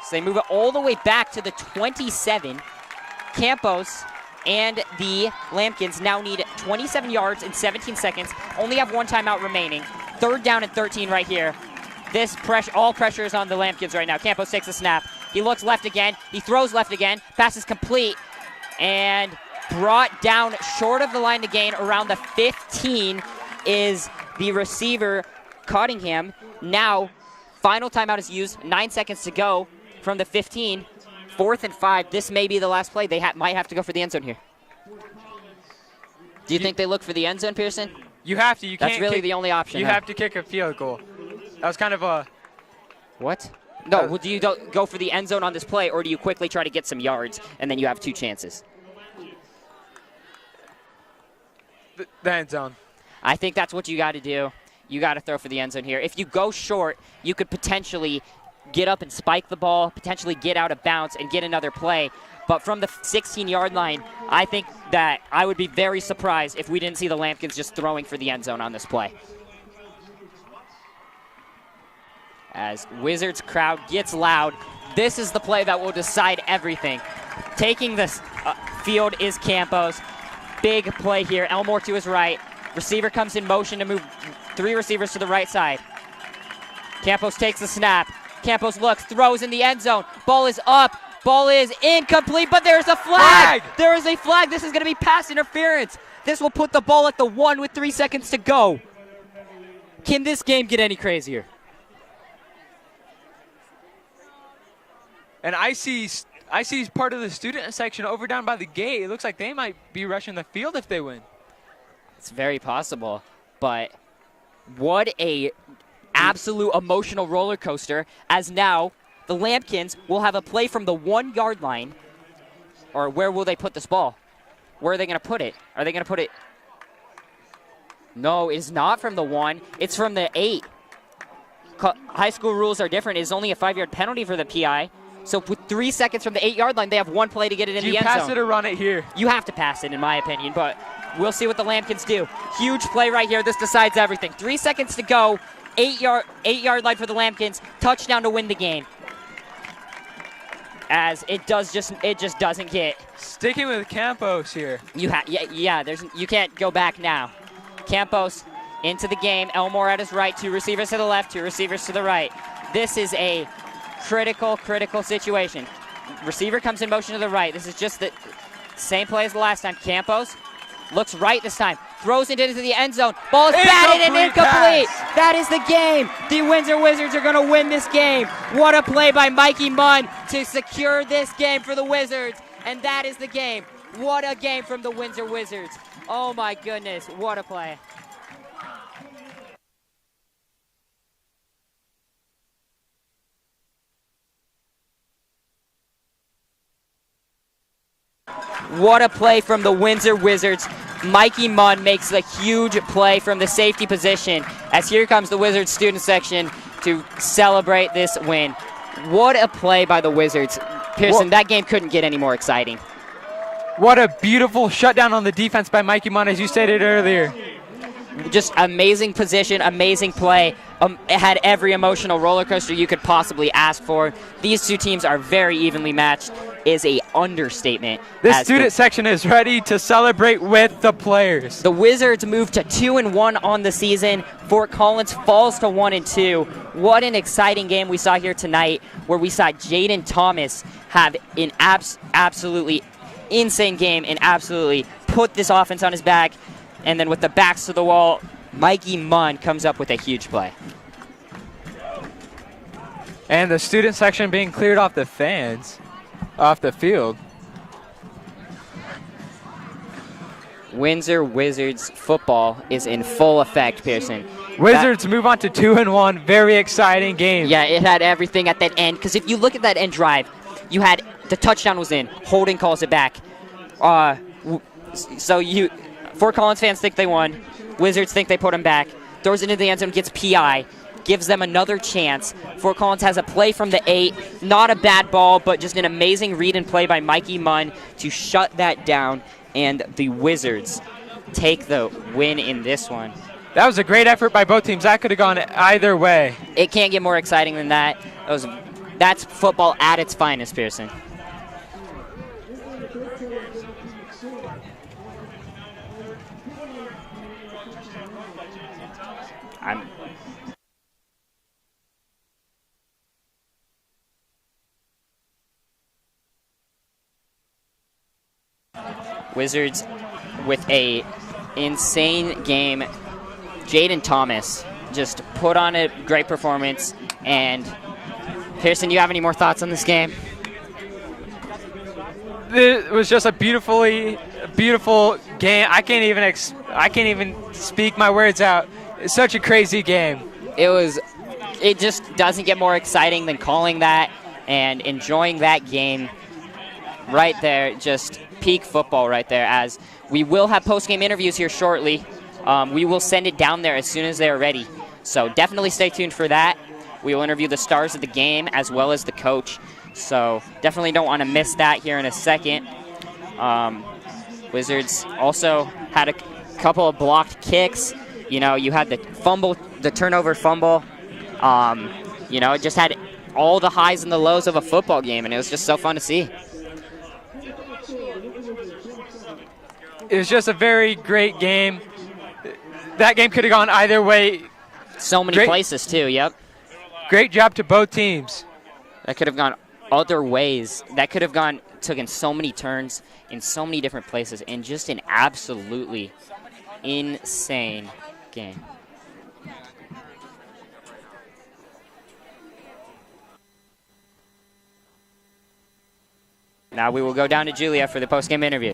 I: So they move it all the way back to the 27. Campos and the Lambkins now need 27 yards in 17 seconds. Only have 1 timeout remaining. 3rd down and 13 right here. All pressure is on the Lambkins right now. Campos takes a snap. He looks left again. He throws left again. Pass is complete and brought down short of the line to gain. Around the 15 is the receiver, Cottingham. Now, final timeout is used. 9 seconds to go from the 15. 4th and 5. This may be the last play. They might have to go for the end zone here. Do you think they look for the end zone, Pearson?
B: You have to.
I: That's really the only option.
B: You have to kick a field goal. That was kind of a...
I: What? No, well, do you go for the end zone on this play, or do you quickly try to get some yards, and then you have 2 chances?
B: The end zone.
I: I think that's what you got to do. You got to throw for the end zone here. If you go short, you could potentially get up and spike the ball, potentially get out of bounds and get another play. But from the 16-yard line, I think that I would be very surprised if we didn't see the Lambkins just throwing for the end zone on this play. As Wizards crowd gets loud, this is the play that will decide everything. Taking this field is Campos. Big play here. Elmore to his right. Receiver comes in motion to move 3 receivers to the right side. Campos takes the snap. Campos looks, throws in the end zone. Ball is up. Ball is incomplete, but there's a flag. There is a flag. This is going to be pass interference. This will put the ball at the 1 with 3 seconds to go. Can this game get any crazier?
B: And I see part of the student section over down by the gate. It looks like they might be rushing the field if they win.
I: It's very possible, but what a absolute emotional roller coaster, as now the Lambkins will have a play from the 1-yard line. Or where will they put this ball? Where are they going to put it? Are they going to put it? No, it's not from the 1. It's from the 8. high school rules are different. It's only a 5-yard penalty for the PI. So with 3 seconds from the 8-yard line, they have one play to get it in the end zone.
B: Do you pass it or run it here?
I: You have to pass it, in my opinion, but we'll see what the Lambkins do. Huge play right here. This decides everything. 3 seconds to go. 8-yard line for the Lambkins. Touchdown to win the game. As it just doesn't get.
B: Sticking with Campos here.
I: You can't go back now. Campos into the game. Elmore at his right. 2 receivers to the left. 2 receivers to the right. This is a critical situation. Receiver comes in motion to the right. This is just the same play as the last time. Campos looks right this time. Throws it into the end zone. Ball is batted and incomplete. That is the game. The Windsor Wizards are going to win this game. What a play by Mikey Munn to secure this game for the Wizards. And that is the game. What a game from the Windsor Wizards. Oh my goodness, what a play. What a play from the Windsor Wizards. Mikey Munn makes a huge play from the safety position as here comes the Wizards student section to celebrate this win. What a play by the Wizards. Pearson, that game couldn't get any more exciting.
B: What a beautiful shutdown on the defense by Mikey Munn, as you stated earlier.
I: Just amazing position, amazing play. It had every emotional roller coaster you could possibly ask for. These two teams are very evenly matched, is a understatement.
B: This student section is ready to celebrate with the players.
I: The Wizards move to 2-1 on the season. Fort Collins falls to 1-2. What an exciting game we saw here tonight, where we saw Jaden Thomas have an absolutely insane game and absolutely put this offense on his back. And then with the backs to the wall, Mikey Munn comes up with a huge play.
B: And the student section being cleared off the field.
I: Windsor Wizards football is in full effect, Pearson.
B: Wizards move on to 2-1. Very exciting game.
I: Yeah, it had everything at that end. Because if you look at that end drive, you had the touchdown was in. Holding calls it back. Fort Collins fans think they won. Wizards think they put him back. Throws it into the end zone, gets PI. Gives them another chance. Fort Collins has a play from the 8. Not a bad ball, but just an amazing read and play by Mikey Munn to shut that down. And the Wizards take the win in this one.
B: That was a great effort by both teams. That could have gone either way.
I: It can't get more exciting than that. That's football at its finest, Pearson. Wizards with a insane game. Jaden Thomas just put on a great performance. And Pearson, you have any more thoughts on this game?
B: It was just a beautiful game. I can't even speak my words out. It's such a crazy game.
I: It just doesn't get more exciting than calling that and enjoying that game right there. Just peak football right there, as we will have post-game interviews here shortly. We will send it down there as soon as they're ready. So definitely stay tuned for that. We will interview the stars of the game as well as the coach. So definitely don't want to miss that here in a second. Wizards also had a couple of blocked kicks. You know, you had the turnover fumble. It just had all the highs and the lows of a football game, and it was just so fun to see.
B: It was just a very great game. That game could have gone either way.
I: So many places, too, yep.
B: Great job to both teams.
I: That could have gone other ways. That could have taken so many turns in so many different places, and just an absolutely insane game. Now we will go down to Julia for the post-game interview.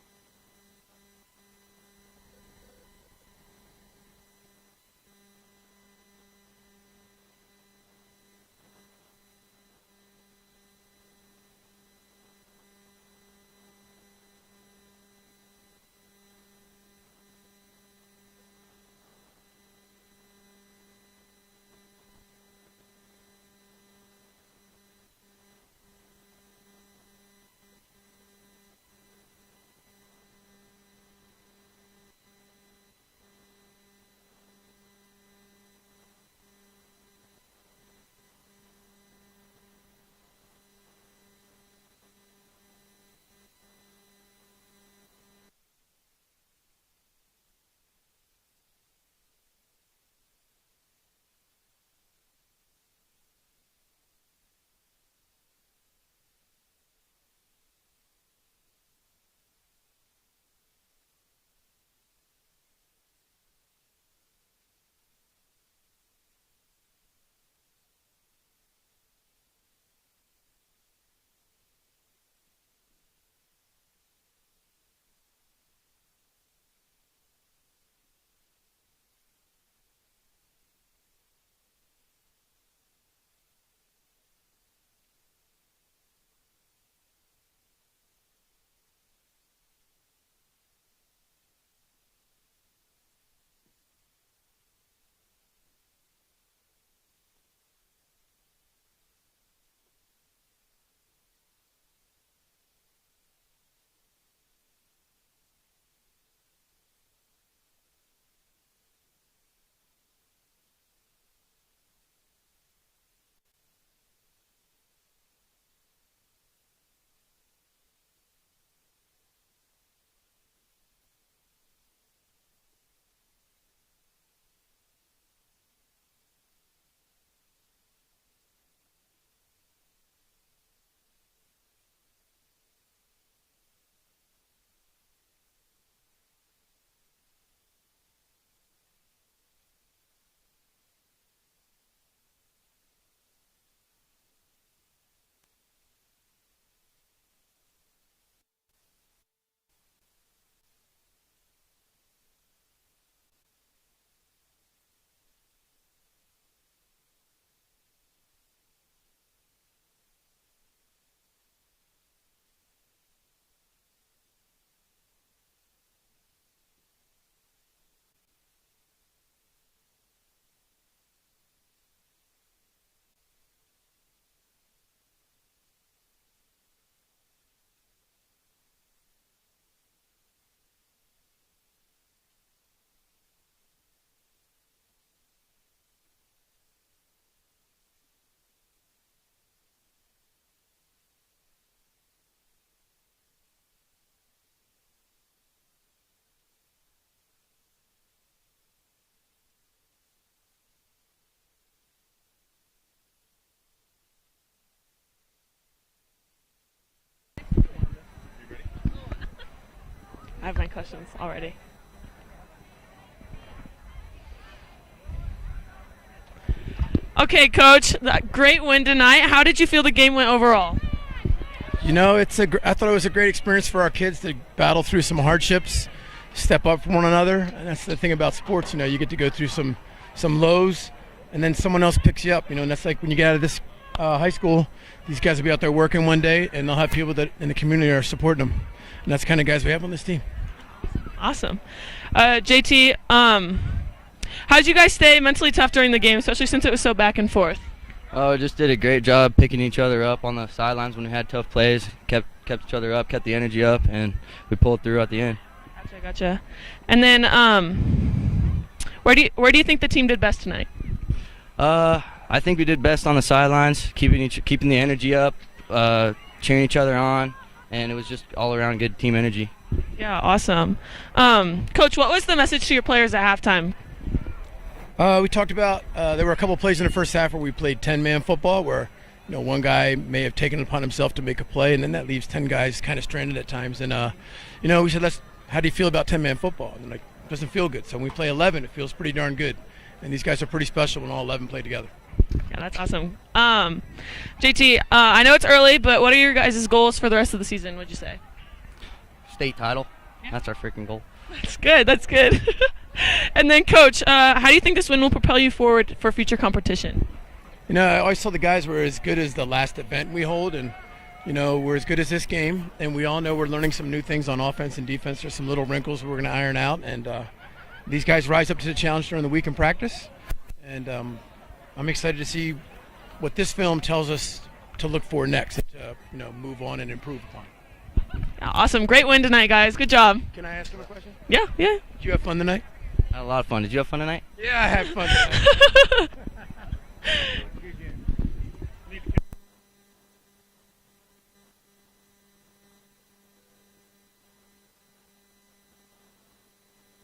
F: I have my questions already. Okay, Coach, that great win tonight. How did you feel the game went overall?
K: You know, I thought it was a great experience for our kids to battle through some hardships, step up for one another. And that's the thing about sports. You know, you get to go through some lows, and then someone else picks you up. You know, and that's like when you get out of this high school, these guys will be out there working one day, and they'll have people that in the community are supporting them. And that's the kind of guys we have on this team.
F: Awesome. JT, how did you guys stay mentally tough during the game, especially since it was so back and forth?
L: Oh, just did a great job picking each other up on the sidelines when we had tough plays. Kept each other up, kept the energy up, and we pulled through at the end.
F: Gotcha. And then, where do you think the team did best tonight?
L: I think we did best on the sidelines, keeping the energy up, cheering each other on, and it was just all around good team energy.
F: Yeah, awesome. Coach, what was the message to your players at halftime?
K: We talked about there were a couple of plays in the first half where we played 10-man football, where one guy may have taken it upon himself to make a play, and then that leaves 10 guys kind of stranded at times. And we said, how do you feel about 10-man football? And like, it doesn't feel good. So when we play 11, it feels pretty darn good. And these guys are pretty special when all 11 play together.
F: Yeah, that's awesome. JT, I know it's early, but what are your guys' goals for the rest of the season, would you say?
L: State title. Yeah. That's our freaking goal.
F: That's good. And then, Coach, how do you think this win will propel you forward for future competition?
K: I always tell the guys we're as good as the last event we hold, and we're as good as this game, and we all know we're learning some new things on offense and defense. There's some little wrinkles we're going to iron out, and these guys rise up to the challenge during the week in practice, and I'm excited to see what this film tells us to look for next, and to move on and improve upon.
F: Awesome. Great win tonight, guys. Good job.
K: Can I ask him a question?
F: Yeah.
K: Did you have fun tonight?
L: I had a lot of fun. Did you have fun tonight?
K: Yeah, I had fun tonight.